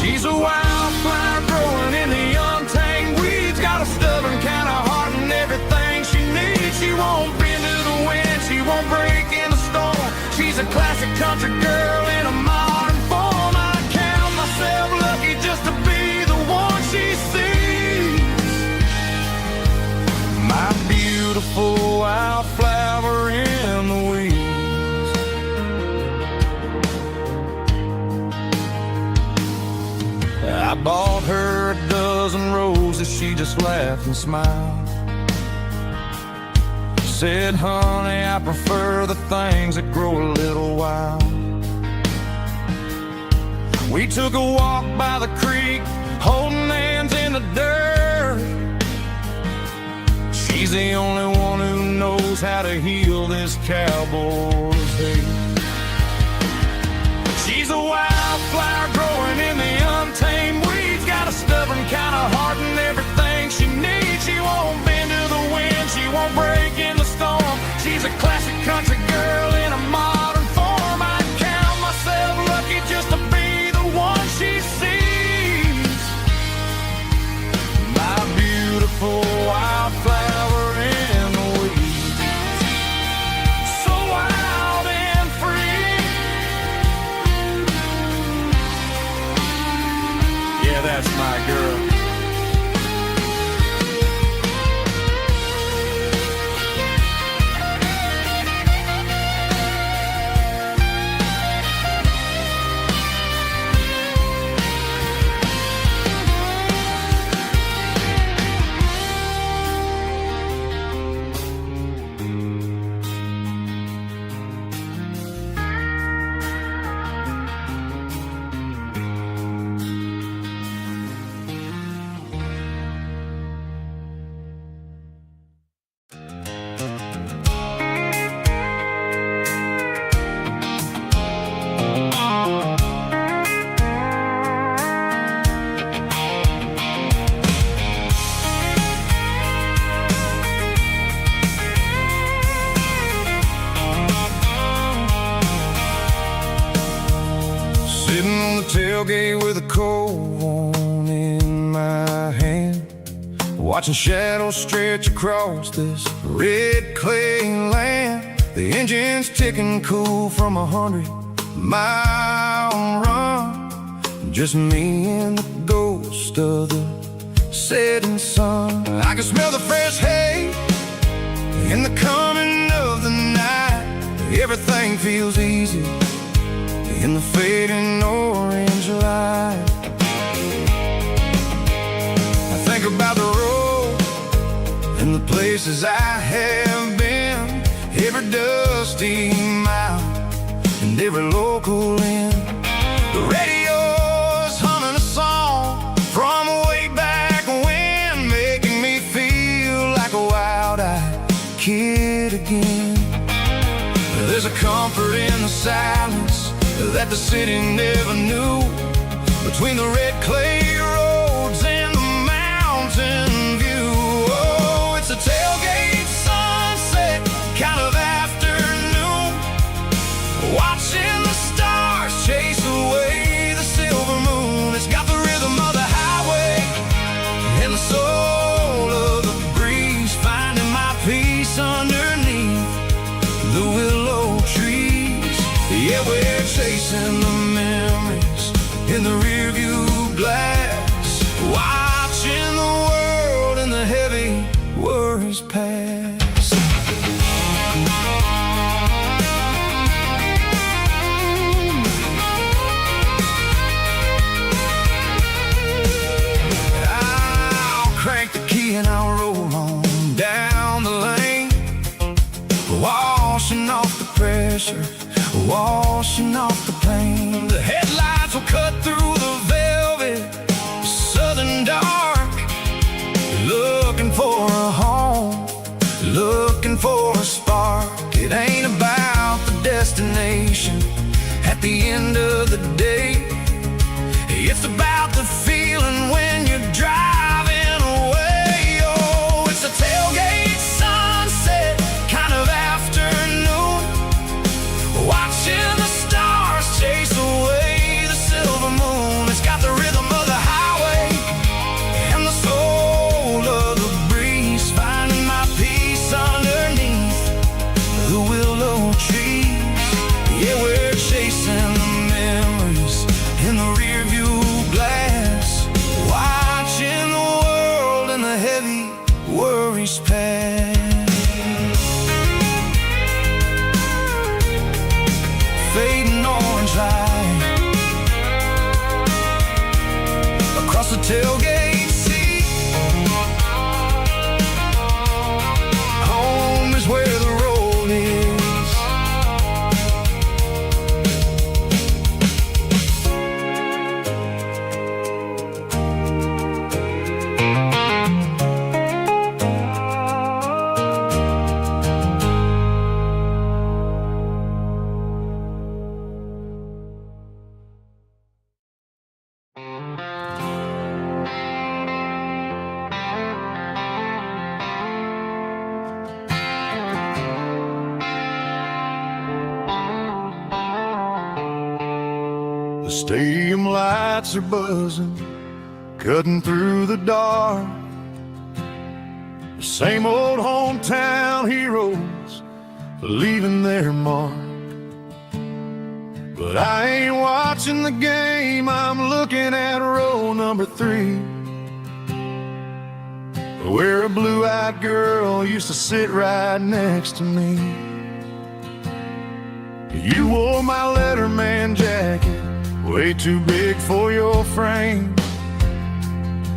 She's a wildflower growing in the untamed weeds, got a stubborn kind of heart and everything she needs. She won't bend to the wind, she won't break in a storm. She's a classic country girl in a modern form. I count myself lucky just to be the one she sees. My beautiful wildflower I bought her a dozen roses, she just laughed and smiled. Said, honey, I prefer the things that grow a little wild. We took a walk by the creek, holding hands in the dirt. She's the only one who knows how to heal this cowboy's hate. She's a wildflower growing in the untamed weeds. Got a stubborn kind of heart and everything she needs. She won't bend to the wind, she won't break in the storm. She's a classic country girl in a modern form. I count myself lucky just to be the one she sees. My beautiful wildflower in the weeds, so wild and free. Yeah, that's my girl. Sitting on the tailgate with a cold one in my hand, watching shadows stretch across this red clay land. The engine's ticking cool from 100-mile run. Just me and the ghost of the setting sun. I can smell the fresh hay in the coming of the night. Everything feels easy in the fading orange light. I think about the road and the places I have been, every dusty mile and every local inn. The radio's humming a song from way back when, making me feel like a wild-eyed kid again. There's a comfort in the silence that the city never knew, between the red clay roads and the mountain view. Oh, it's a tailgate sunset kind of afternoon, watching the stars chase away the silver moon. It's got the rhythm of the highway and the soul of the breeze, finding my peace underneath the willow trees. Yeah, we're chasing the memories in the rearview glass, watching the world and the heavy worries pass. I'll crank the key and I'll roll on down the lane, washing off the pressure, washing off the pain. The headlights will cut through the velvet southern dark, looking for a home, looking for a spark. It ain't about the destination at the end of the day, it's about the feeling when you're driving away. Oh, it's a tailgate sunset kind of afternoon, watching the stars chase away the silver moon. It's got the rhythm of the highway and the soul of the breeze, finding my peace underneath the willow trees. Yeah, we're chasing the memories in the rearview glass, watching the world and the heavy worries pass. Fading orange light tailgate seat. Home is where the road is. The stadium lights are buzzing, cutting through the dark. The same old hometown heroes leaving their mark. But I ain't watching the game, I'm looking at row number 3, where a blue-eyed girl used to sit right next to me. You wore my Letterman jacket, way too big for your frame.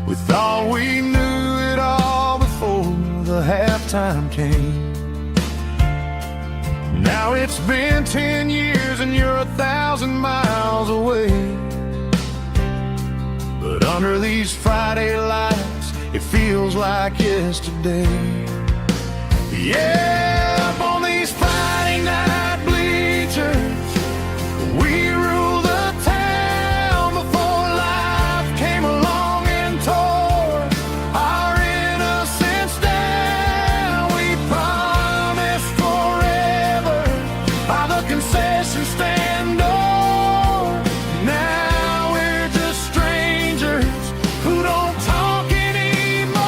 We thought we knew it all before the halftime came. Now it's been 10 years and you're 1,000 miles away. But under these Friday lights, it feels like yesterday. Yeah, up on these Friday night bleachers, we rule the town before life came along and tore our innocence down. We promised forever by the concession stand door. Now we're just strangers who don't talk anymore.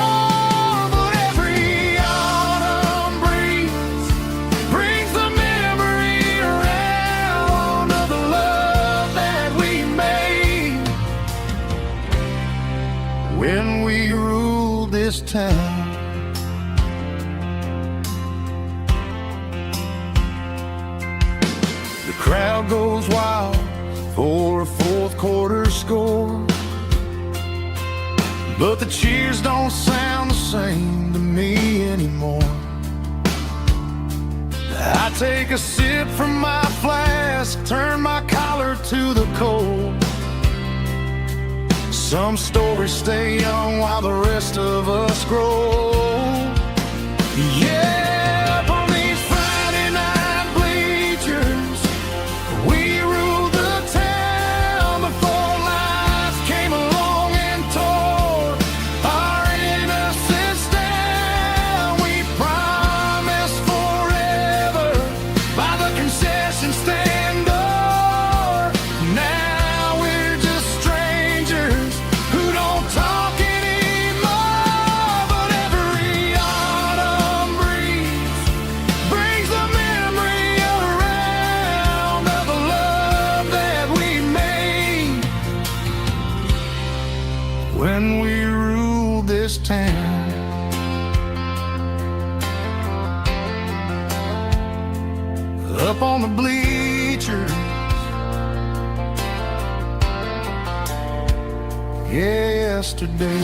But every autumn breeze brings the memory around of the love that we made when we ruled this town. The crowd goes wild for a fourth quarter score, but the cheers don't sound the same to me anymore. I take a sip from my flask, turn my collar to the cold. Some stories stay young while the rest of us grow. Yeah, up on these Friday night bleachers, we ruled the town before life came along and tore our innocence down. We promised forever by the concession stand door. Now we're just strangers who don't talk anymore. But every autumn breeze brings the memory around of the love that we made when we ruled this town. Up on the bleachers, yesterday.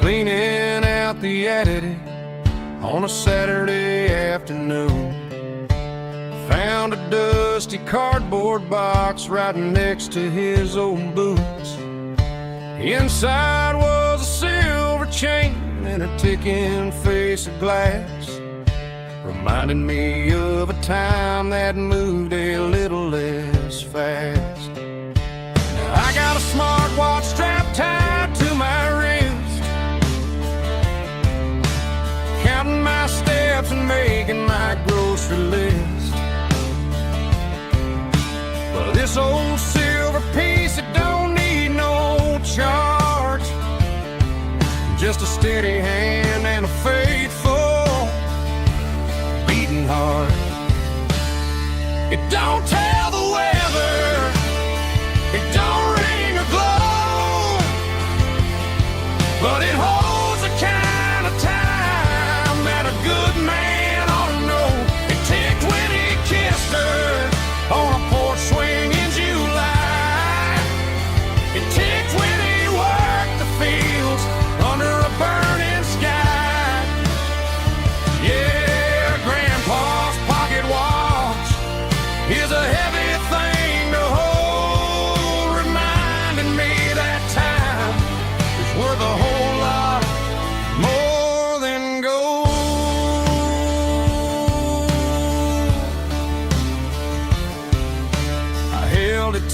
Cleaning out the attic on a Saturday afternoon, found a dusty cardboard box right next to his old boots. Inside was a silver chain and a ticking face of glass, reminding me of a time that moved a little less fast. Now I got a smartwatch strapped tied to my wrist, counting my steps and making my grocery list. But this old silver piece, it don't need no charge, just a steady hand and a faithful beating heart.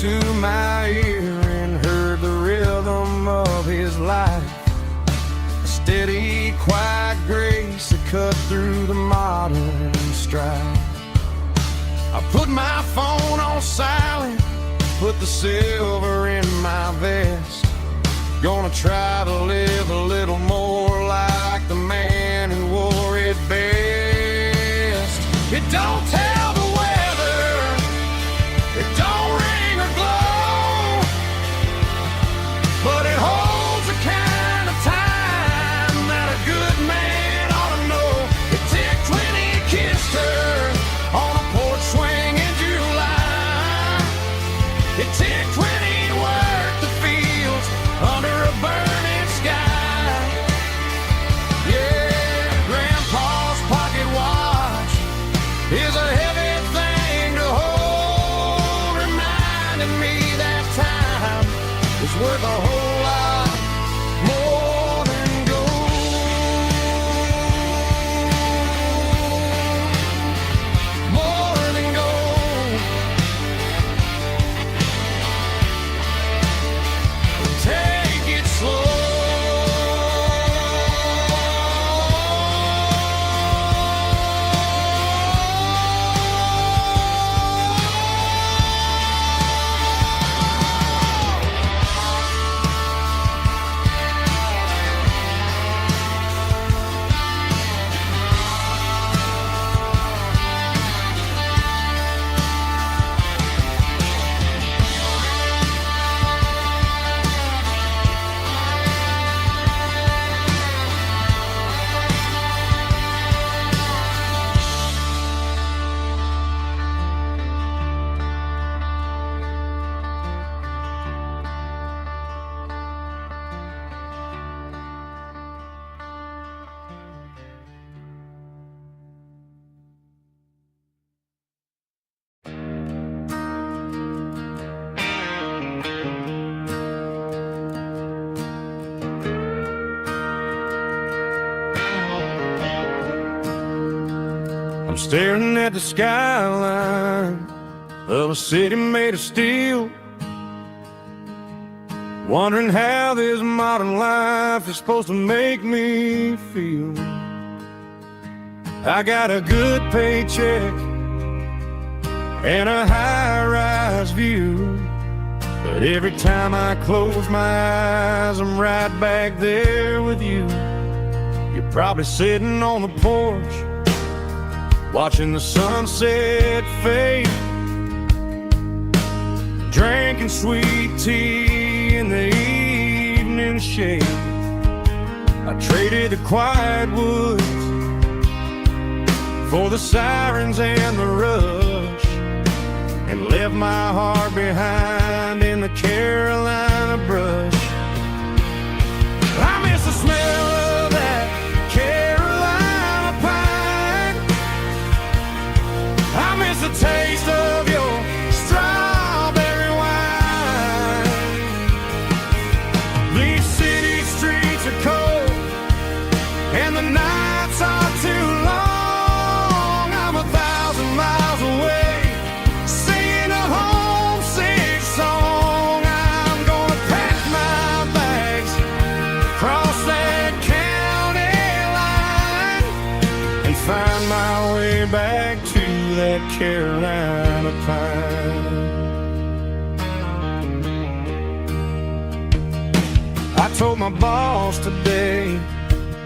to my ear and heard the rhythm of his life. A steady, quiet grace that cut through the modern strife. I put my phone on silent, put the silver in my vest. Gonna try to live a little more like the man who wore it best. It don't tell the weather, it don't ring or glow, but it holds the kind of time that a good man ought to know. It ticked when he kissed her on a porch swing in July. It ticked when he worked the fields under a burning sky. Yeah, Grandpa's pocket watch is a heavy thing to hold, reminding me that time is worth a whole lot more than gold. More than gold. Take it slow. I'm staring at the skyline of a city made of steel, wondering how this modern life is supposed to make me feel. I got a good paycheck and a high-rise view, but every time I close my eyes, I'm right back there with you. You're probably sitting on the porch, watching the sunset fade, drinking sweet tea in the evening shade. I traded the quiet woods for the sirens and the rush, and left my heart behind in the Carolina brush. I miss the smell of that Carolina pine. I miss the taste of your strawberry wine. These city streets are cold and the nights are too long. I'm 1,000 miles away, singing a homesick song. I'm gonna pack my bags, cross that county line, and find my way back to that Carolina pine. I told my boss today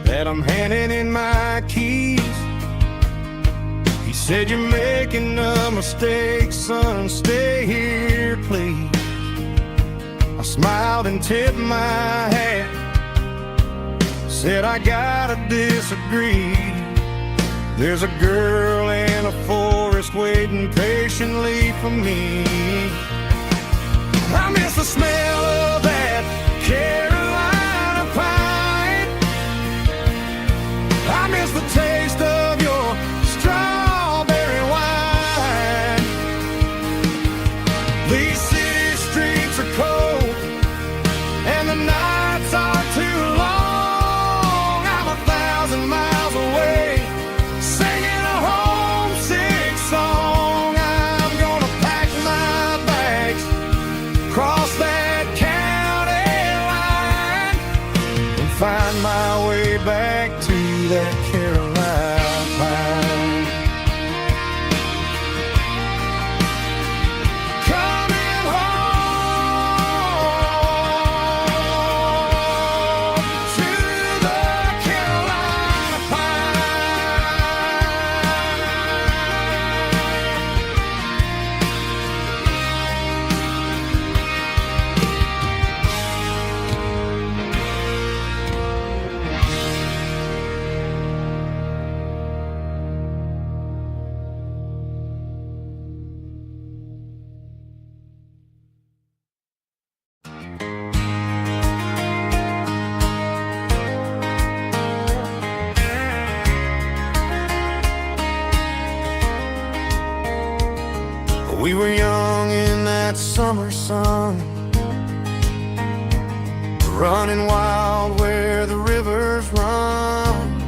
that I'm handing in my keys. He said, "You're making a mistake, son, stay here, please." I smiled and tipped my hat, said, "I gotta disagree. There's a girl in a forest waiting patiently for me." I miss the smell of that Carolina pine. I miss the taste of your strawberry wine. These city streets are cold and the nights are too long. I'm 1,000 miles away, singing a homesick song. I'm gonna pack my bags, We were young in that summer sun, running wild where the rivers run,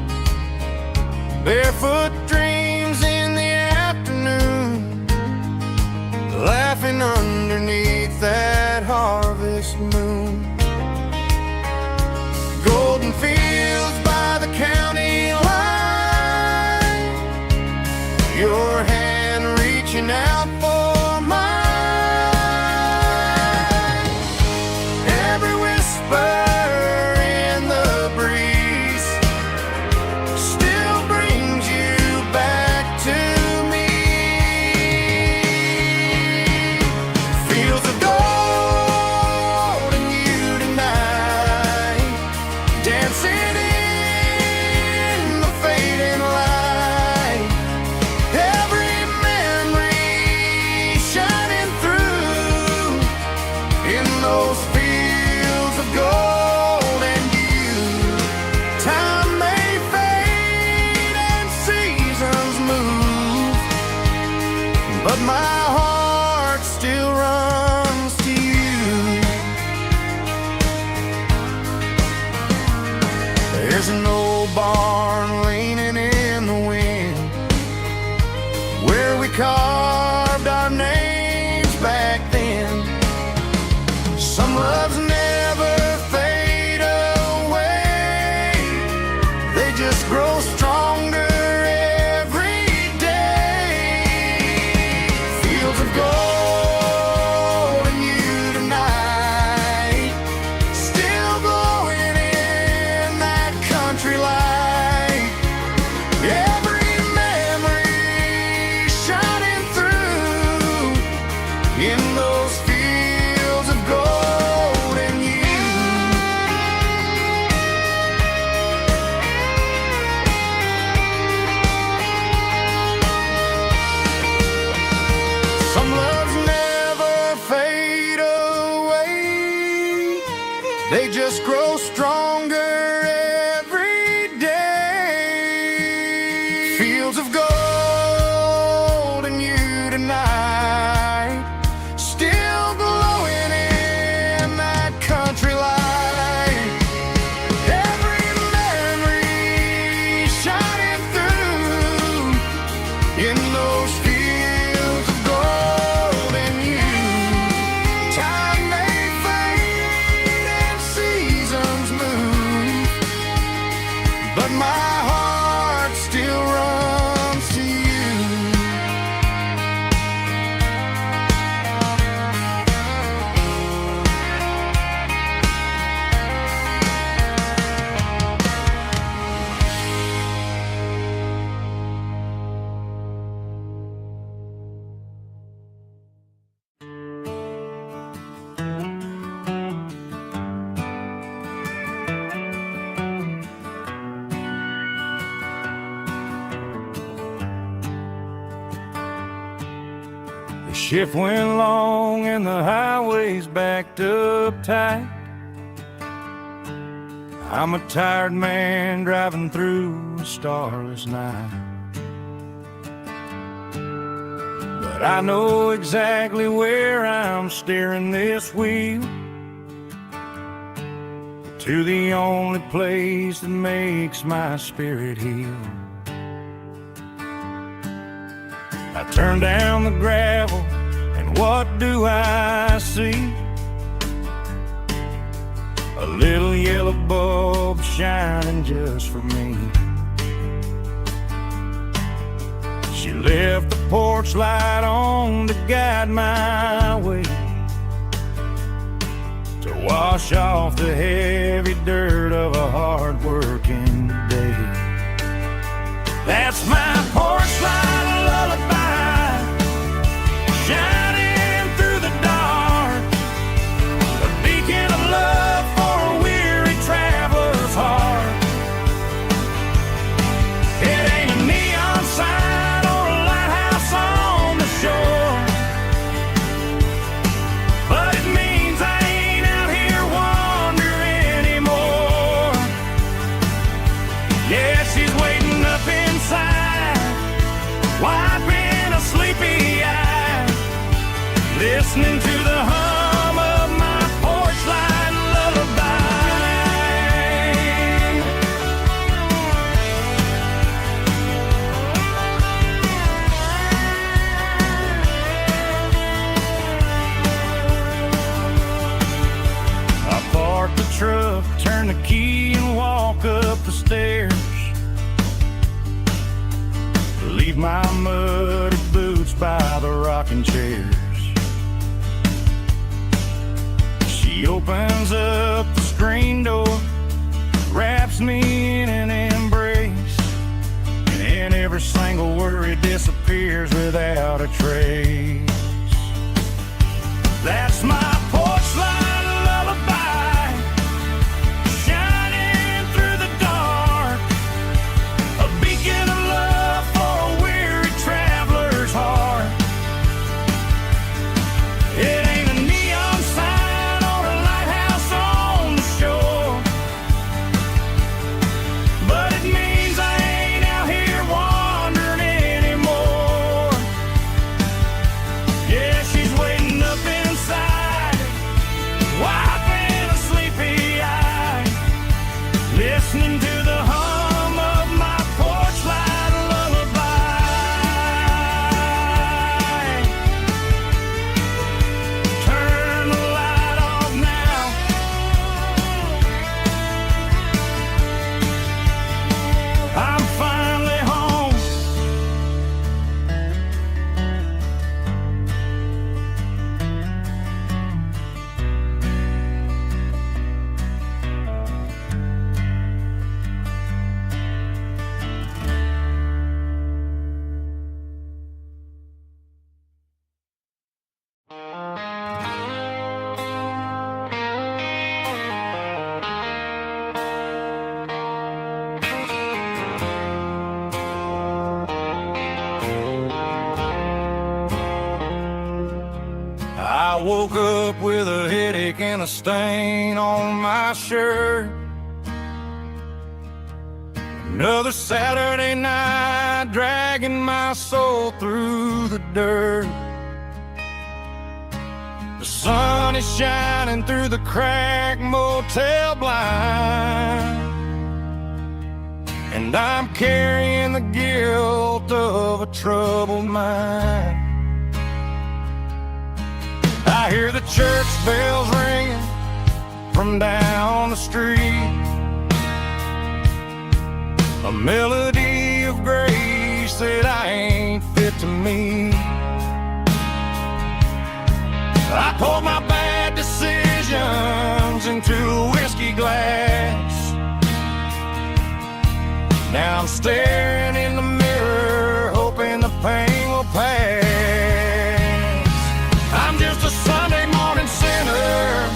barefoot dreams in the afternoon, laughing underneath that harvest moon. Golden fields by the county line, your hand reaching out for mine. Every whisper in the breeze still brings you back to me. Fields of gold and you tonight, dancing in the fading light. Every memory shining through in those fields of gold and you. Time may fade and seasons move, but my heart still runs to you. There's an old barn leaning in the wind where we carved our names back then. Some loves never fade away, they just grow stronger every day. Fields of gold and you tonight, still glowing in that country light. Every memory shining through in those fields of gold and you. Some loves never fade away, they just grow stronger every day. Fields of gold and you tonight, still glowing in that country light. Every memory shining through in those fields of gold and you. Time may fade and seasons move, but my heart still runs to you. The shift went long and the highway's backed up tight. I'm a tired man driving through a starless night, but I know exactly where I'm steering this wheel, to the only place that makes my spirit heal. I turn down the gravel, and what do I see? A little yellow bulb shining just for me. She left the porch light on to guide my way, to wash off the heavy dirt of a hard-working day. That's my porch light lullaby, shining through the dark, a beacon of love for a weary traveler's heart. It ain't a neon sign or a lighthouse on the shore, but it means I ain't out here wandering anymore. listening to the hum of my porch light lullaby. I park the truck, turn the key and walk up the stairs. Leave my muddy boots by the rocking chairs. She opens up the screen door, wraps me in an embrace, and every single worry disappears without a trace. That's my porch light lullaby, shining through the dark, a beacon of love for a weary traveler's heart. It ain't a neon sign or a lighthouse on the shore, but it means I ain't out here wandering anymore. Yeah, she's waiting up inside, wiping a sleepy eye, listening to the hum of my porch light lullaby. Turn the light off now. I'm finally home. I woke up with a headache and a stain on my shirt. Another Saturday night dragging my soul through the dirt. The sun is shining through the cracked motel blind, and I'm carrying the guilt of a troubled mind. I hear the church bells ringing from down the street, a melody of grace that I ain't fit to meet. I poured my bad decisions into a whiskey glass. Now I'm staring in the mirror, hoping the pain will pass. I'm just a Sunday morning sinner,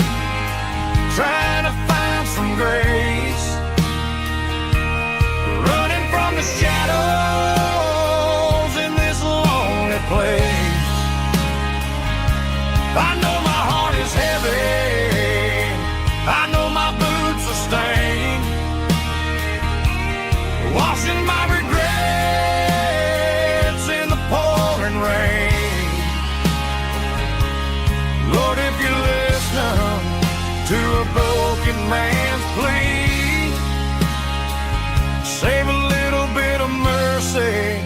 trying to find some grace, running from the shadows in this lonely place. I know my heart is heavy, I know my boots are stained, washing my regrets in the pouring rain. Lord, if you listen to a broken man's plea, save a little bit of mercy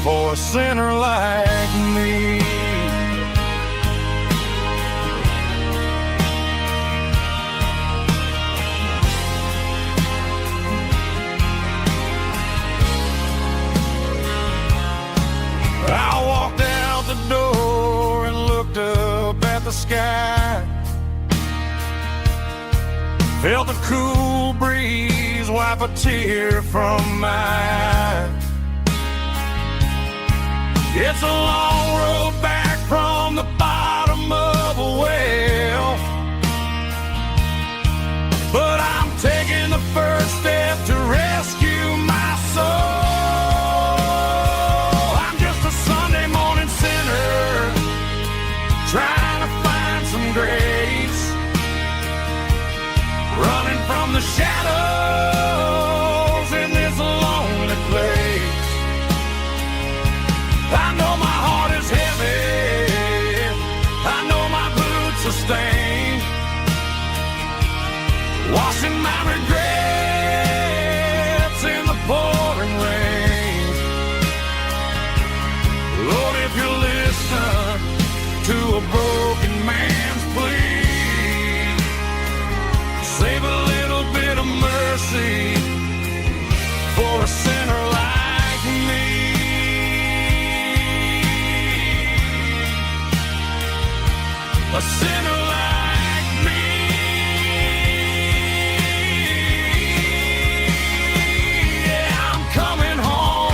for a sinner like me. I walked out the door and looked up at the sky, felt a cool breeze wipe a tear from my eye. It's a long road back from the bottom of a well, but I'm taking the first step to rescue my soul. Trying to find some grace, running from the shadows in this lonely place. I know my heart sinner like me. A sinner like me. Yeah, I'm coming home.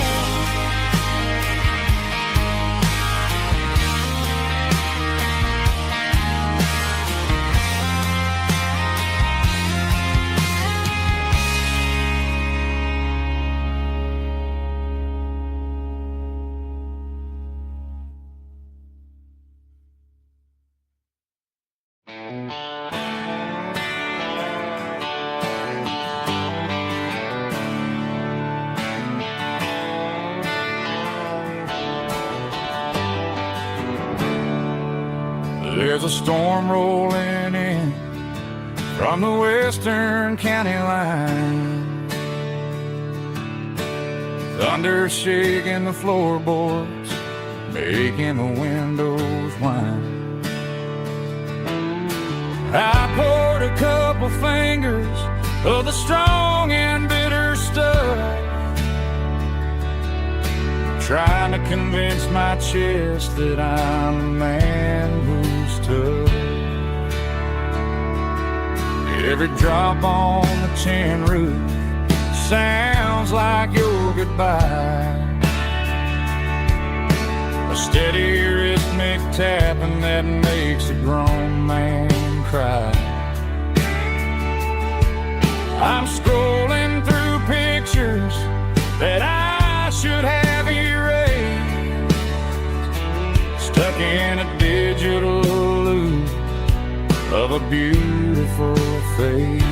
There's a storm rolling in from the western county line. Thunder shaking the floorboards, making the windows whine. I poured a couple fingers of the strong and bitter stuff, trying to convince my chest that I'm a man who's tough. Every drop on the tin roof sounds like your goodbye, a steady rhythmic tapping that makes a grown man cry. I'm scrolling through pictures that I should have erased, stuck in a digital loop of a beautiful face.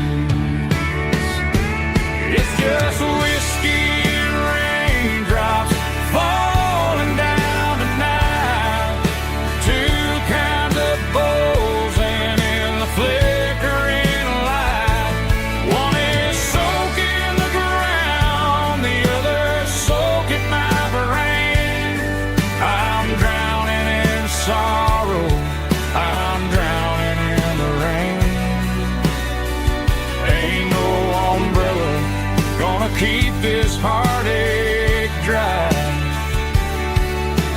It's just whiskey and raindrops falling down tonight. Two kinds of bowls and in the flickering light. One is soaking the ground, the other soaking my brain. I'm drowning in sorrow, I'm drowning in the rain. Ain't no umbrella gonna keep this heartache dry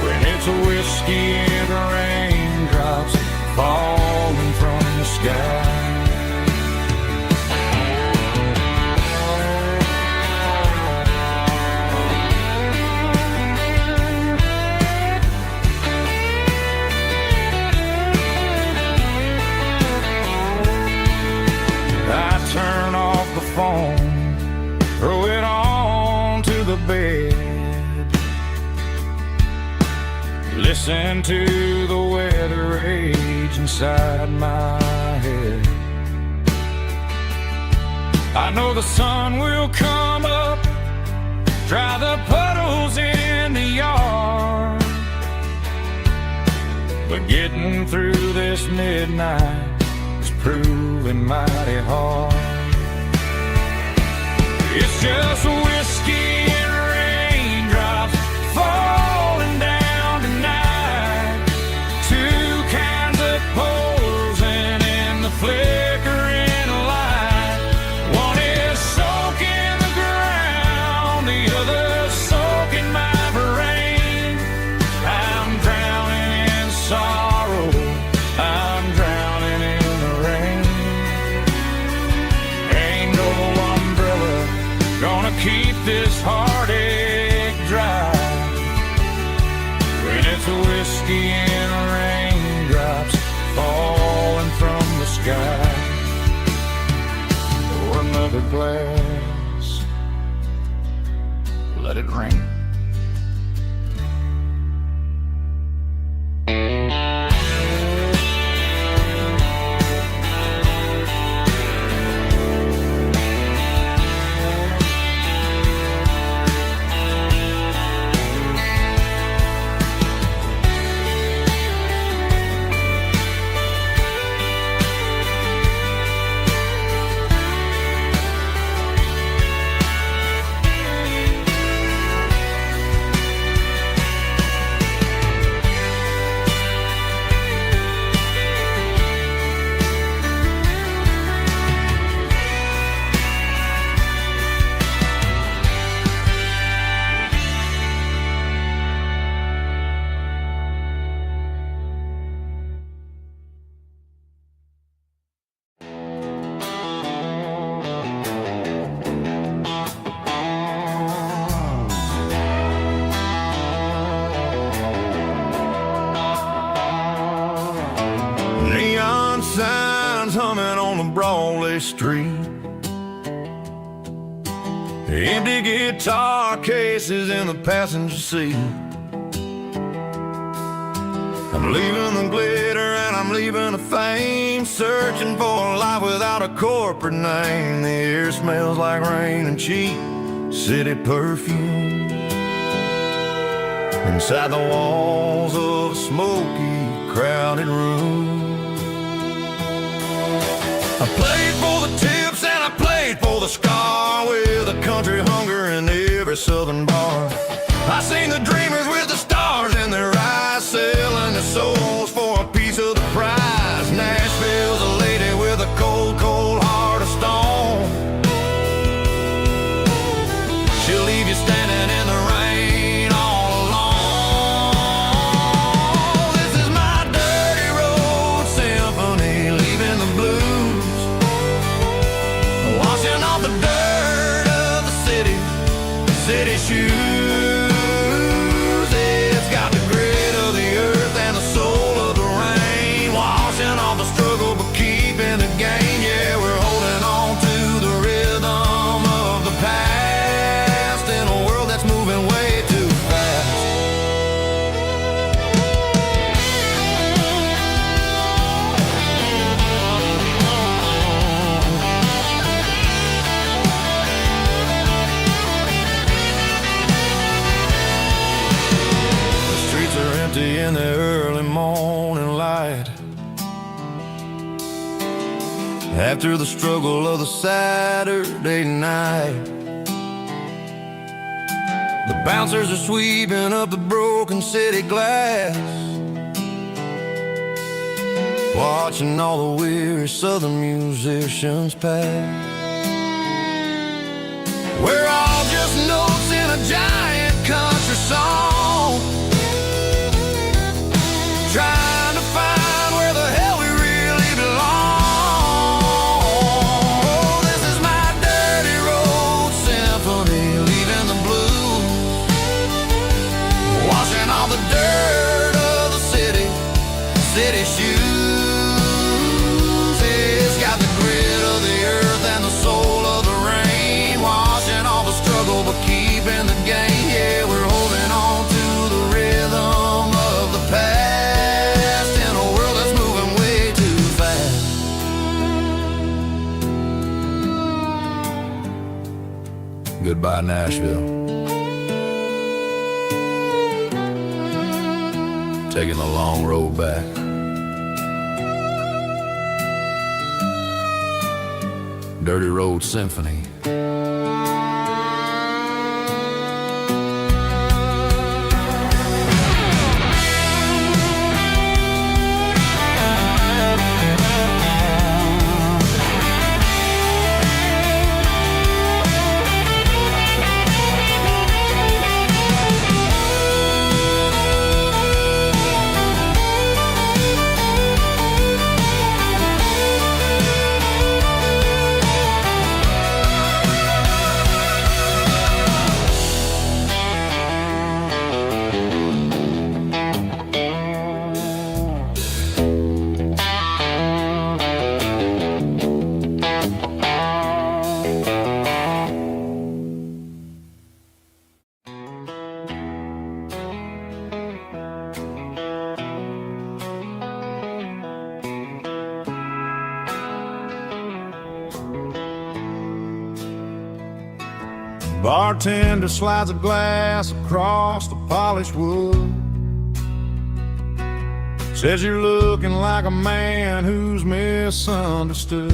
when it's a whiskey and raindrops falling from the sky. I turn off the phone, throw it on to the bed, listen to the weather rage inside my head. I know the sun will come up, dry the puddles in the yard, but getting through this midnight is proving mighty hard. It's just whiskey and raindrops falling down tonight. Two kinds of poles and in the flickering light. One is soaking the ground, the other soaking my brain. I'm drowning in sorrow, I'm drowning in the rain. Ain't no umbrella gonna keep this heartache dry when it's a whiskey and raindrops falling from the sky. Pour another glass, let it rain. busy street. Empty guitar cases in the passenger seat. I'm leaving the glitter and I'm leaving the fame, searching for a life without a corporate name. The air smells like rain and cheap city perfume. Inside the walls of a smoky, crowded room. I played for the tips and I played for the scar, with a country hunger in every southern bar. I seen the dreamers with the stars in their eyes, selling their souls for a piece of the prize. Nashville's a lady with a cold, cold heart of stone. She'll leave you standing in the rain all alone. This is my dirty road symphony, leaving the blues, washing off the dirt of the city shoes. It's got the grit of the earth and the soul of the rain, washing off the struggle but keeping the gain. Yeah, we're holding on to the rhythm of the past in a world that's moving way too fast. The streets are empty in the early morning light, after the struggle of the Saturday night. The bouncers are sweeping up the broken city glass, watching all the weary southern musicians pass. We're all just notes in a giant country song, trying to find where the hell we really belong. Oh, this is my dirty road symphony, leaving the blues, washing all the dirt of the city shoes. It's got the grit of the earth and the soul of the rain, washing all the struggle but keeping the gain. Yeah, we're holding on to the rhythm of the past in a world that's moving way too fast. Goodbye, Nashville. Taking the long road back. Dirty Road Symphony. Bartender slides a glass across the polished wood, says you're looking like a man who's misunderstood.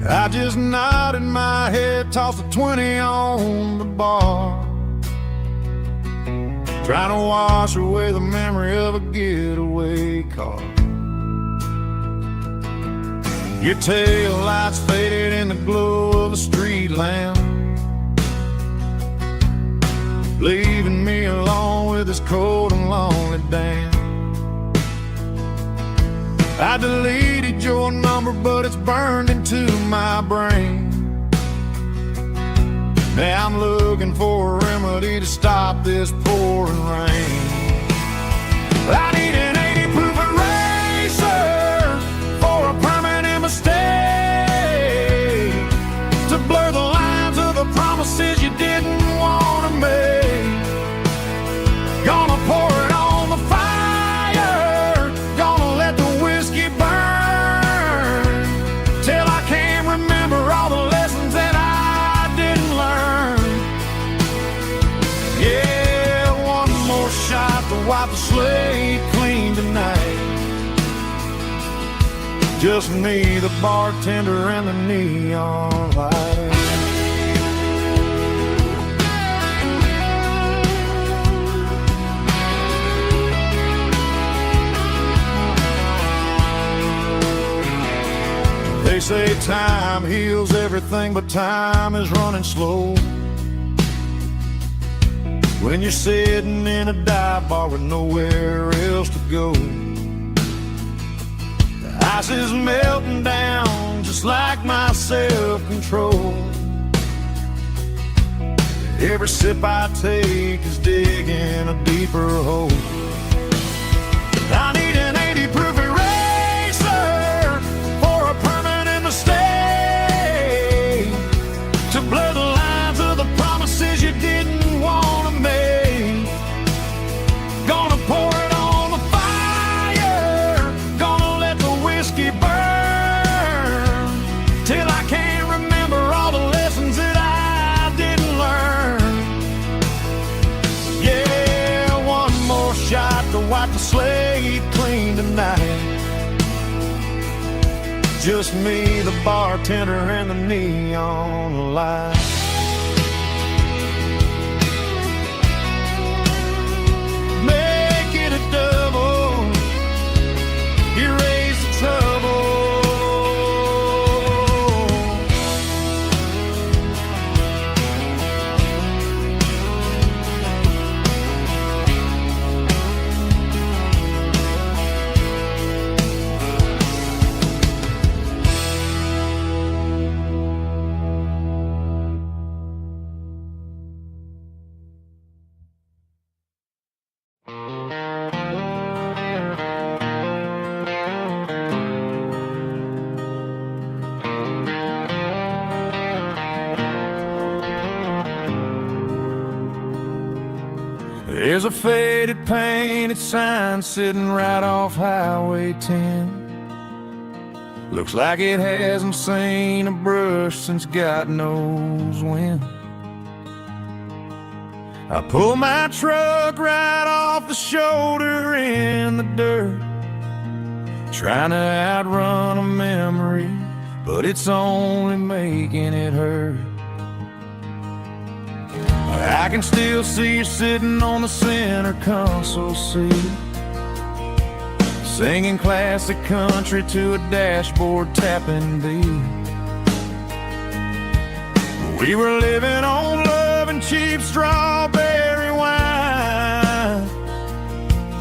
I just nodded my head, tossed a 20 on the bar, trying to wash away the memory of a getaway car. Your tail lights faded in the glow of a street lamp, leaving me alone with this cold and lonely damn. I deleted your number, but it's burned into my brain. Now I'm looking for a remedy to stop this pouring rain. I need an 80 proof eraser for a permanent mistake. wipe the slate clean tonight. Just me, the bartender, and the neon light. They say time heals everything, but time is running slow. When you're sitting in a dive bar with nowhere else to go, the ice is melting down just like my self-control. Every sip I take is digging a deeper hole. I need an 80 proof eraser for a permanent mistake, to blur the lines of the promises you didn't want to make. Gonna pour it on the fire, gonna let the whiskey burn, till I can't remember all the lessons that I didn't learn. Yeah, one more shot to wipe the slate clean tonight. Just me, the bartender, and the neon light. Make it a double, erase the trouble. There's a faded painted sign sitting right off Highway 10. Looks like it hasn't seen a brush since God knows when. I pull my truck right off the shoulder in the dirt, trying to outrun a memory, but it's only making it hurt. I can still see you sitting on the center console seat, singing classic country to a dashboard tapping beat. We were living on love and cheap strawberry wine,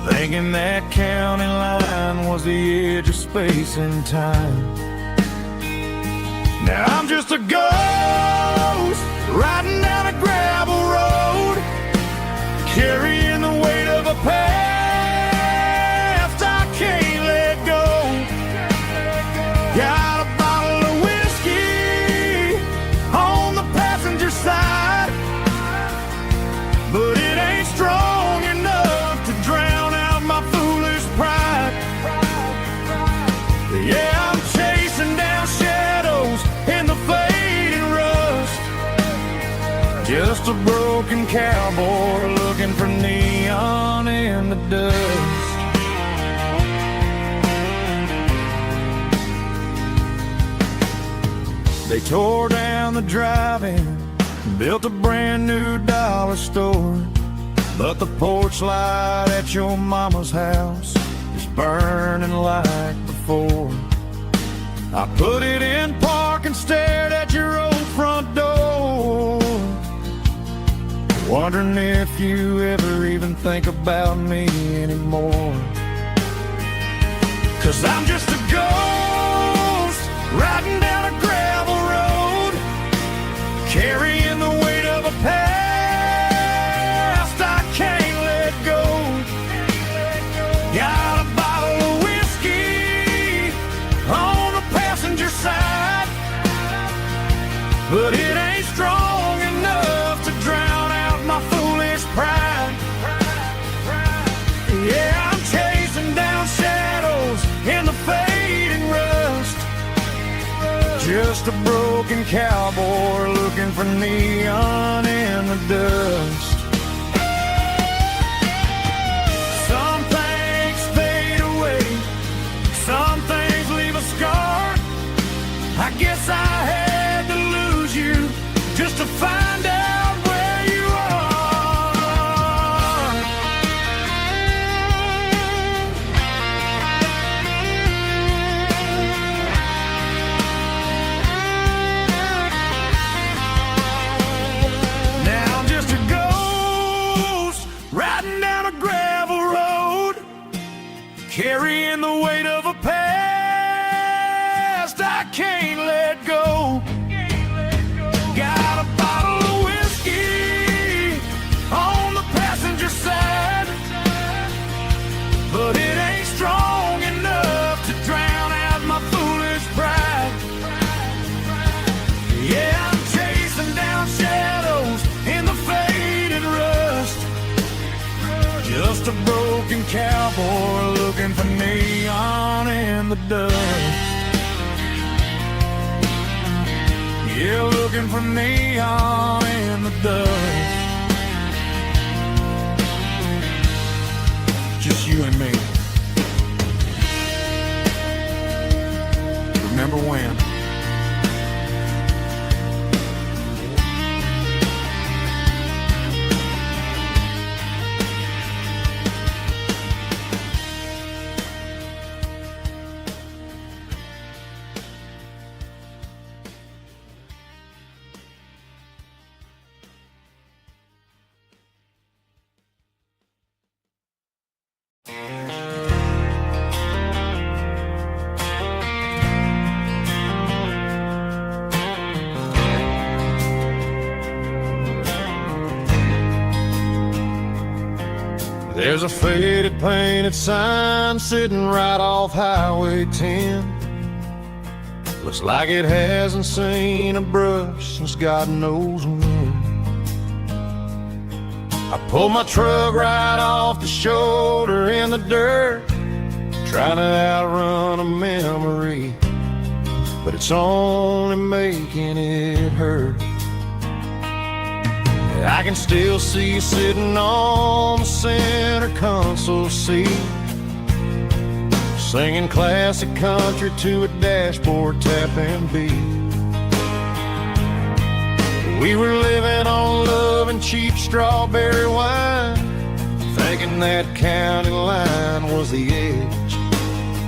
thinking that county line was the edge of space and time. Now I'm just a ghost riding down a gravel road, carrying the weight of a past I can't let go. Got a bottle of whiskey on the passenger side, but it ain't strong enough to drown out my foolish pride. Yeah, I'm chasing down shadows in the fading rust, just a broken cowboy looking for neon in the dust. They tore down the drive-in, built a brand new dollar store, but the porch light at your mama's house is burning like before. I put it in park and stared at your old front door, wondering if you ever even think about me anymore. 'Cause I'm just a ghost riding down a gravel road, carrying the weight of a past I can't let go. Got a bottle of whiskey on the passenger side, but it ain't strong enough to drown out my foolish pride. Yeah, I'm chasing down shadows in the fading rust, just a broken cowboy looking for neon in the dust. cowboy looking for neon in the dust. Yeah, looking for neon in the dust. Just you and me. Remember when? There's a faded painted sign sitting right off Highway 10. Looks like it hasn't seen a brush since God knows when. I pulled my truck right off the shoulder in the dirt, trying to outrun a memory, but it's only making it hurt. I can still see you sitting on the center console seat, singing classic country to a dashboard tapping beat. We were living on love and cheap strawberry wine, thinking that county line was the edge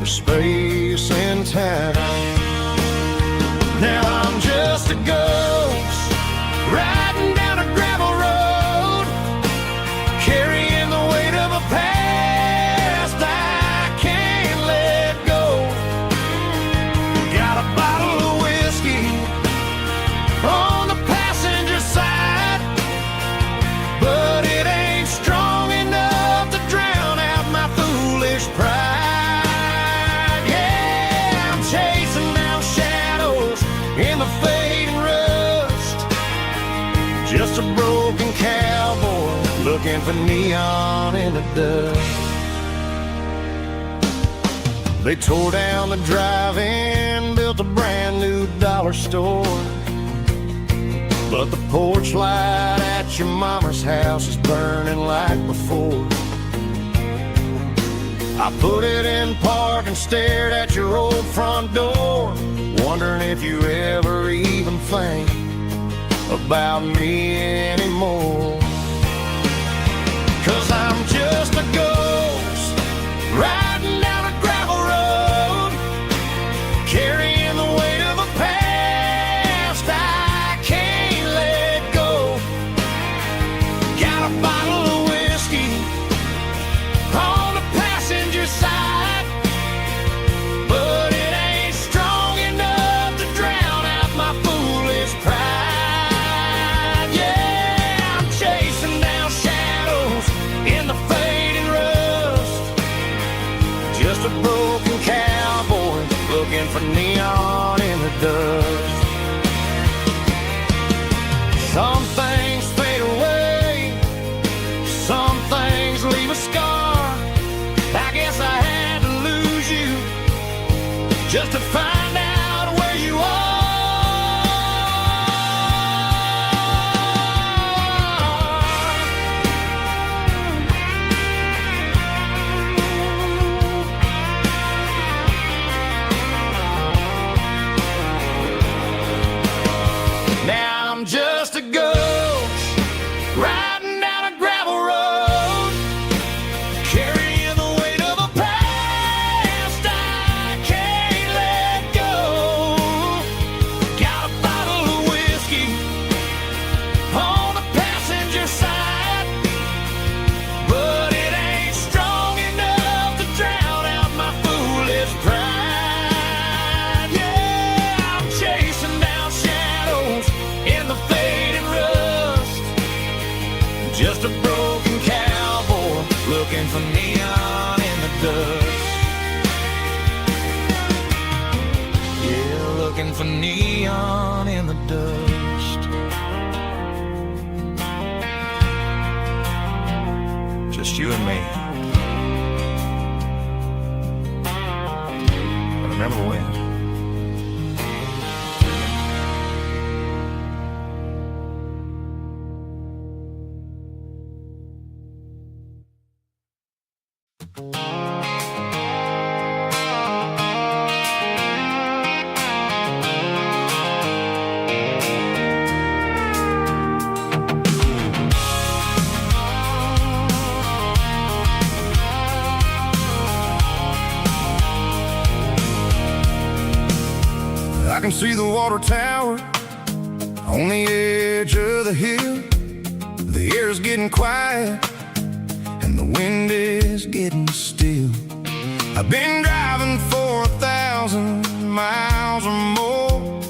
of space and time. Now I'm just a ghost riding down a gravel road, carrying the weight of a past I can't let go. Got a bottle of whiskey on the passenger side, but it ain't strong enough to drown out my foolish pride. Yeah, I'm chasing down shadows in the fading rust, just a broken cowboy looking for neon in the dust. They tore down the drive-in, built a brand new dollar store, but the porch light at your mama's house is burning like before. I put it in park and stared at your old front door, wondering if you ever even think about me anymore. 'Cause I'm just a ghost riding down a gravel road, carrying the weight of a past I can't let go. Got a bottle of whiskey on the passenger side, but it ain't strong enough to drown out my foolish pride. Yeah, I'm chasing down shadows in the fading rust, just a broken cowboy looking for neon in the dust. Some things fade away, some things leave a scar. I guess I had to lose you just to find out where you are. Now I'm just a ghost riding down a gravel road, carrying the weight of a past I can't let go. Got a bottle of whiskey on the passenger side, but it ain't strong enough to drown out my foolish pride. Yeah, I'm chasing down shadows in the fading rust, just a broken cowboy looking for neon in the dust. Yeah, looking for neon in the dust. Just you and me. never win. I can see the water tower on the edge of the hill. The air's getting quiet and the wind is getting still. I've been driving for 1,000 miles or more,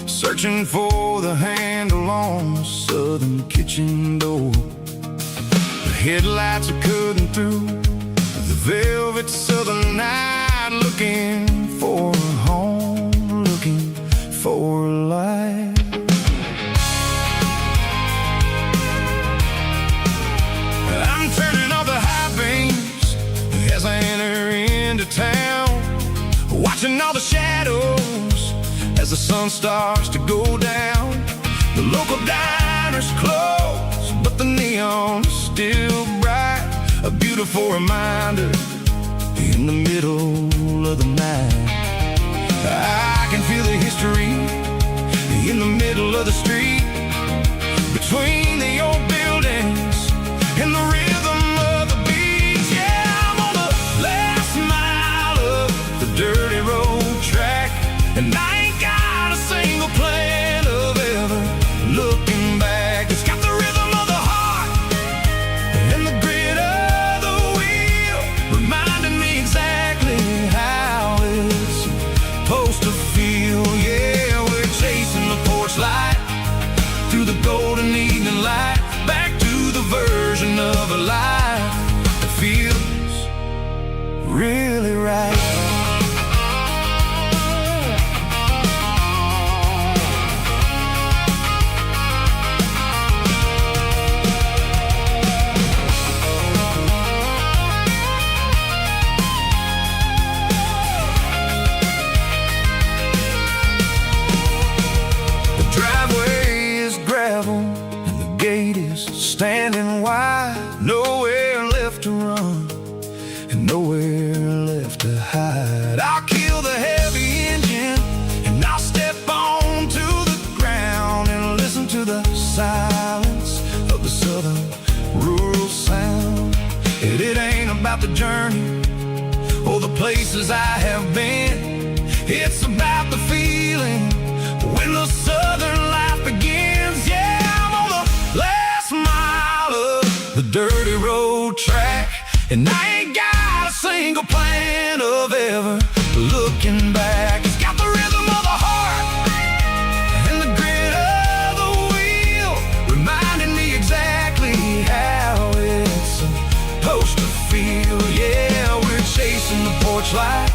searching for the handle on the southern kitchen door. The headlights are cutting through the velvet southern night, looking for a home, looking for life. I'm turning off the high beams as I enter into town, watching all the shadows as the sun starts to go down. The local diner's closed, but the neon's still bright, a beautiful reminder in the middle of the night. I can feel the history in the middle of the street, between the old buildings and the rhythm of the beats. Yeah, I'm on the last mile of the dirty road track, and I ain't got a single plan of ever looking back. It's got the rhythm of the heart and the grit of the wheel, reminding me exactly how it's supposed to feel. Yeah, we're chasing the porch light through the golden evening light, back to the version of a life that feels really right. Standing wide, nowhere left to run and nowhere left to hide. I'll kill the heavy engine and I'll step onto the ground and listen to the silence of the southern rural sound. It ain't about the journey or the places I have been, it's about the feeling when the southern life begins. Yeah, I'm on the last mile of the dirty road track, and I ain't got a single plan of ever looking back. It's got the rhythm of the heart and the grit of the wheel, reminding me exactly how it's supposed to feel. Yeah, we're chasing the porch light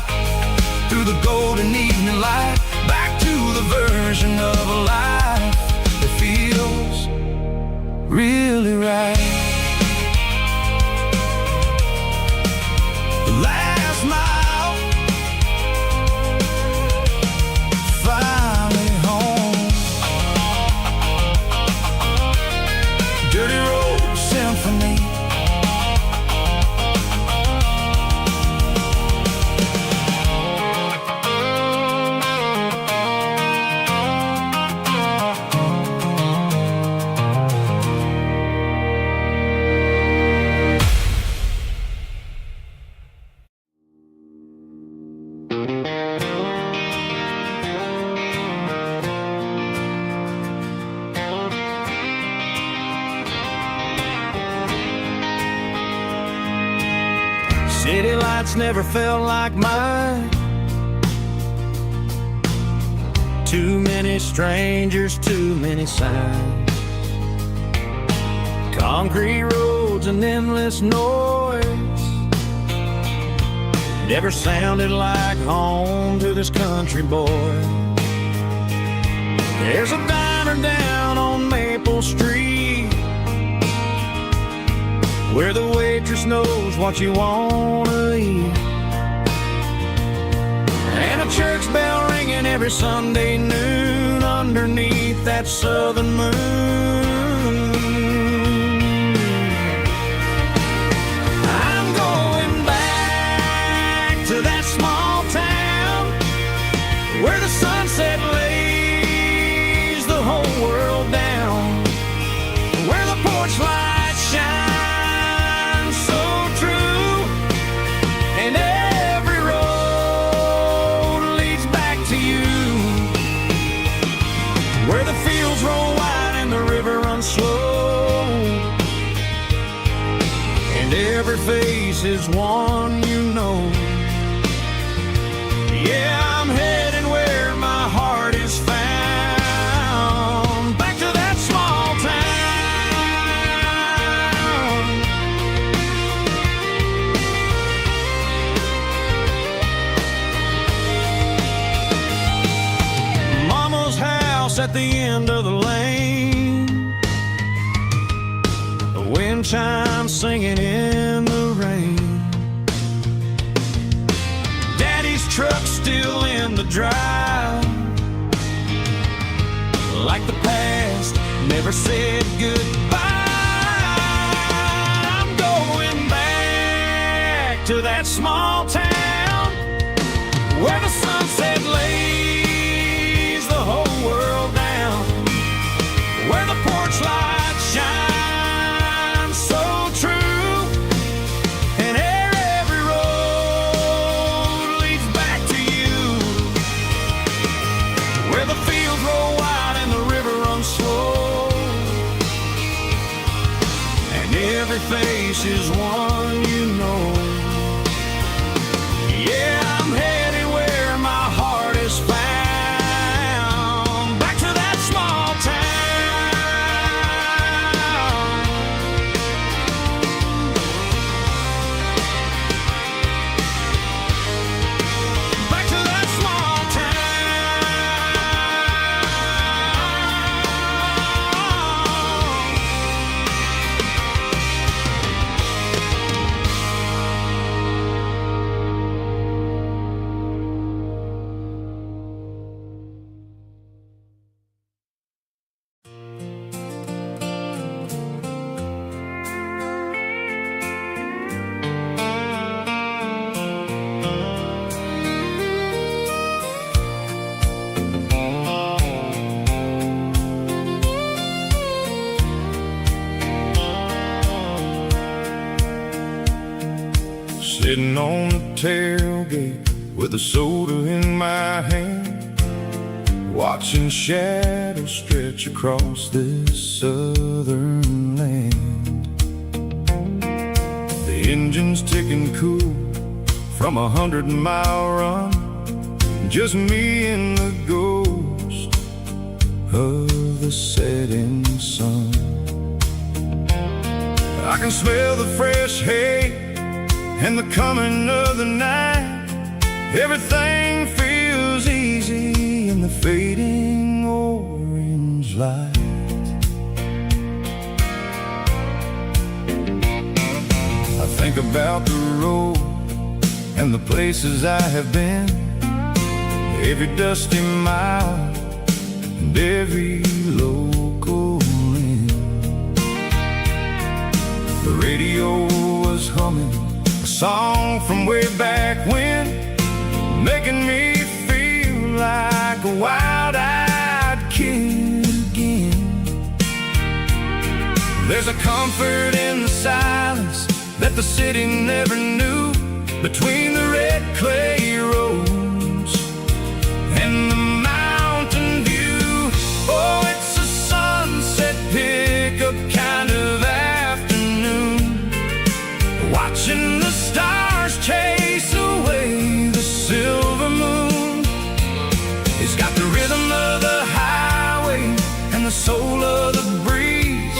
through the golden evening light, back to the version of a life that feels really right. Last mile, finally home. Dirty Road Symphony. City lights never felt like mine. Too many strangers, too many signs. Concrete roads and endless noise never sounded like home to this country boy. There's a diner down on Maple Street where the waitress knows what you wanna eat, and a church bell ringing every Sunday noon underneath that southern moon. I'm going back to that small town where the sunset lays the whole world down, where the porch light shines so true, and every road leads back to you, where the fields roll wide and the river runs slow, and every face is one you know. Yeah, I'm heading where my heart is found, back to that small town. Mama's house at the end of the lane, the wind chimes singing in the rain, truck still in the drive, like the past never said goodbye. I'm going back to that small town where the sunset lays the whole world down, where the porch light shines so true, and every road leads back to you, where the fields roll wide and the river runs slow, and every face is one you know. Yeah, I'm headed where my heart is found, back to that small town. Back to that small Sitting on the tailgate with a soda in my hand, watching shadows stretch across this southern land. The engine's ticking cool from 100-mile run, just me and the ghost of the setting sun. I can smell the fresh hay and the coming of the night. Everything feels easy in the fading orange light. I think about the road and the places I have been, every dusty mile and every local inn. The radio was humming a song from way back when, making me feel like a wild-eyed kid again. There's a comfort in the silence that the city never knew, between the red clay roads and the mountain view. Oh, it's a sunset pickup kind of afternoon, watching the stars chase away the silver moon. It's got the rhythm of the highway and the soul of the breeze,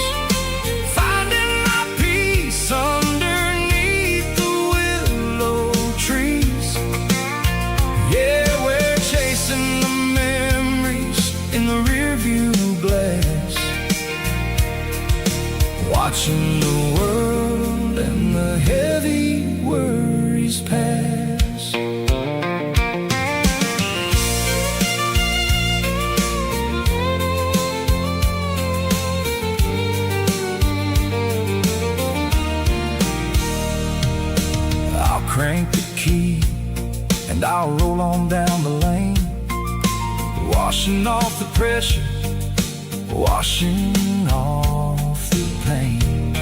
finding my peace underneath the willow trees. Yeah, we're chasing the memories in the rearview glass, watching the world and the heavy worries pass. key, and I'll roll on down the lane, washing off the pressure, washing off the pain.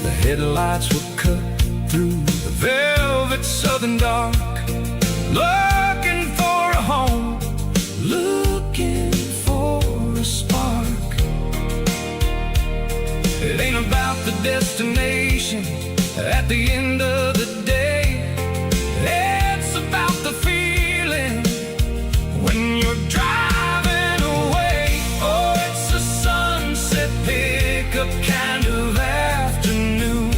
The headlights were cut through the velvet southern dark, looking for a home, looking for a spark. It ain't about the destination at the end of the day, it's about the feeling when you're driving away. Oh, it's a sunset pickup kind of afternoon,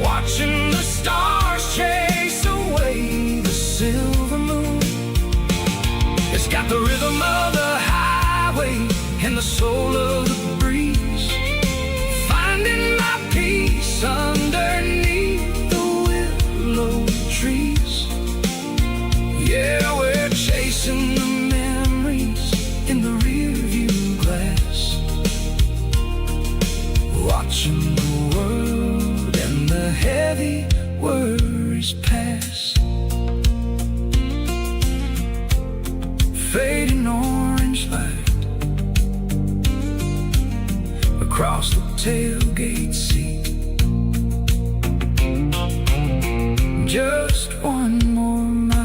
watching the stars chase away the silver moon. It's got the rhythm of the highway and the soul of the breeze, finding my peace underneath the willow trees. Yeah, we're chasing the memories in the rearview glass, watching the world and the heavy worries pass. Fading orange light across the tailgate seat. Just one more mile.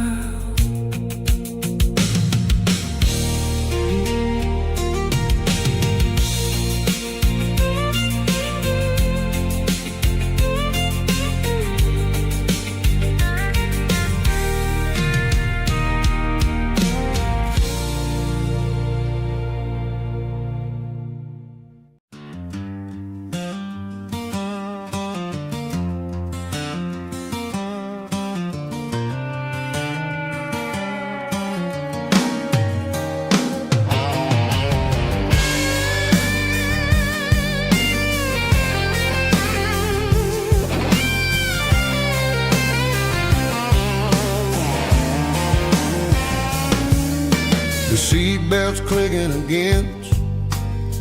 The seatbelt's clicking against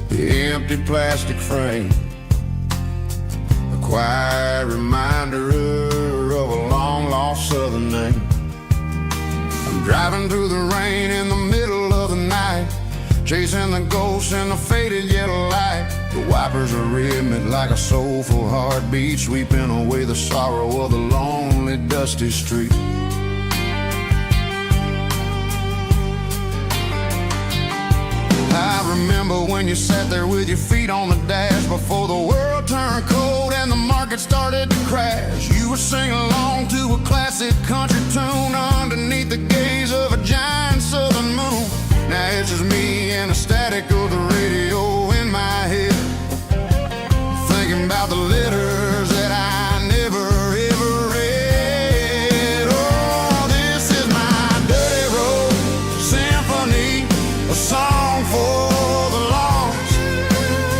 the empty plastic frame, a quiet reminder of a long-lost southern name. I'm driving through the rain in the middle of the night, chasing the ghosts in the faded yellow light. The wipers are rhythmic like a soulful heartbeat, sweeping away the sorrow of the lonely, dusty street. I remember when you sat there with your feet on the dash before the world turned cold and the market started to crash. You were singing along to a classic country tune underneath the gaze of a giant southern moon. Now it's just me and the static of the radio in my head, thinking about the letters that I never ever read. Oh, this is my dirty road symphony, a song for the lost,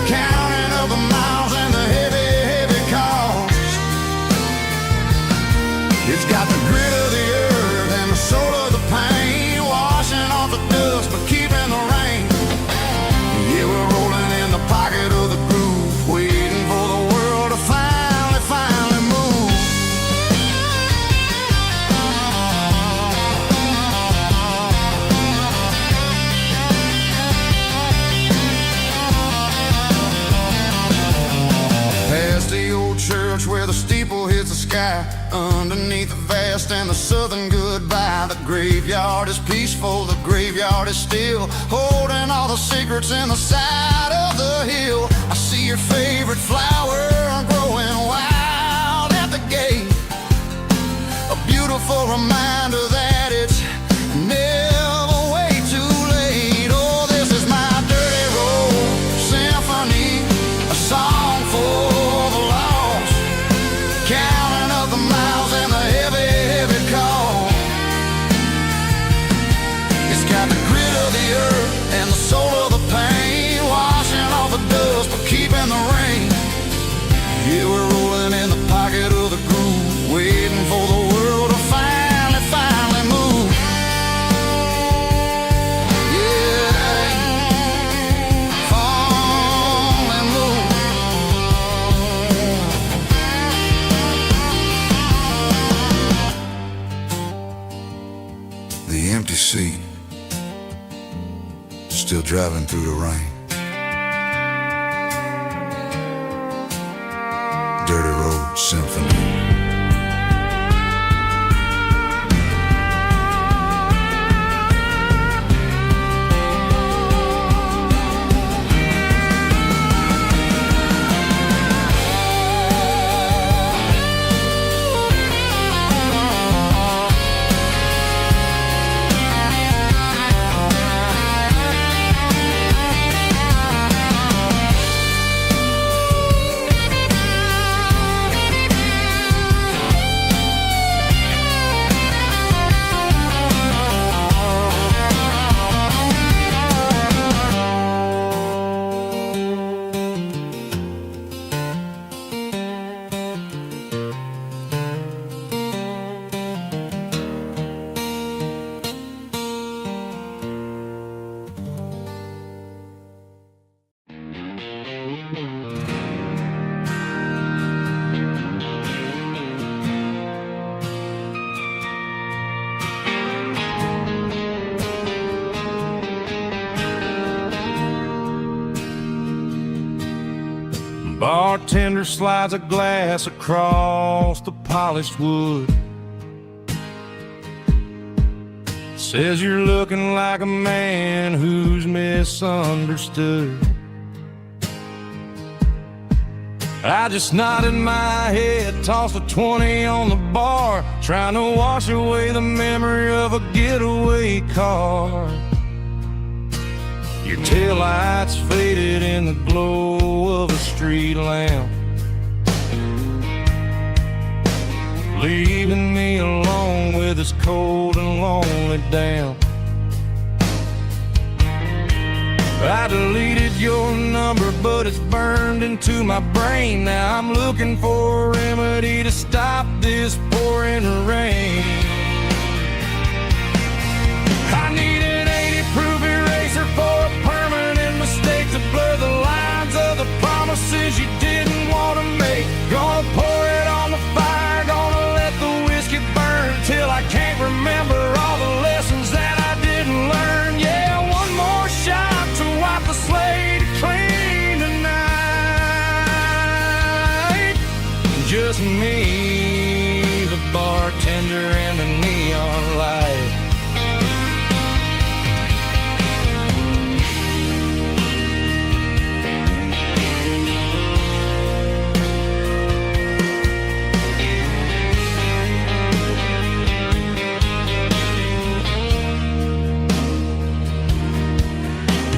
counting up the miles and the heavy, heavy cost. It's got the grit of the earth and the soul of the pain, washing off the dust but keeping the rain. Yeah, we're rolling in the pocket of the groove, waiting for the world to finally move. Past the old church where the steeple hits the sky, underneath the vast and the southern goodbye. The graveyard is peaceful, the graveyard is still, holding all the secrets in the side of the hill. I see your favorite flower growing wild at the gate, a beautiful reminder that it's never way too late. Oh, this is my dirty road symphony, a song for the lost, counting up the miles and the heavy, heavy call. It's got the grit of the earth and the soul of the pain, washing off the dust driving through the rain. Dirty Road Symphony. Bartender slides a glass across the polished wood. Says you're looking like a man who's misunderstood. I just nodded my head, tossed a 20 on the bar, trying to wash away the memory of a getaway car. Your taillights faded in the glow of a street lamp, leaving me alone with this cold and lonely damp. I deleted your number, but it's burned into my brain. Now I'm looking for a remedy to stop this pouring rain. I need an 80-proof eraser for a permanent mistake to blur the lines of the promises you didn't want to make. Gonna pour it on the fire, gonna let the whiskey burn till I can't remember all the lessons that I didn't learn. Yeah, one more shot to wipe the slate clean tonight. Just me, the bartender, and the neon light.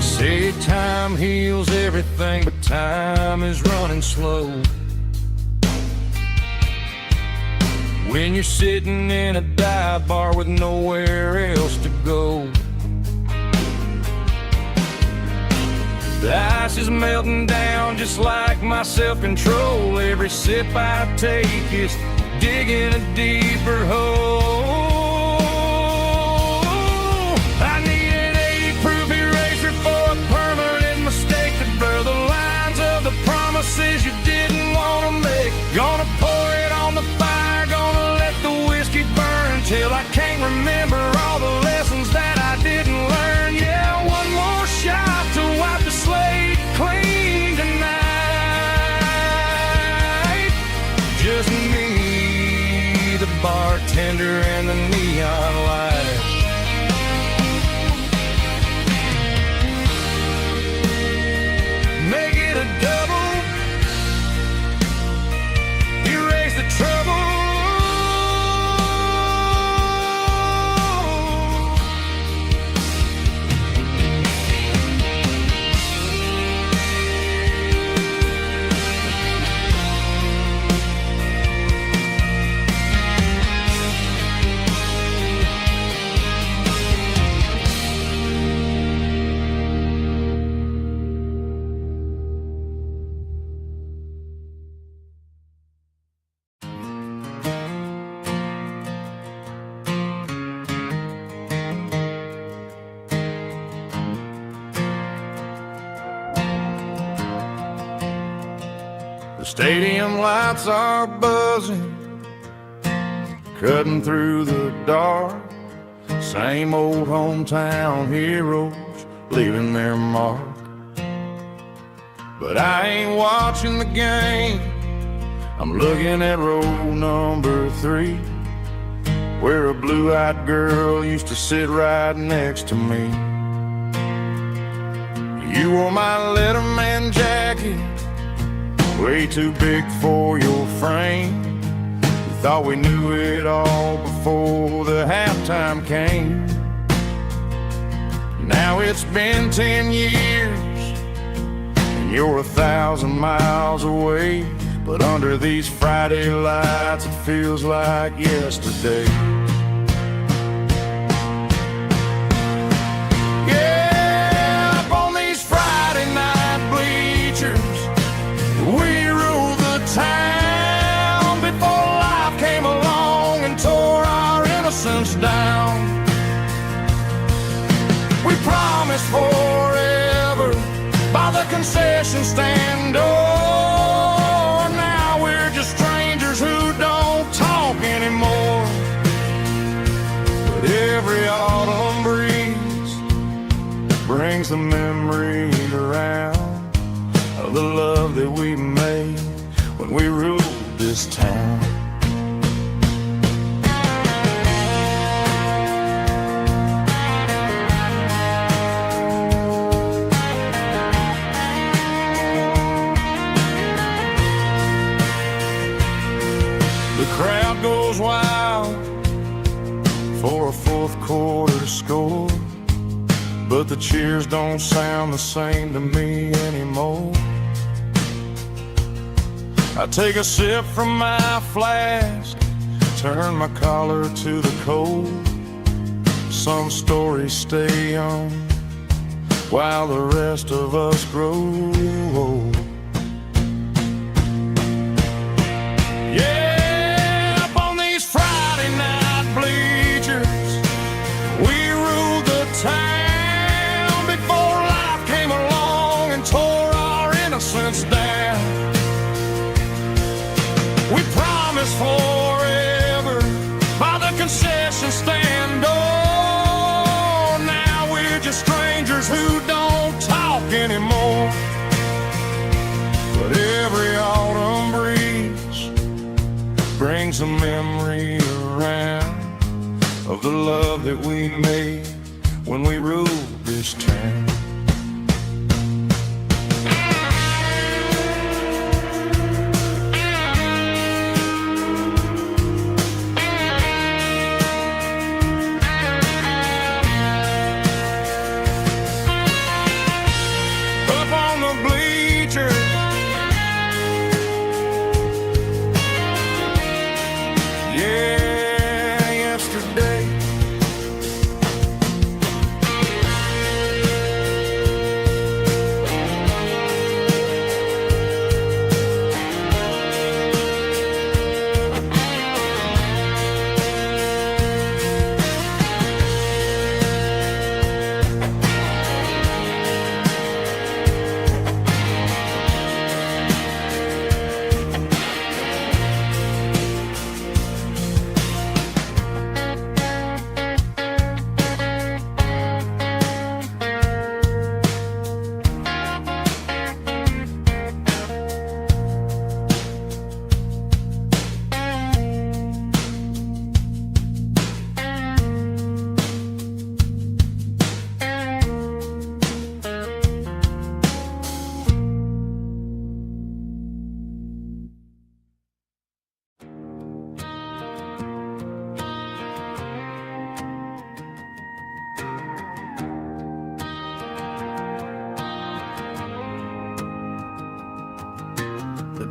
Say time heals everything, but time is running slow. When you're sitting in a dive bar with nowhere else to go, the ice is melting down just like my self-control. Every sip I take is digging a deeper hole. I need an 80-proof eraser for a permanent mistake to blur the lines of the promises you didn't want to make. Gonna pour it on the fire, gonna let the whiskey burn till I can't remember all the lessons that I didn't learn. Yeah, one more shot to wipe the slate clean tonight. Just me, the bartender, and the neon light. Make it a double, erase the trouble. The stadium lights are buzzing, cutting through the dark. Same old hometown heroes leaving their mark. But I ain't watching the game, I'm looking at row number 3, where a blue-eyed girl used to sit right next to me. You wore my Letterman jacket, way too big for your frame. We thought we knew it all before the halftime came. Now it's been 10 years, and you're 1,000 miles away. But under these Friday lights, it feels like yesterday. Yeah, up on these Friday night bleachers, we ruled the town before life came along and tore our innocence down. We promised forever by the concession stand door. Who don't talk anymore. But every autumn breeze brings the memories around of the love that we made when we ruled this town. Crowd goes wild for a fourth quarter score, but the cheers don't sound the same to me anymore. I take a sip from my flask, turn my collar to the cold. Some stories stay young while the rest of us grow old. We promised forever by the concession stand door. Now we're just strangers who don't talk anymore. But every autumn breeze brings a memory around of the love that we made when we ruled this town.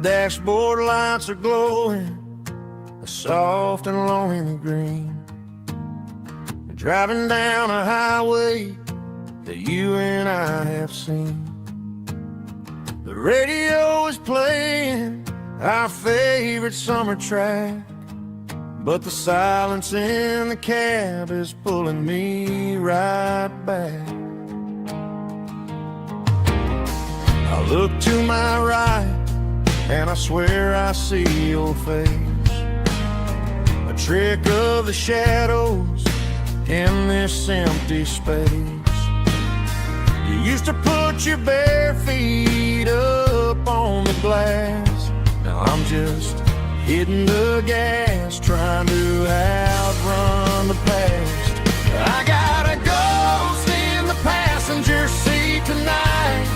Dashboard lights are glowing a soft and lonely green. Driving down a highway that you and I have seen. The radio is playing our favorite summer track, but the silence in the cab is pulling me right back. I look to my right and I swear I see your face, a trick of the shadows in this empty space. You used to put your bare feet up on the glass. Now I'm just hitting the gas, trying to outrun the past. I got a ghost in the passenger seat tonight,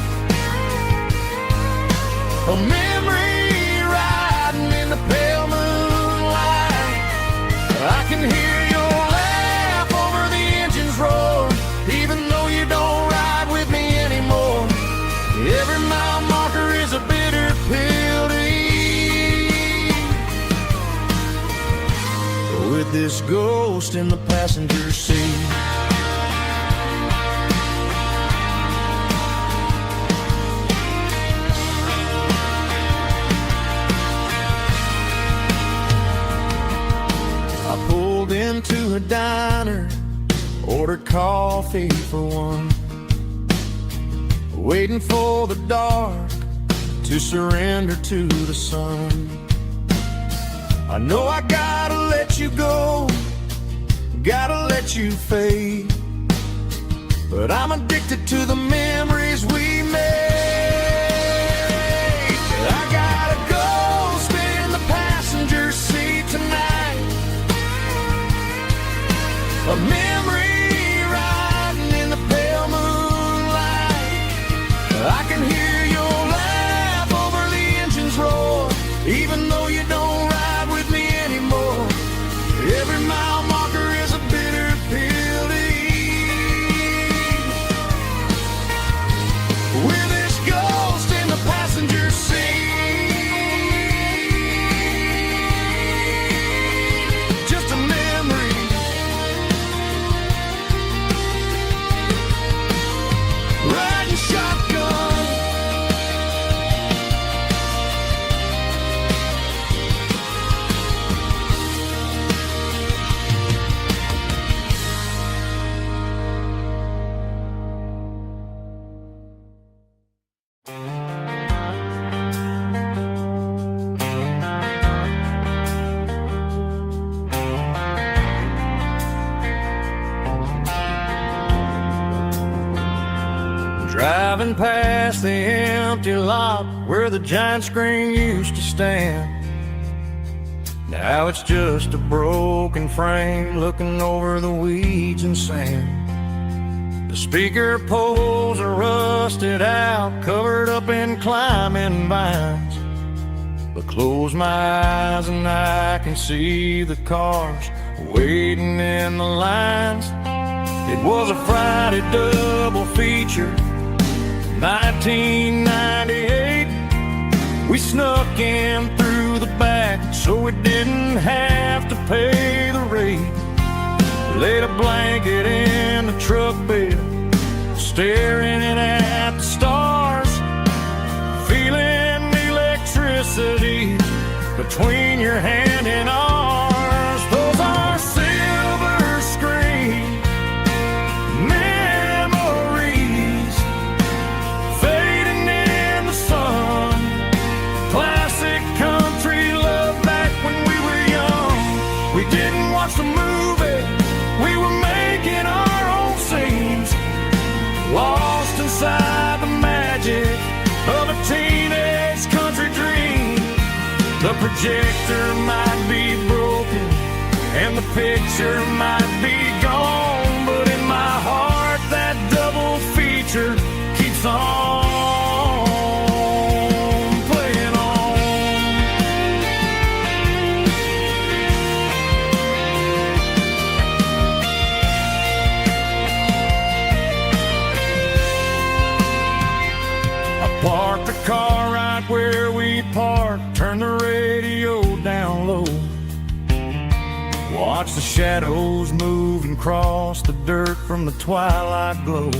a memory riding in the pale moonlight. I can hear your laugh over the engine's roar, even though you don't ride with me anymore. Every mile marker is a bitter pill to eat, with this ghost in the passenger seat. I pulled into a diner, ordered coffee for one, waiting for the dark to surrender to the sun. I know I gotta let you go, gotta let you fade, but I'm addicted to the memories we made. I got a ghost in the passenger seat tonight, a memory riding in the pale moonlight. I can hear your laugh over the engine's roar, even though you don't ride with me anymore. Every mile marker is a bitter pill to eat, with this ghost in the passenger seat. Just a memory, riding shotgun. Driving past the empty lot where the giant screen used to stand. Now it's just a broken frame looking over the weeds and sand. The speaker poles are rusted out, covered up in climbing vines. But close my eyes and I can see the cars waiting in the lines. It was a Friday double feature, 1998. We snuck in through the back so we didn't have to pay the rate. Laid a blanket in the truck bed, staring at the stars, feeling the electricity between your hand and ours. Those are silver screen memories fading in the sun. Classic country love back when we were young. We didn't watch the movie, we were making our own scenes, lost inside the magic of a teenage country dream. The projector might be broken and the picture might be gone, but in my heart that double feature keeps on playing on. I parked the car right where we parked, turned the radio down low, watch the shadows move and cross the dirt from the twilight glow.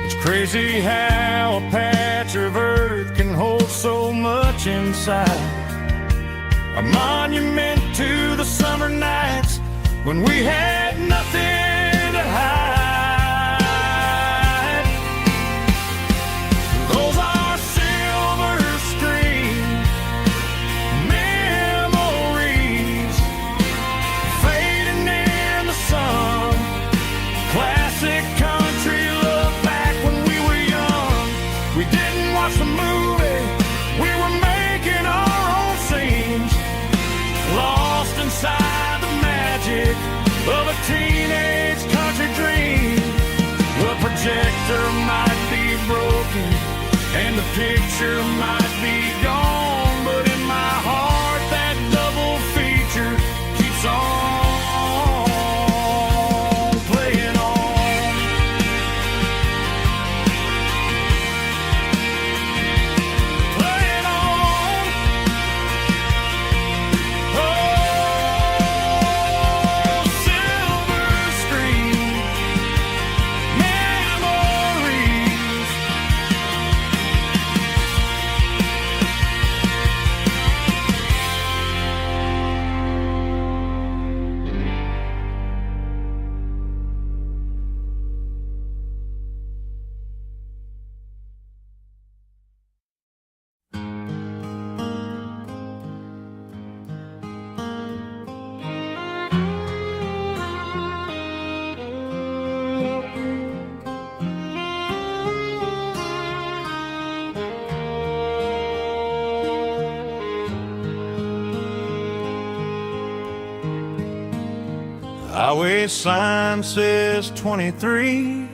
It's crazy how a patch of earth can hold so much inside, a monument to the summer nights when we had nothing to hide. Those are silver screen memories fading in the sun. Classic country love back picture might be gone, but in my heart that double feature keeps on playing on. Playing on. Oh, silver screen memories. Highway sign says 23,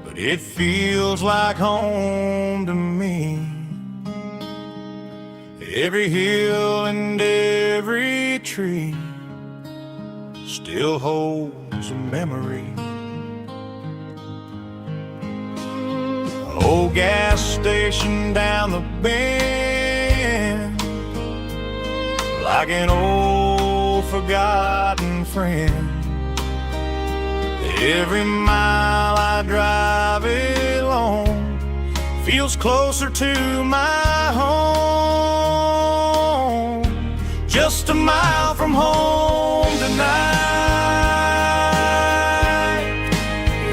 but it feels like home to me. Every hill and every tree still holds a memory. An old gas station down the bend, like an old forgotten friend. Every mile I drive it along feels closer to my home. Just a mile from home tonight,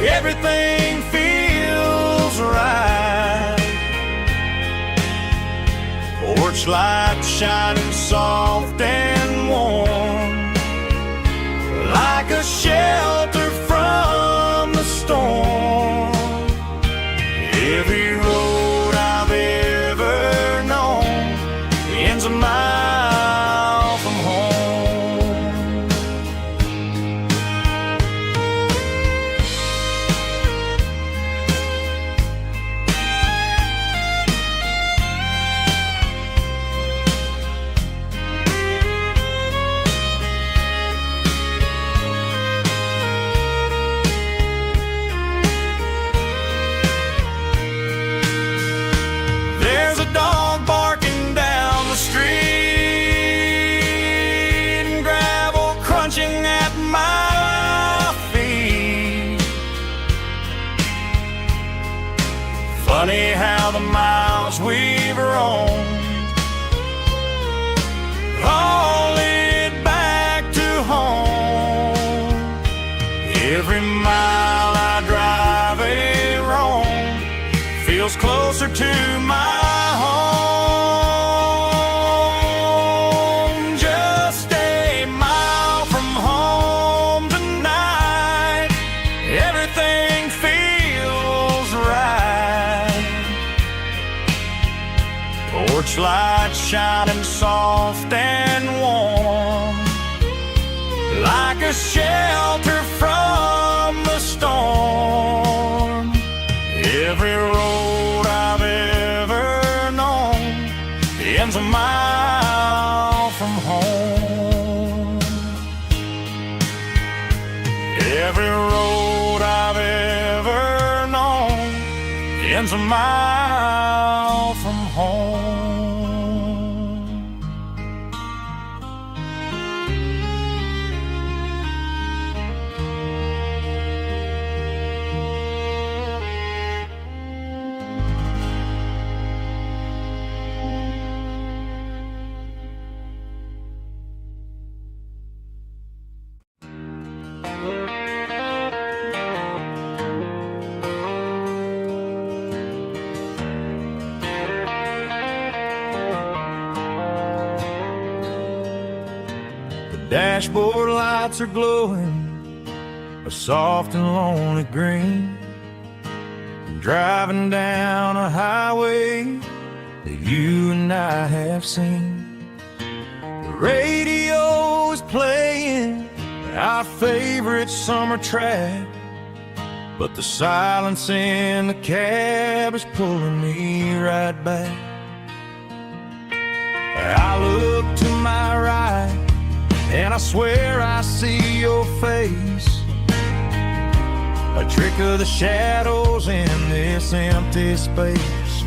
everything feels right. Porch light shining soft and warm, like a shelter from the storm. Every road I've ever known ends a mile from home. There's a dog barking down the street and gravel crunching at my feet. Funny how the miles we've roamed all lead back to home. Every mile I drive a roam feels closer to my home. Just a mile from home tonight, everything feels right. Porch light shining soft and warm, like a shelter from the storm. Every road I've ever known ends a mile from home. Every road I've ever known ends a mile from home. Dashboard lights are glowing a soft and lonely green. Driving down a highway that you and I have seen. The radio is playing our favorite summer track, but the silence in the cab is pulling me right back. I look to my right, and I swear I see your face. A trick of the shadows in this empty space.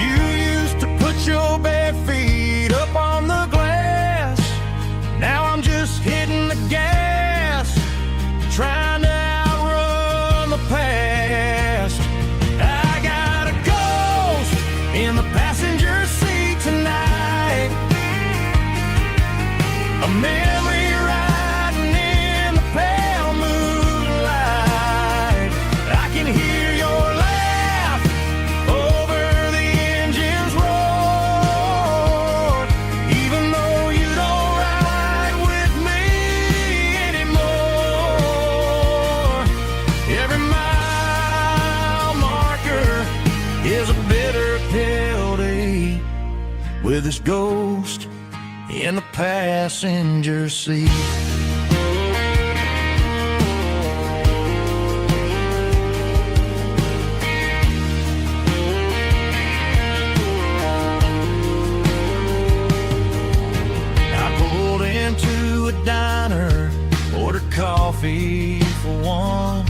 You used to put your bare feet up on the glass. Now I'm just hitting the gas, trying to outrun the past. I got a ghost in the passenger seat tonight, a memory riding in the pale moonlight. I can hear your laugh over the engine's roar, even though you don't ride with me anymore. Every mile marker is a bitter pill to eat, with this ghost in the passenger seat. I pulled into a diner, ordered coffee for one,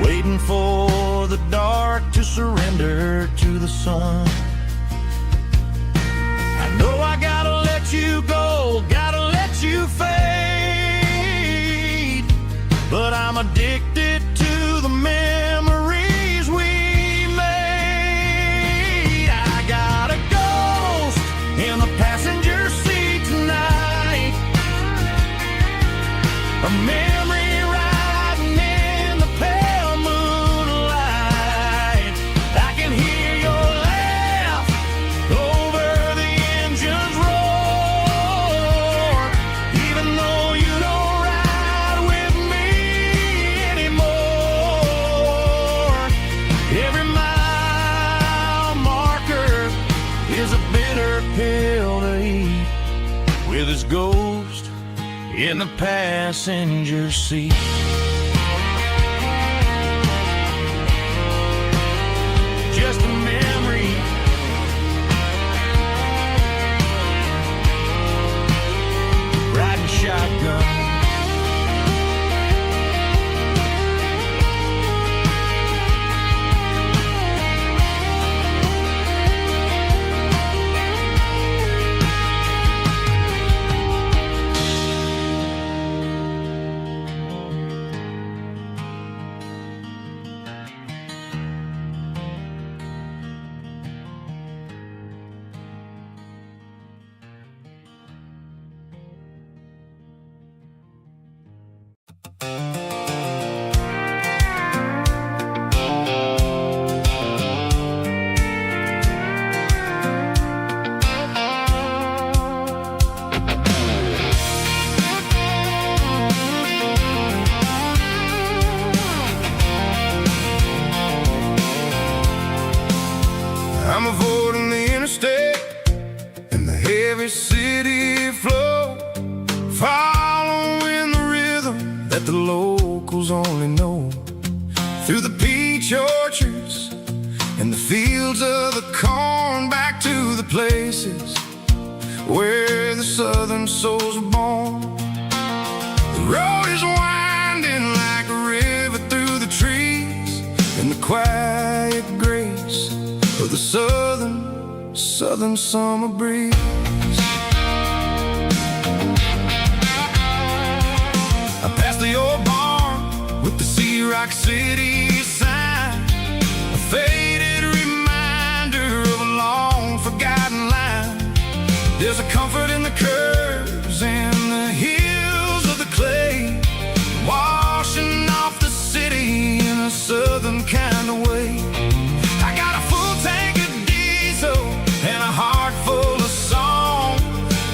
waiting for the dark to surrender to the sun. I know I gotta let you go, gotta let you fade, but I'm addicted to the memories we made. I got a ghost in the passenger seat tonight, a memory riding in the pale moonlight. I can hear your laugh over the engine's roar, even though you don't ride with me anymore. Every mile marker is a bitter pill to eat, with his ghost in the passenger seat. Just a memory, riding shotgun. I'm avoiding the interstate and the heavy city flow, following the rhythm that the locals only know. Through the peach orchards and the fields of the corn, back to the places where the southern souls are born. The road is winding like a river through the trees, and the quiet grace of the southern summer breeze. I passed the old barn with the Sea Rock City sign, a faded reminder of a long forgotten line. There's a comfort in the curves and the hills of the clay, washing off the city in a southern kind of way. I got a full tank of diesel and a heart full of song,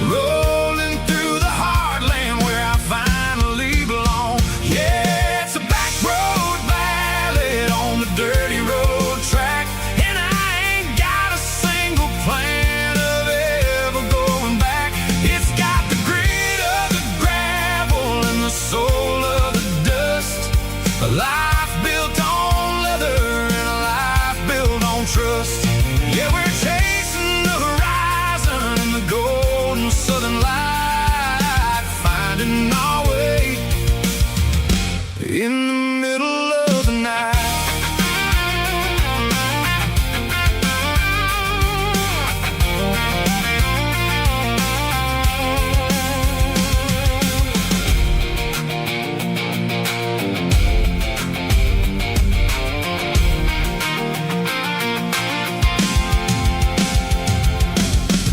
rolling through the heartland where I finally belong. Yeah, it's a back road ballad on the dirty road track, and I ain't got a single plan of ever going back. trust. Yeah, we're chasing the horizon in the golden southern light, finding our way in the middle of the night.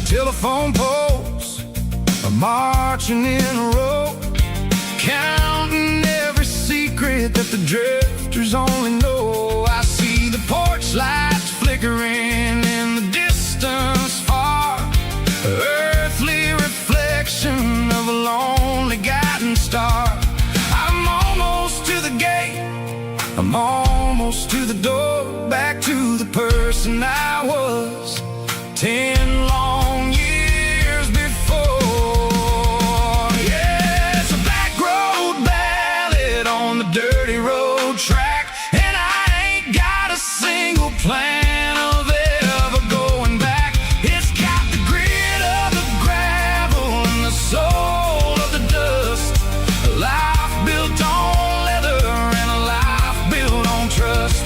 Telephone poles are marching in a row, counting every secret that the drifters only know. I see the porch lights flickering in the distance far, earthly reflection of a lonely guiding star. I'm almost to the gate, I'm almost to the door, back to the person I was 10 long years before. Yeah, it's a back road ballad on the dirty road track, and I ain't got a single plan of ever going back. It's got the grit of the gravel and the soul of the dust, a life built on leather and a life built on trust.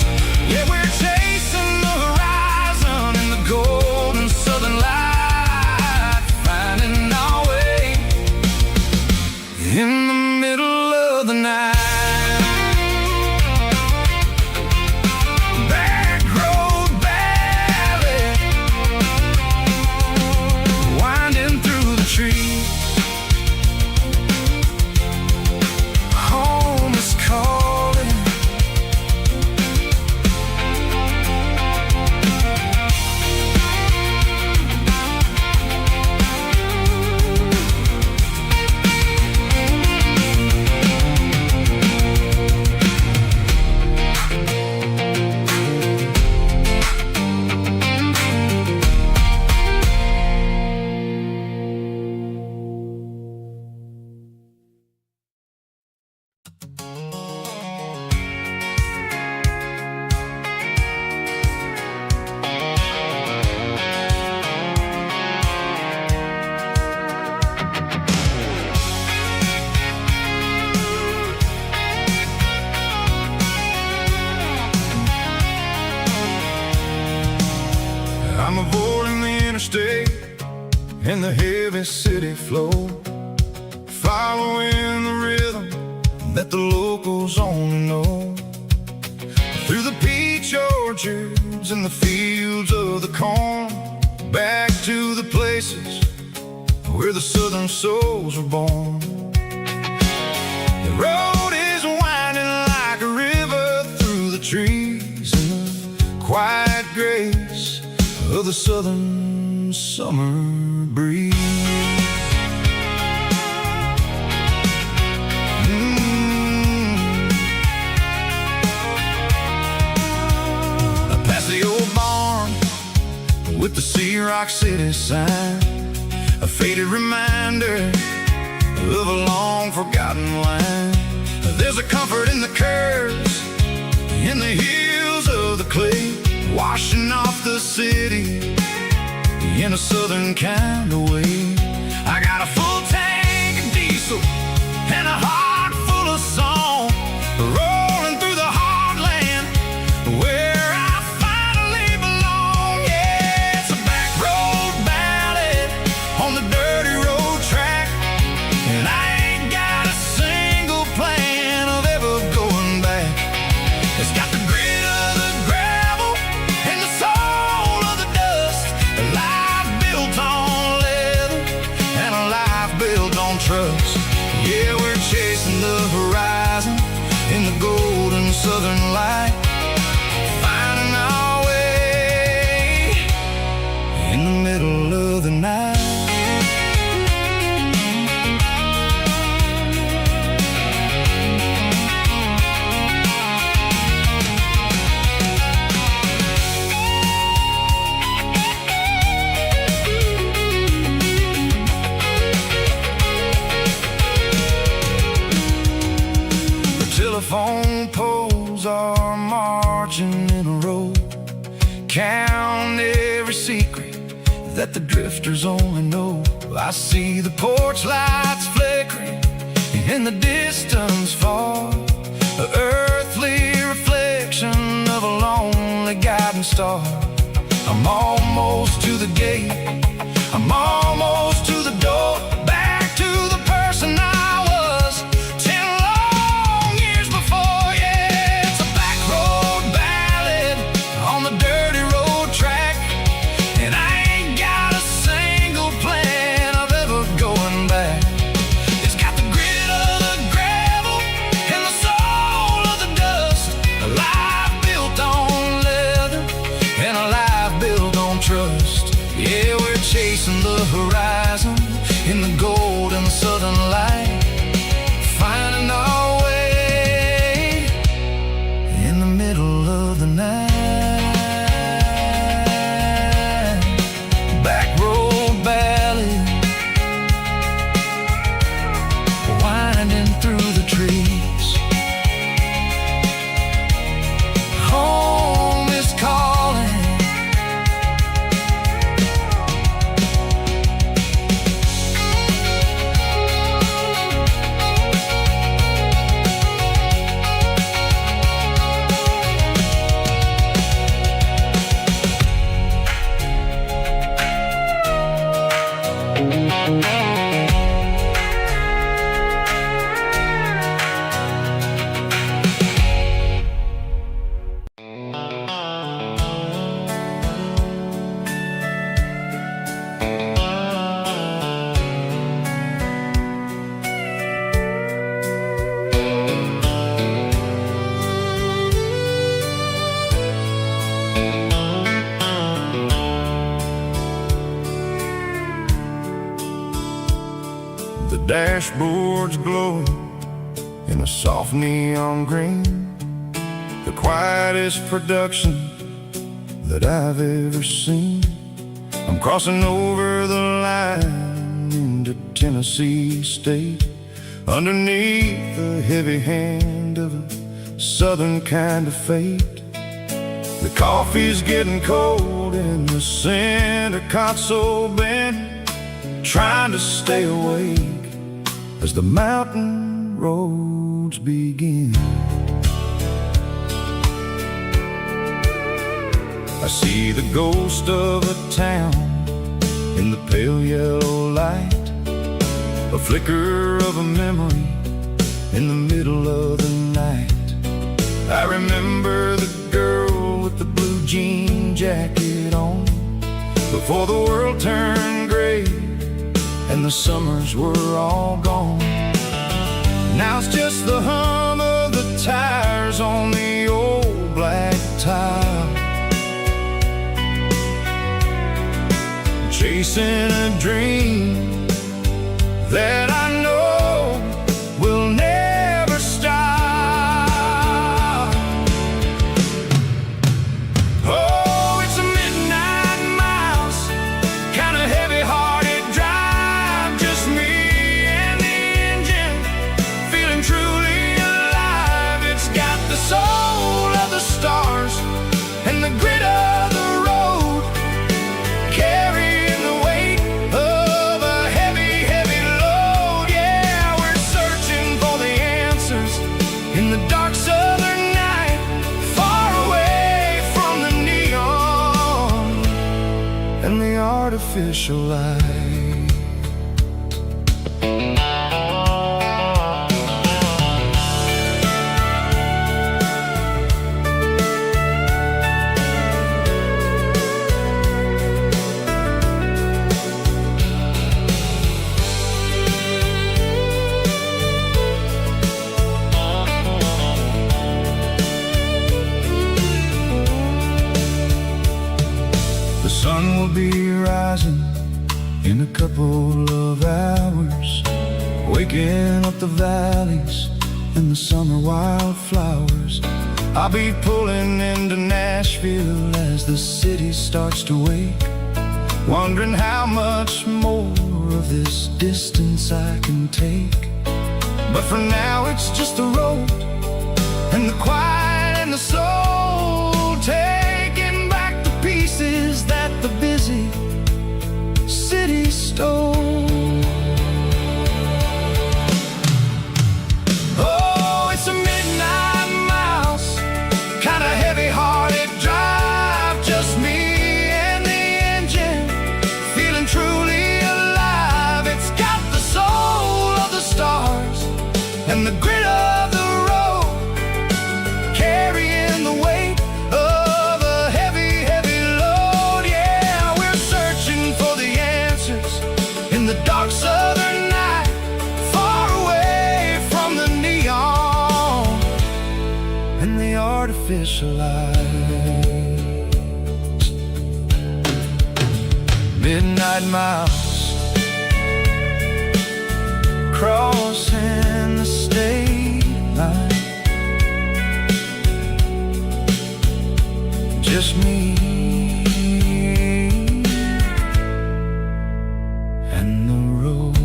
Yeah, we're chasing the horizon in the golden southern light, finding our way in the middle of the night. Back road ballad, winding through the trees. Home is calling. I'm avoiding the interstate and the heavy city flow, following the rhythm that the locals only know. Through the peach orchards and the fields of the corn, back to the places where the southern souls were born. The road is winding like a river through the trees in the quiet grace of the southern summer breeze. Past the old barn with the Sea Rock City sign, a faded reminder of a long forgotten line. There's a comfort in the curves, in the hills of the clay, washing off the city in a southern kind of way. I got a full tank of diesel and a heart full of song, rolling through the heartland where I finally belong. Yeah, it's a back road ballad on the dirty road track, and I ain't got a single plan of ever going back. It's got the grit of the gravel and the soul of the dust, a life built on leather count every secret that the drifters only know. I see the porch lights flickering in the distance far, the earthly reflection of a lonely guiding star. I'm almost to the gate, I'm almost to the door, back to the person I was 10 long years before. Yeah, it's a back road ballad on the dirty road track, and I ain't got a single plan of ever going back. It's got the grit of the gravel and the soul of the dust, a life built on leather and a life built on trust. Yeah, we're chasing the horizon in the golden southern light, finding our way in the middle of the night. Back road ballad, winding through the trees. Home is calling. The dashboard's glowing in a soft neon green, the quietest production that I've ever seen. I'm crossing over the line into Tennessee State, underneath the heavy hand of a southern kind of fate. The coffee's getting cold in the center console bin, trying to stay awake as the mountain roads begin. I see the ghost of a town in the pale yellow light, a flicker of a memory in the middle of the night. I remember the girl with the blue jean jacket on, before the world turned gray and the summers were all gone. Now it's just the hum of the tires on the old black tile, chasing a dream that I know will never stop. Oh, it's a midnight miles, kind of heavy-hearted drive, just me and the engine, feeling truly alive. It's got the soul of the stars and the grit of the road, carrying the weight of a heavy, heavy load. Yeah, we're searching for the answers in the dark southern night, far away from the neon and the artificial light. The sun will be rising in a couple of hours, waking up the valleys and the summer wildflowers. I'll be pulling into Nashville as the city starts to wake, wondering how much more of this distance I can take. But for now it's just the road and the quiet and the soul, taking back the peace faces that the busy city stole. Oh, it's a midnight mouse, kinda heavy-hearted drive, just me and the engine, feeling truly alive. It's got the soul of the stars and the grit of the road, carrying the weight of a heavy, heavy load. Yeah, we're searching for the answers in the dark southern night, far away from the neon and the artificial lights. Midnight mouse crossing the state line, just me and the road.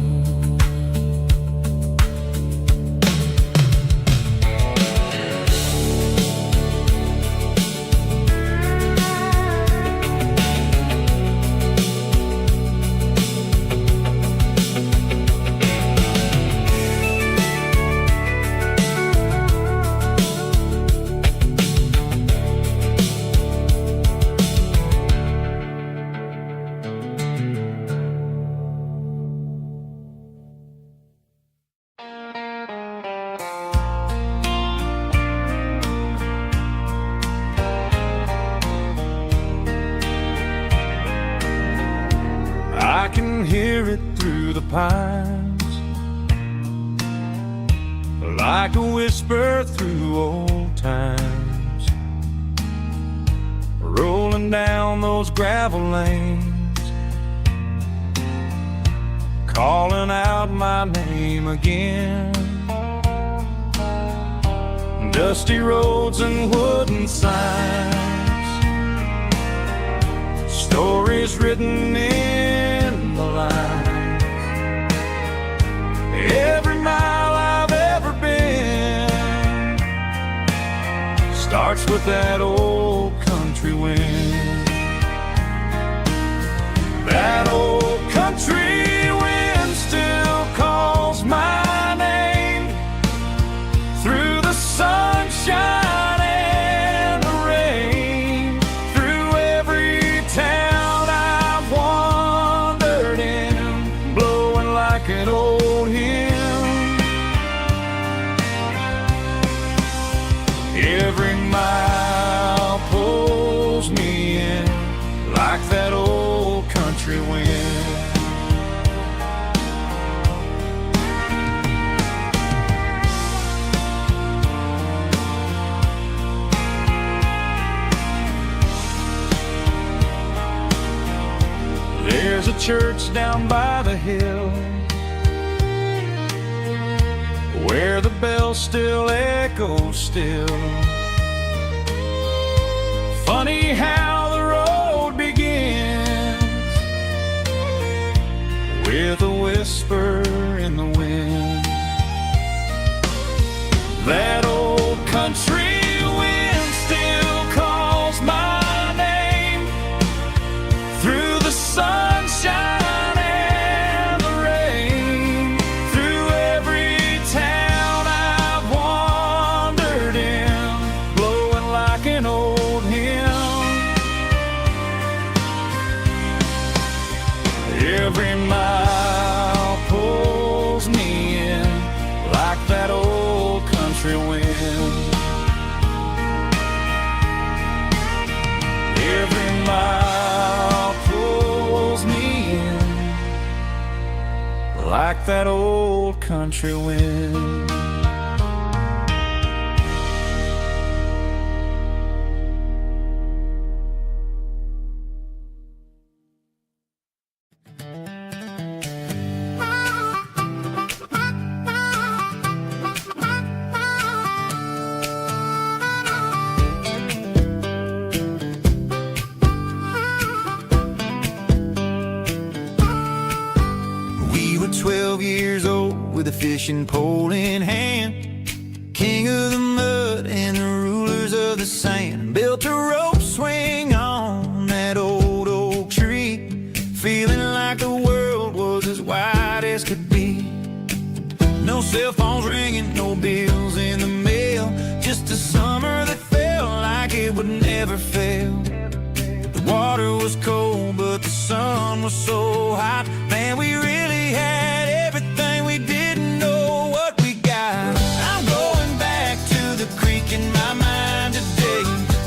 I can hear it through the pines, like a whisper through old times, rolling down those gravel lanes, calling out my name again. Dusty roads and wooden signs, stories written in the lines. Every mile I've ever been starts with that old country wind. That old country wind still calls my name through the sunshine and the rain, through every town I've wandered in, blowing like an old hymn. Every mile pulls me in like that old country wind. There's a church down by the hill where the bells still echo still. Funny how the road begins with a whisper in the wind. That old country wind still calls my name through the sunshine and the rain, through every town I've wandered in, blowing like an old hymn. Every mile pulls me in like that old country wind. Every mile pulls me in like that old country wind. We were 12 years old with a fishing pole in hand, king of the mud and the rulers of the sand, built a rope swing on that old winter was cold, but the sun was so hot. Man, we really had everything, we didn't know what we got. I'm going back to the creek in my mind today,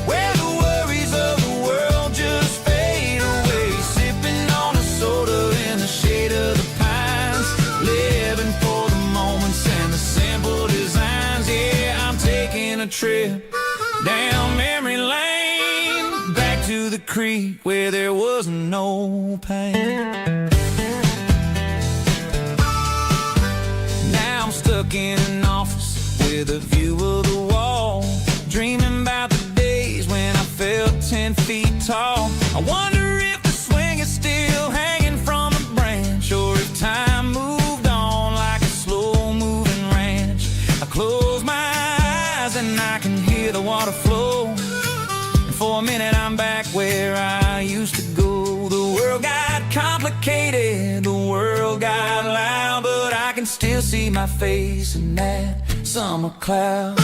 where the worries of the world just fade away. Sipping on a soda in the shade of the pines, living for the moments and the simple designs. Yeah, I'm taking a trip down memory lane, back to the creek where there was no pain. Now I'm stuck in an office with a view of the wall, dreaming about the days when I felt 10 feet tall. I wonder if the swing is still hanging from a branch, or if time moved on like a slow-moving ranch. I close my eyes and I can hear the water flow, and for a minute I'm back where I used to go. The world got complicated, the world got loud, but I can still see my face in that summer cloud.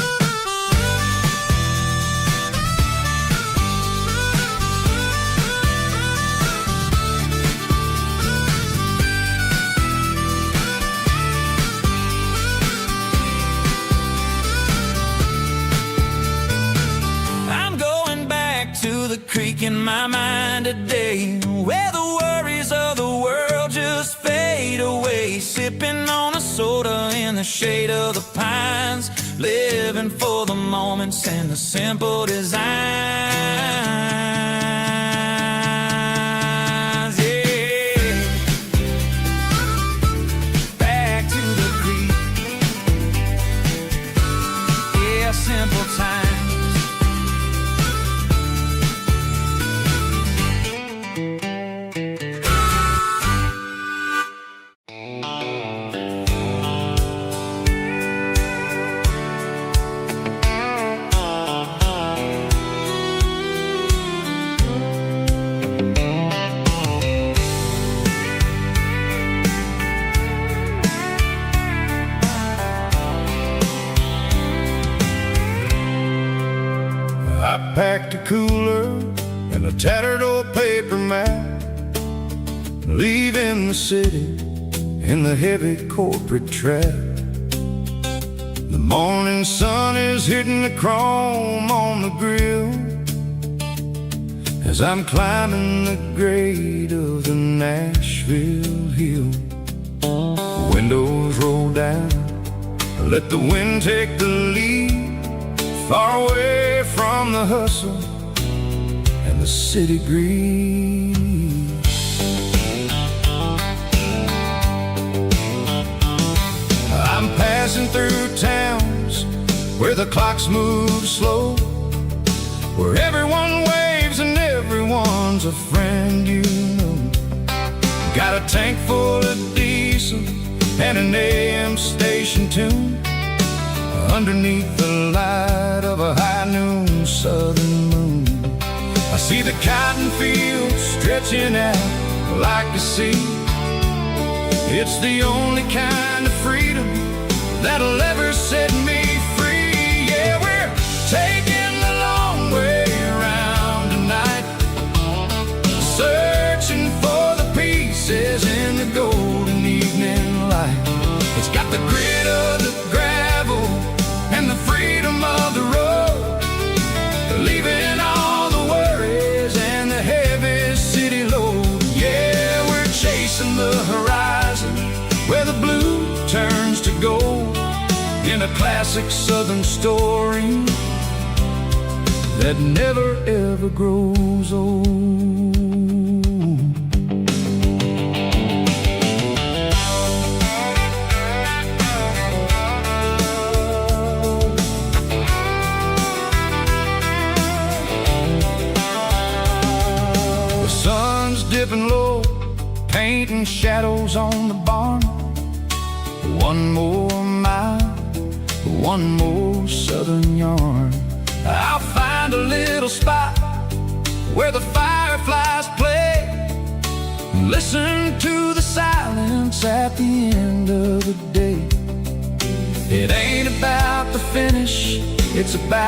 To the creek in my mind today, where the worries of the world just fade away. Sipping on a soda in the shade of the pines, living for the moments and the simple designs. Yeah, back to the creek. Yeah, simple times. I packed a cooler and a tattered old paper map, leaving the city in the heavy corporate trap. The morning sun is hitting the chrome on the grill as I'm climbing the grade of the Nashville hill. The windows roll down, let the wind take the lead, far away from the hustle and the city greed. I'm passing through towns where the clocks move slow, where everyone waves and everyone's a friend you know. Got a tank full of diesel and an AM station tune, underneath the light of a high noon southern moon. I see the cotton fields stretching out like a sea. It's the only kind of freedom that'll ever set me free. Yeah, we're taking the long way around tonight, searching for the pieces in the golden evening light. It's got the grit of the gravel and the freedom of the road, leaving all the worries and the heavy city load. Yeah, we're chasing the horizon where the blue turns to gold, in a classic southern story that never ever grows old. Dipping low, painting shadows on the barn. One more mile, one more southern yarn. I'll find a little spot where the fireflies play, listen to the silence at the end of the day. It ain't about the finish, it's about